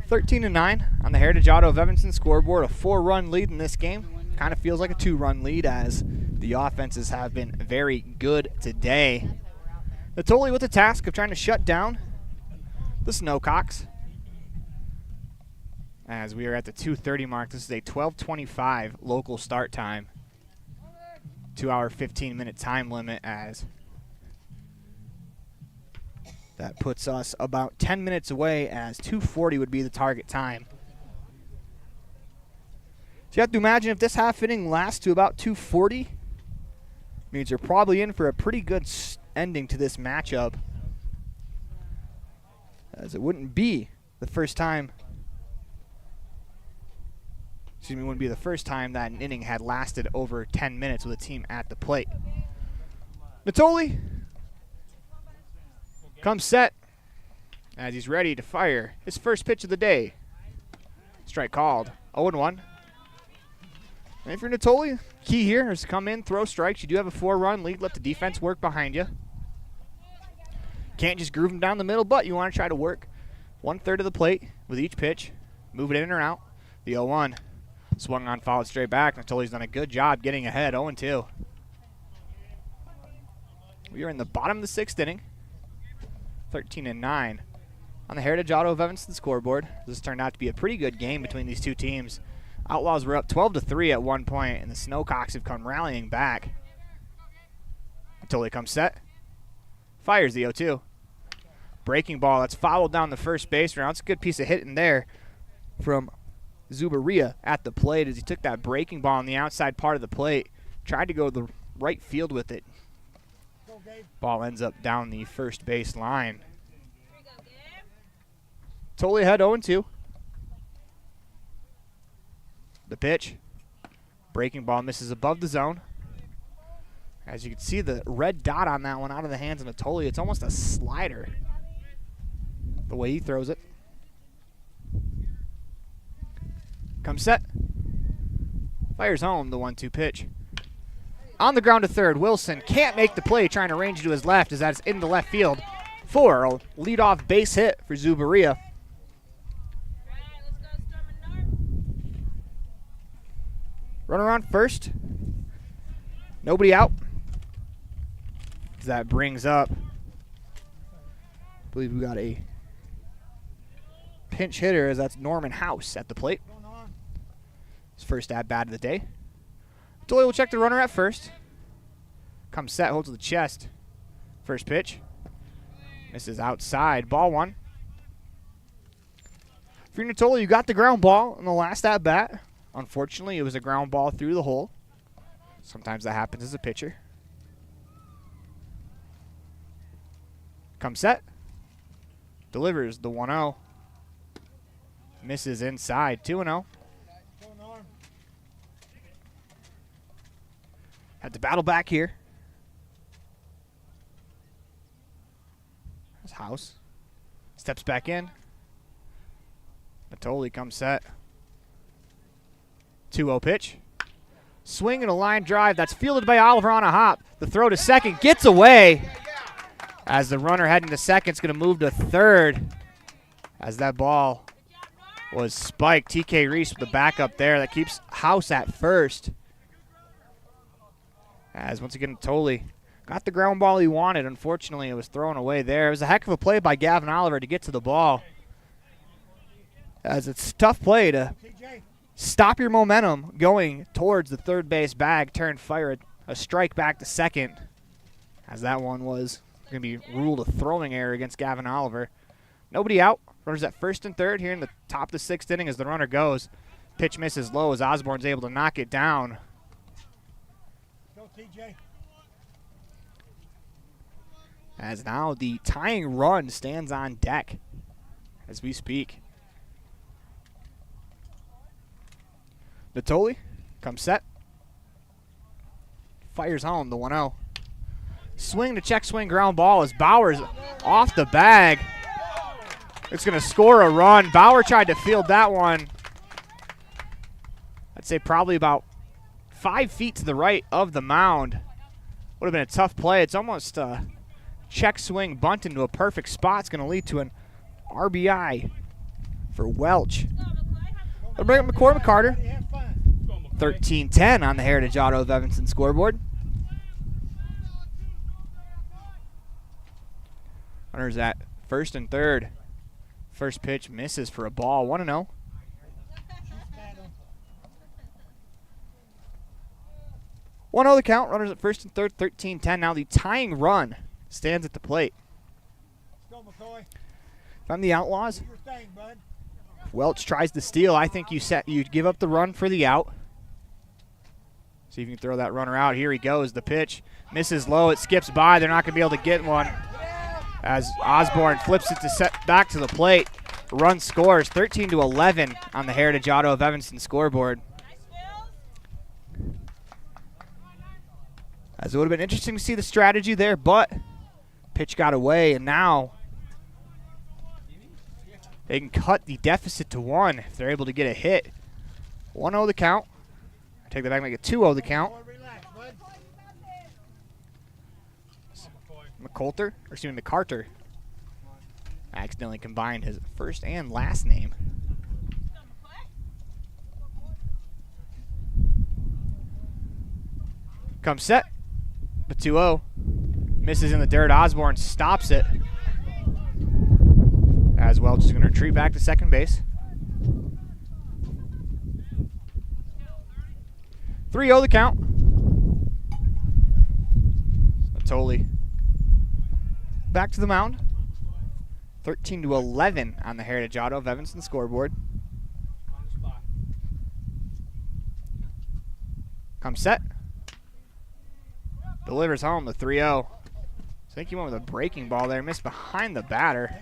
13-9 on the Heritage Auto of Evanston scoreboard. A 4-run lead in this game. Kind of feels like a 2-run lead as the offenses have been very good today. Natoli with the task of trying to shut down the Snowcocks. As we are at the 2:30 mark, this is a 12:25 local start time. 2-hour, 15-minute time limit, as that puts us about 10 minutes away, as 2:40 would be the target time. So you have to imagine if this half inning lasts to about 2:40, means you're probably in for a pretty good ending to this matchup, as it wouldn't be the first time. It wouldn't be the first time that an inning had lasted over 10 minutes with a team at the plate. Natoli comes set as he's ready to fire his first pitch of the day. Strike called. 0-1. And if you're Natoli, key here is to come in, throw strikes. You do have a 4-run lead. Let the defense work behind you. Can't just groove them down the middle, but you want to try to work 1/3 of the plate with each pitch. Move it in or out. The 0-1. Swung on, fouled straight back. Natoli's done a good job getting ahead. 0-2. We are in the bottom of the 6th inning. 13-9 on the Heritage Auto of Evanston scoreboard. This turned out to be a pretty good game between these two teams. Outlaws were up 12-3 at one point, and the Snowcocks have come rallying back. Until they come set. Fires the 0-2. Breaking ball, that's fouled down the first base round. It's a good piece of hitting there from Zubaria at the plate as he took that breaking ball on the outside part of the plate. Tried to go to the right field with it. Ball ends up down the first base line. Totally ahead 0-2. The pitch. Breaking ball misses above the zone. As you can see, the red dot on that one out of the hands of Natoli. It's almost a slider the way he throws it. Comes set. Fires home the 1-2 pitch. On the ground to third, Wilson can't make the play, trying to range to his left as that's in the left field. For a leadoff base hit for Zubaria. Runner on first. Nobody out. That brings up, I believe we got a pinch hitter, as that's Norman House at the plate. His first at-bat of the day. Doyle will check the runner at first. Comes set, holds to the chest. First pitch. Misses outside. Ball 1. For Natoli, you got the ground ball in the last at-bat. Unfortunately, it was a ground ball through the hole. Sometimes that happens as a pitcher. Comes set. Delivers the 1-0. Misses inside. 2-0. Had to battle back here. There's House. Steps back in. Natoli comes set. 2-0 pitch. Swing and a line drive. That's fielded by Oliver on a hop. The throw to second gets away. As the runner heading to second is going to move to third. As that ball was spiked. TK Reese with the backup there. That keeps House at first. As once again, Natoli got the ground ball he wanted. Unfortunately, it was thrown away there. It was a heck of a play by Gavin Oliver to get to the ball. As it's a tough play to stop your momentum going towards the third base bag. Turn, fire a strike back to second. As that one was going to be ruled a throwing error against Gavin Oliver. Nobody out. Runners at first and third here in the top of the 6th inning as the runner goes. Pitch misses low as Osborne's able to knock it down. As now the tying run stands on deck as we speak. Natoli comes set. Fires home the 1-0. Swing to check swing ground ball as Bauer's off the bag. It's going to score a run. Bauer tried to field that one. I'd say probably about 5 feet to the right of the mound. Would have been a tough play. It's almost a check swing bunt into a perfect spot. It's going to lead to an RBI for Welch. They'll bring up McCormick Carter. 13-10 on the Heritage Auto of Evanston scoreboard. Runners at first and third. First pitch misses for a ball. 1-0. The count. Runners at first and third. 13-10. Now the tying run stands at the plate. If I'm the Outlaws, Welch tries to steal. I think you give up the run for the out. See if you can throw that runner out. Here he goes. The pitch misses low. It skips by. They're not going to be able to get one. As Osborne flips it to set back to the plate. Run scores 13-11 on the Heritage Auto of Evanston scoreboard. As it would have been interesting to see the strategy there, but pitch got away, and now they can cut the deficit to 1 if they're able to get a hit. 1-0 the count. Take that back, make it 2-0 the count. McCarter accidentally combined his first and last name. Comes set. The 2-0. Misses in the dirt. Osborne stops it. As Welch is going to retreat back to second base. 3-0 the count. Natoli back to the mound. 13-11 on the Heritage Auto of Evanston scoreboard. Comes set. Delivers home the 3-0. I think he went with a breaking ball there. Missed behind the batter.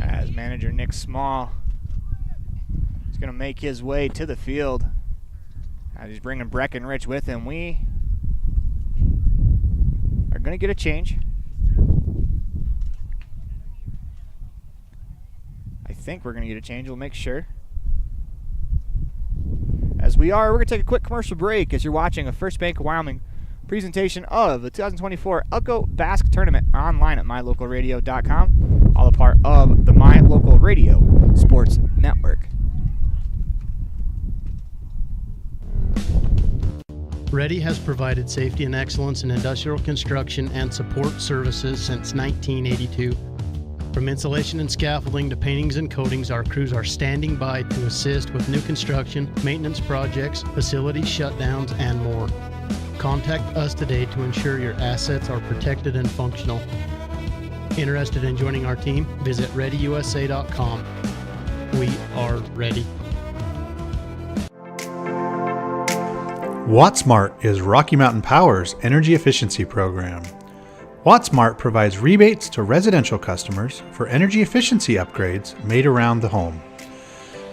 As manager Nick Small is going to make his way to the field. As he's bringing Breckenridge with him. We are going to get a change. I think we're going to get a change. We'll make sure. As we're going to take a quick commercial break as you're watching a First Bank of Wyoming presentation of the 2024 Elko Basque Tournament online at mylocalradio.com, all a part of the My Local Radio Sports Network. Ready has provided safety and excellence in industrial construction and support services since 1982. From insulation and scaffolding to paintings and coatings, our crews are standing by to assist with new construction, maintenance projects, facility shutdowns, and more. Contact us today to ensure your assets are protected and functional. Interested in joining our team? Visit ReadyUSA.com. We are ready. WattSmart is Rocky Mountain Power's energy efficiency program. WattSmart provides rebates to residential customers for energy efficiency upgrades made around the home.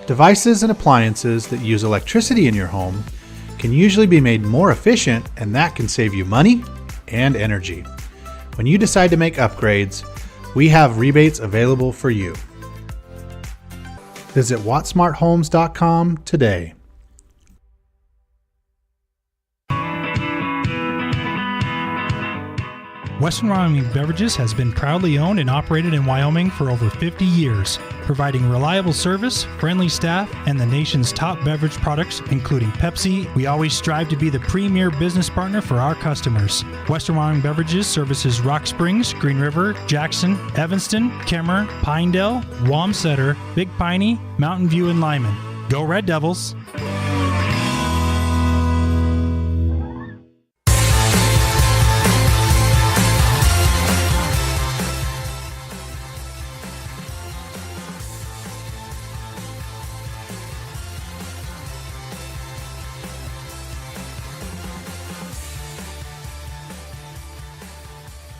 Devices and appliances that use electricity in your home can usually be made more efficient, and that can save you money and energy. When you decide to make upgrades, we have rebates available for you. Visit wattsmarthomes.com today. Western Wyoming Beverages has been proudly owned and operated in Wyoming for over 50 years, providing reliable service, friendly staff, and the nation's top beverage products, including Pepsi. We always strive to be the premier business partner for our customers. Western Wyoming Beverages services Rock Springs, Green River, Jackson, Evanston, Kemmer, Pinedale, Wamsutter, Big Piney, Mountain View, and Lyman. Go Red Devils!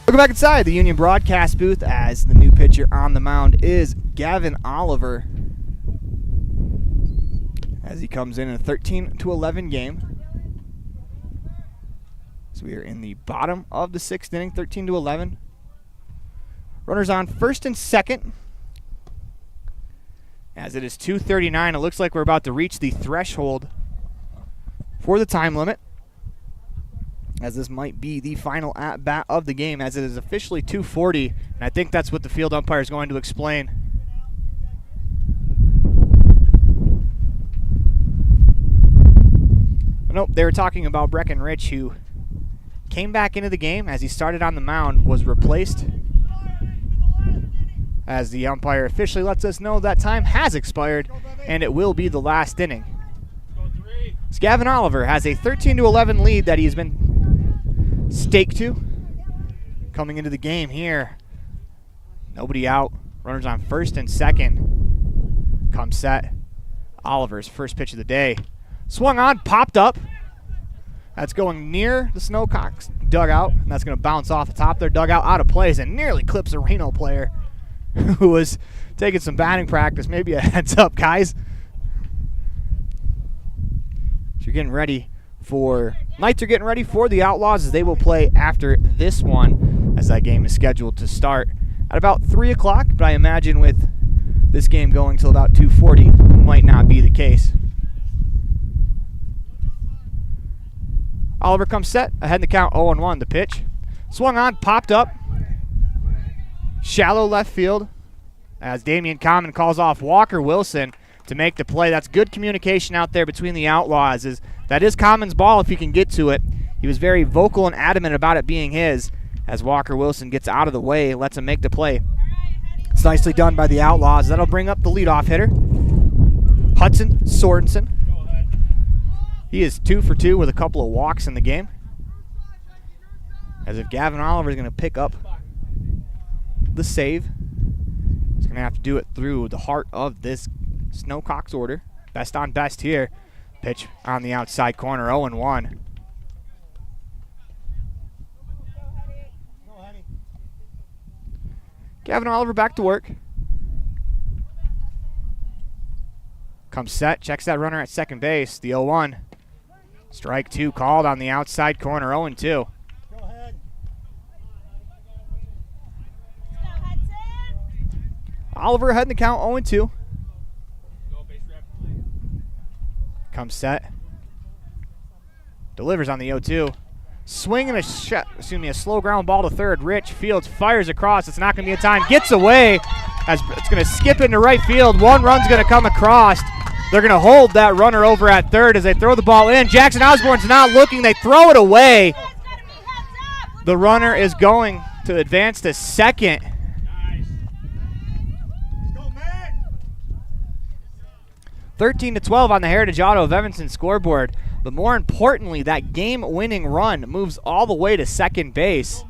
Welcome back inside the Union broadcast booth as the new pitcher on the mound is Gavin Oliver. As he comes in a 13-11 game. So we are in the bottom of the 6th inning, 13-11. Runners on first and second. As it is 2:39, it looks like we're about to reach the threshold for the time limit, as this might be the final at-bat of the game, as it is officially 2:40, and I think that's what the field umpire is going to explain. Nope, they were talking about Breckenridge, who came back into the game as he started on the mound, was replaced, as the umpire officially lets us know that time has expired, and it will be the last inning. So Gavin Oliver has a 13-11 lead that he's been staked to coming into the game here. Nobody out. Runners on first and second. Come set. Oliver's first pitch of the day. Swung on, popped up. That's going near the Snowcocks dugout, and that's going to bounce off the top of their dugout out of place and nearly clips a Reno player who was taking some batting practice. Maybe a heads up, guys. you're getting ready for Knights are getting ready for the Outlaws as they will play after this one, as that game is scheduled to start at about 3 o'clock. But I imagine with this game going till about 2:40, might not be the case. Oliver comes set, ahead in the count, 0-1. The pitch swung on, popped up, shallow left field, as Damian Common calls off Walker Wilson to make the play. That's good communication out there between the Outlaws. That is Common's ball if he can get to it. He was very vocal and adamant about it being his, as Walker Wilson gets out of the way, lets him make the play. It's nicely done by the Outlaws. That'll bring up the leadoff hitter, Hudson Sorensen. He is 2 for 2 with a couple of walks in the game. As if Gavin Oliver is going to pick up the save, he's going to have to do it through the heart of this Snowcocks order. Best on best here. Pitch on the outside corner, 0-1. Gavin Oliver back to work. Comes set, checks that runner at second base, the 0-1. Strike 2 called on the outside corner, 0-2. Oliver ahead in the count, 0-2. Comes set. Delivers on the 0-2. Swing and a slow ground ball to third. Rich Fields fires across. It's not going to be a time. Gets away as it's going to skip into right field. One run's going to come across. They're going to hold that runner over at third as they throw the ball in. Jackson Osborne's not looking. They throw it away. The runner is going to advance to second. Nice. 13-12 on the Heritage Auto of Evanston scoreboard. But more importantly, that game-winning run moves all the way to second base.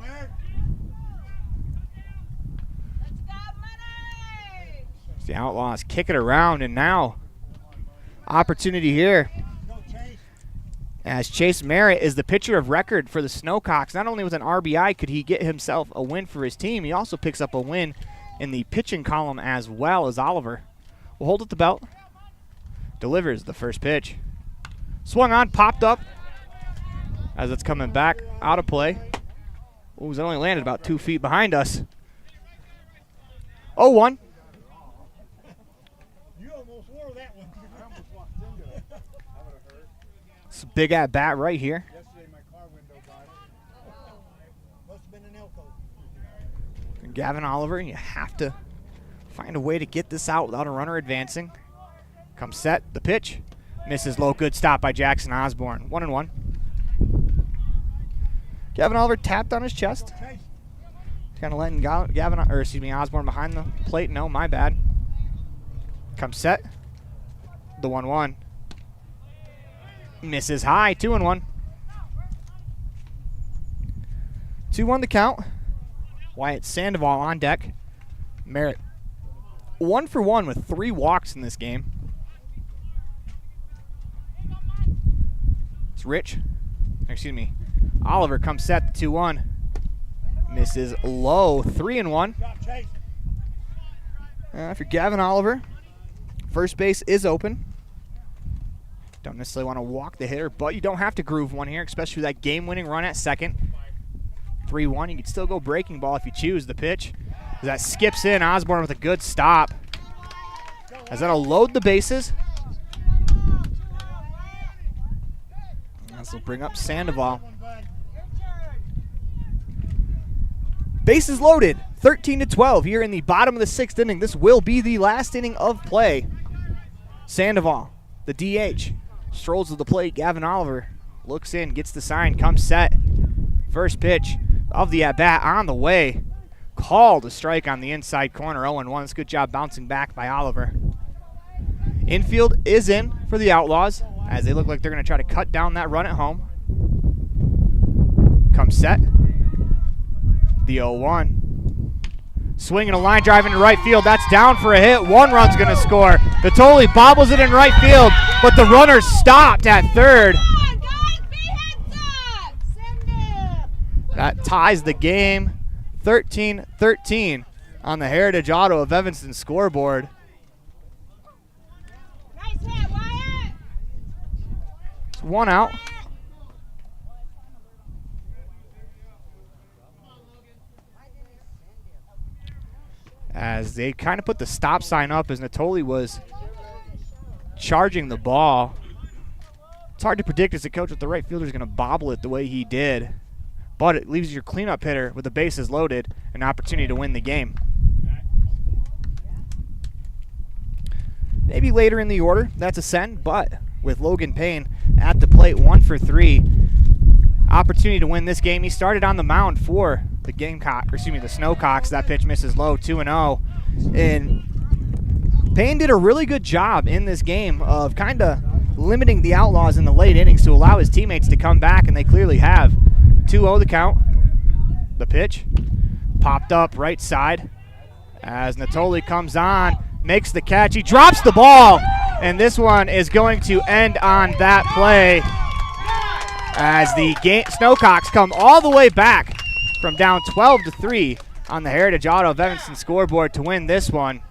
The Outlaws kick it around, and now opportunity here as Chase Merritt is the pitcher of record for the Snowcocks. Not only with an RBI could he get himself a win for his team, he also picks up a win in the pitching column as well as Oliver. Will hold at the belt. Delivers the first pitch. Swung on, popped up as it's coming back out of play. Ooh, it only landed about 2 feet behind us. 0-1. It's a big at bat right here. And Gavin Oliver, you have to find a way to get this out without a runner advancing. Comes set, the pitch. Misses low, good stop by Jackson Osborne. 1-1. Gavin Oliver tapped on his chest. Kind of letting Osborne behind the plate. No, my bad. Comes set. The 1-1. Misses high. 2-1. 2-1 the count. Wyatt Sandoval on deck. Merritt 1 for 1 with 3 walks in this game. It's Oliver comes set, the 2-1. Misses low, 3-1. For Gavin Oliver, first base is open. Don't necessarily want to walk the hitter, but you don't have to groove one here, especially with that game-winning run at second. 3-1, you can still go breaking ball if you choose. The pitch, as that skips in, Osborne with a good stop. As that'll load the bases. This will bring up Sandoval. Bases loaded, 13-12 here in the bottom of the 6th inning. This will be the last inning of play. Sandoval, the DH, strolls to the plate. Gavin Oliver looks in, gets the sign, comes set. First pitch of the at-bat on the way. Called a strike on the inside corner, 0-1. It's a good job bouncing back by Oliver. Infield is in for the Outlaws, as they look like they're going to try to cut down that run at home. Comes set. The 0-1. Swinging a line drive into right field. That's down for a hit. 1 run's going to score. Vitoli bobbles it in right field, but the runner stopped at third. That ties the game. 13-13 on the Heritage Auto of Evanston scoreboard. one out. As they kind of put the stop sign up as Natoli was charging the ball. It's hard to predict as a coach if the right fielder is going to bobble it the way he did. But it leaves your cleanup hitter with the bases loaded an opportunity to win the game. Maybe later in the order, that's a send, but with Logan Payne at the plate, 1 for 3. Opportunity to win this game. He started on the mound for the Snowcocks. That pitch misses low, 2-0. And Payne did a really good job in this game of kind of limiting the Outlaws in the late innings to allow his teammates to come back, and they clearly have. 2-0 the count. The pitch popped up right side as Natoli comes on, makes the catch. He drops the ball, and this one is going to end on that play as the Snowcocks come all the way back from down 12-3 on the Heritage Auto of Evanston scoreboard to win this one.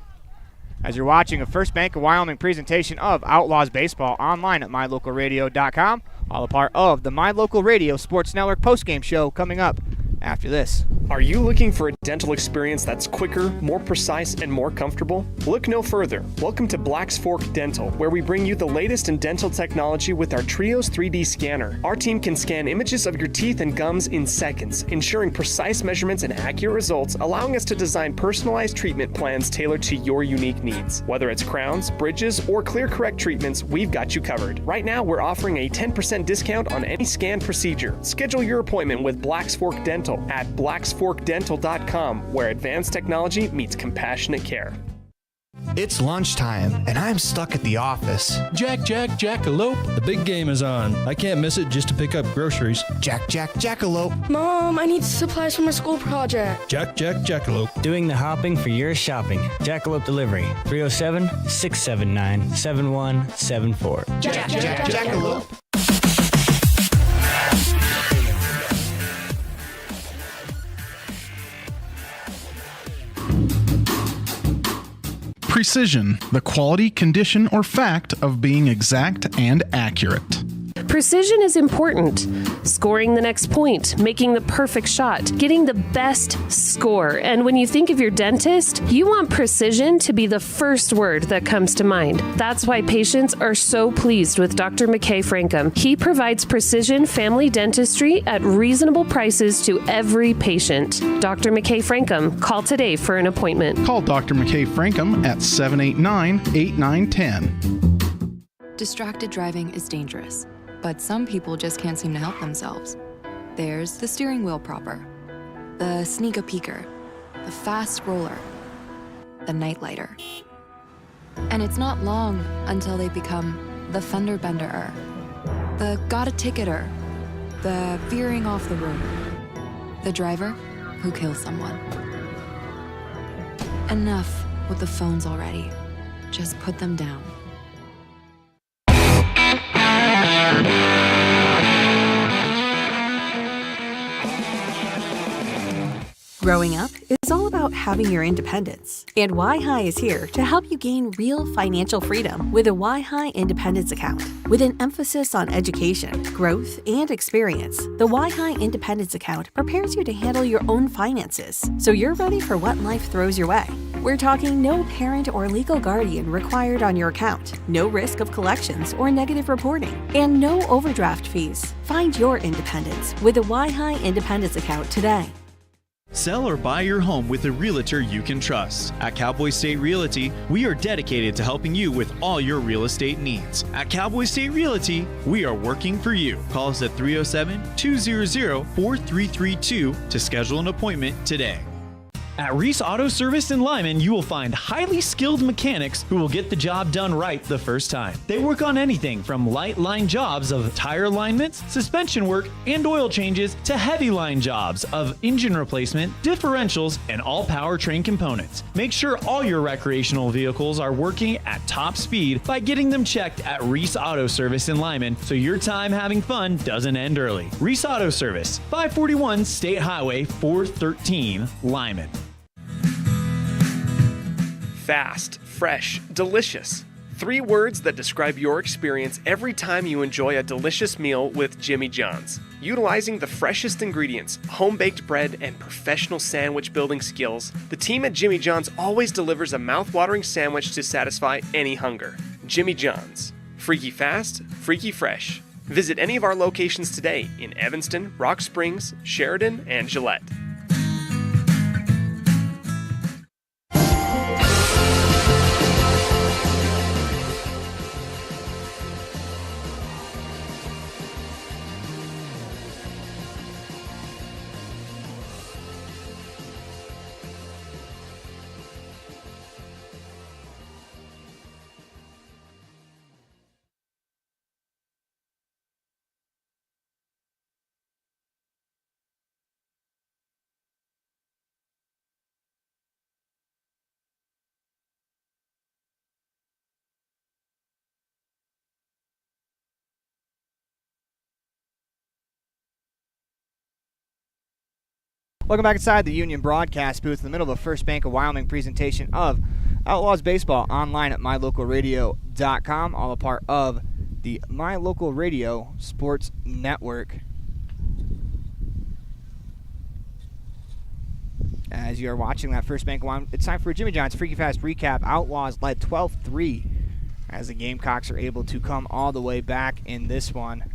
As you're watching a First Bank of Wyoming presentation of Outlaws Baseball online at mylocalradio.com, all a part of the My Local Radio Sports Network postgame show coming up after this. Are you looking for a dental experience that's quicker, more precise, and more comfortable? Look no further. Welcome to Black's Fork Dental, where we bring you the latest in dental technology with our Trios 3D scanner. Our team can scan images of your teeth and gums in seconds, ensuring precise measurements and accurate results, allowing us to design personalized treatment plans tailored to your unique needs. Whether it's crowns, bridges, or clear correct treatments, we've got you covered. Right now, we're offering a 10% discount on any scan procedure. Schedule your appointment with Black's Fork Dental at blacksforkdental.com, where advanced technology meets compassionate care. It's lunchtime, and I'm stuck at the office. Jackalope. The big game is on. I can't miss it just to pick up groceries. Jackalope. Mom, I need supplies for my school project. Jackalope. Doing the hopping for your shopping. Jackalope Delivery. 307-679-7174. Jackalope. Precision, the quality, condition, or fact of being exact and accurate. Precision is important. Scoring the next point, making the perfect shot, getting the best score. And when you think of your dentist, you want precision to be the first word that comes to mind. That's why patients are so pleased with Dr. McKay Frankum. He provides precision family dentistry at reasonable prices to every patient. Dr. McKay Frankum, call today for an appointment. Call Dr. McKay Frankum at 789-8910. Distracted driving is dangerous, but some people just can't seem to help themselves. There's the steering wheel propper, the sneak-a-peeker, the fast roller, the nightlighter. And it's not long until they become the fender benderer, the got-a-ticketer, the veering off the road, the driver who kills someone. Enough with the phones already. Just put them down. Growing up is all about having your independence. And Y-High is here to help you gain real financial freedom with a Y-High Independence Account. With an emphasis on education, growth, and experience, the Y-High Independence Account prepares you to handle your own finances, so you're ready for what life throws your way. We're talking no parent or legal guardian required on your account, no risk of collections or negative reporting, and no overdraft fees. Find your independence with a Y-High Independence Account today. Sell or buy your home with a realtor you can trust. At Cowboy State Realty, we are dedicated to helping you with all your real estate needs. At Cowboy State Realty, we are working for you. Call us at 307-200-4332 to schedule an appointment today. At Reese Auto Service in Lyman, you will find highly skilled mechanics who will get the job done right the first time. They work on anything from light line jobs of tire alignments, suspension work, and oil changes to heavy line jobs of engine replacement, differentials, and all powertrain components. Make sure all your recreational vehicles are working at top speed by getting them checked at Reese Auto Service in Lyman so your time having fun doesn't end early. Reese Auto Service, 541 State Highway 413, Lyman. Fast, fresh, delicious. 3 words that describe your experience every time you enjoy a delicious meal with Jimmy John's. Utilizing the freshest ingredients, home-baked bread, and professional sandwich building skills, the team at Jimmy John's always delivers a mouth-watering sandwich to satisfy any hunger. Jimmy John's. Freaky fast, freaky fresh. Visit any of our locations today in Evanston, Rock Springs, Sheridan, and Gillette. Welcome back inside the Union broadcast booth in the middle of a First Bank of Wyoming presentation of Outlaws Baseball online at mylocalradio.com, all a part of the My Local Radio Sports Network. As you are watching that First Bank of Wyoming, it's time for a Jimmy John's Freaky Fast recap. Outlaws led 12-3 as the Gamecocks are able to come all the way back in this one.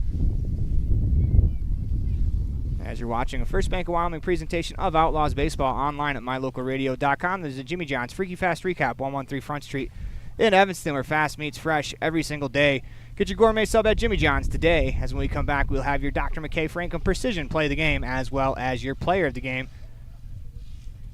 As you're watching a First Bank of Wyoming presentation of Outlaws Baseball online at mylocalradio.com, there's a Jimmy John's Freaky Fast Recap, 113 Front Street in Evanston, where fast meets fresh every single day. Get your gourmet sub at Jimmy John's today, as when we come back, we'll have your Dr. McKay Franklin Precision play of the game, as well as your player of the game.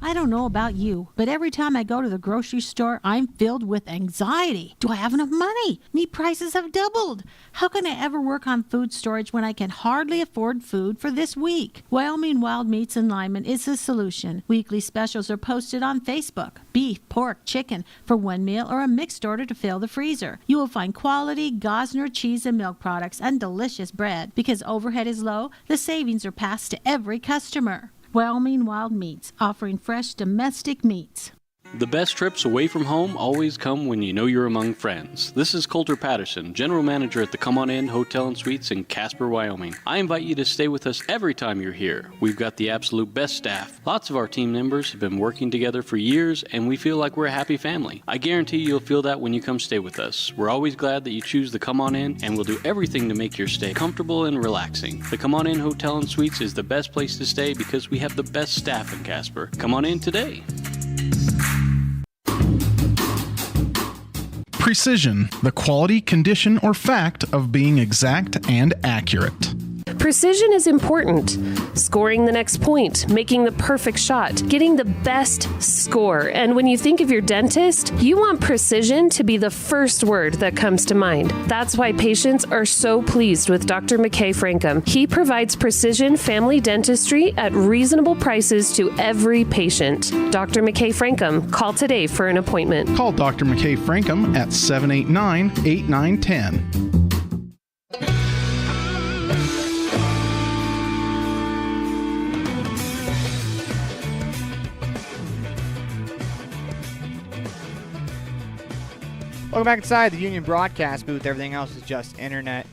I don't know about you, but every time I go to the grocery store, I'm filled with anxiety. Do I have enough money? Meat prices have doubled. How can I ever work on food storage when I can hardly afford food for this week? Wyoming Wild Meats in Lyman is the solution. Weekly specials are posted on Facebook. Beef, pork, chicken for one meal or a mixed order to fill the freezer. You will find quality Gosner cheese and milk products and delicious bread. Because overhead is low, the savings are passed to every customer. Wyoming Wild Meats, offering fresh domestic meats. The best trips away from home always come when you know you're among friends. This is Coulter Patterson, General Manager at the Come On In Hotel and Suites in Casper, Wyoming. I invite you to stay with us every time you're here. We've got the absolute best staff. Lots of our team members have been working together for years, and we feel like we're a happy family. I guarantee you'll feel that when you come stay with us. We're always glad that you choose the Come On In, and we'll do everything to make your stay comfortable and relaxing. The Come On In Hotel and Suites is the best place to stay because we have the best staff in Casper. Come on in today. Precision, the quality, condition, or fact of being exact and accurate. Precision is important. Scoring the next point, making the perfect shot, getting the best score. And when you think of your dentist, you want precision to be the first word that comes to mind. That's why patients are so pleased with Dr. McKay Frankum. He provides precision family dentistry at reasonable prices to every patient. Dr. McKay Frankum, call today for an appointment. Call Dr. McKay Frankum at 789-8910. Welcome back inside the Union broadcast booth. Everything else is just internet.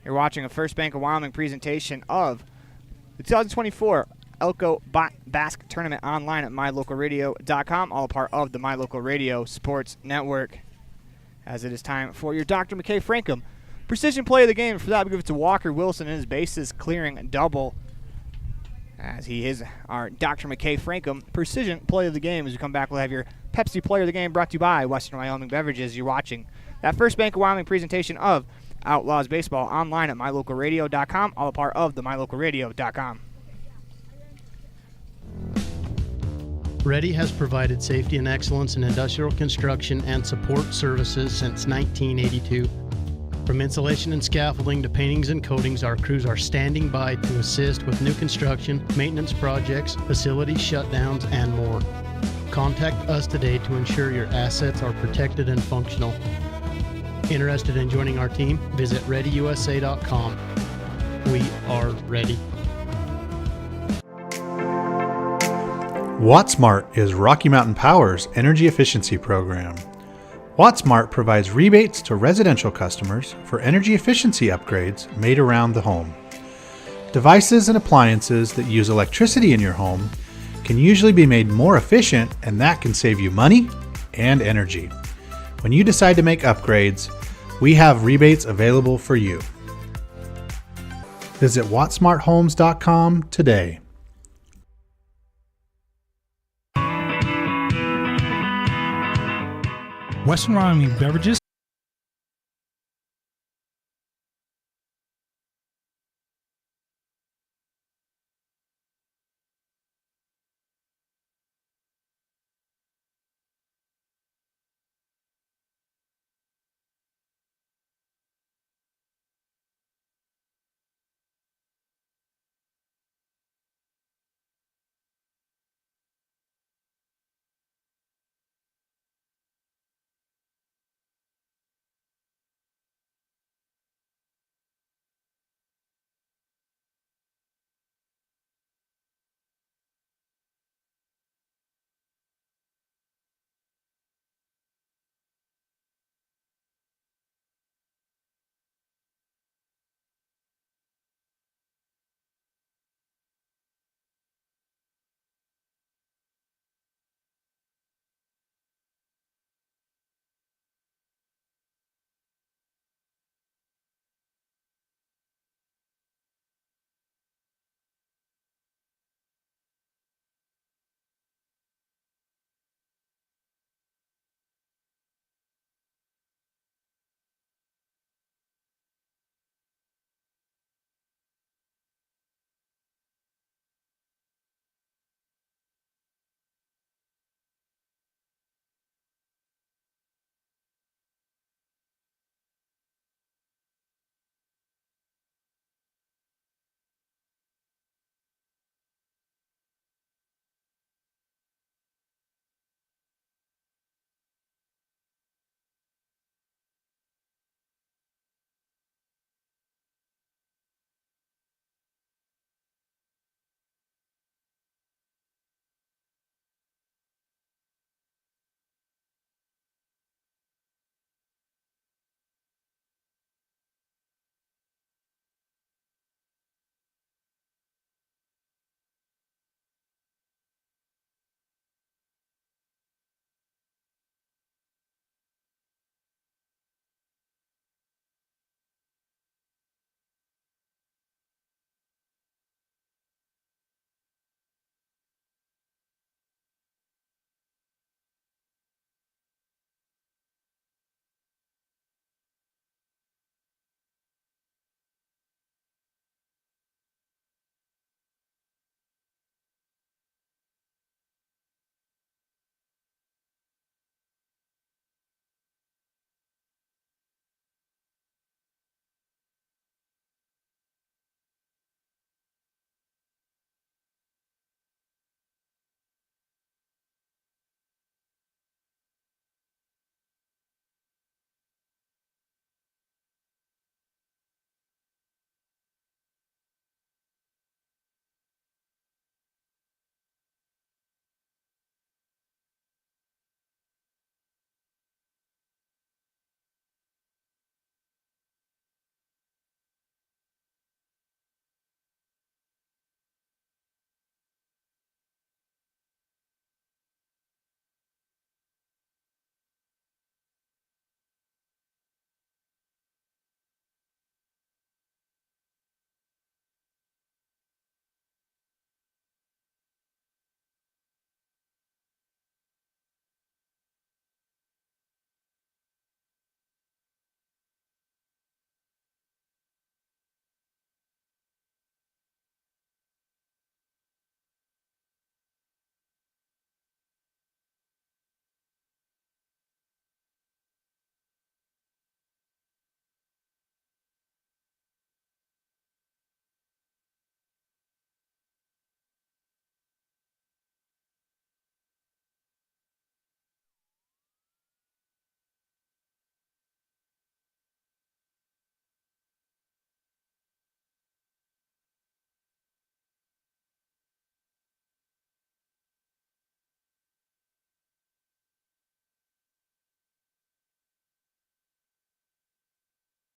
You're watching a First Bank of Wyoming presentation of the 2024 Elko Basque Tournament online at mylocalradio.com, all a part of the My Local Radio Sports Network. As it is time for your Dr. McKay Frankum precision play of the game. For that, we give it to Walker Wilson in his bases clearing double, as he is our Dr. McKay Frankum precision play of the game. As we come back, we'll have your Pepsi player of the game brought to you by Western Wyoming Beverages. You're watching that First Bank of Wyoming presentation of Outlaws Baseball online at mylocalradio.com, all a part of the mylocalradio.com. Ready has provided safety and excellence in industrial construction and support services since 1982. From insulation and scaffolding to paintings and coatings, our crews are standing by to assist with new construction, maintenance projects, facility shutdowns, and more. Contact us today to ensure your assets are protected and functional. Interested in joining our team? Visit ReadyUSA.com. We are ready. WattSmart is Rocky Mountain Power's energy efficiency program. WattSmart provides rebates to residential customers for energy efficiency upgrades made around the home. Devices and appliances that use electricity in your home can usually be made more efficient, and that can save you money and energy. When you decide to make upgrades, we have rebates available for you. Visit wattsmarthomes.com today. Western Wyoming Beverages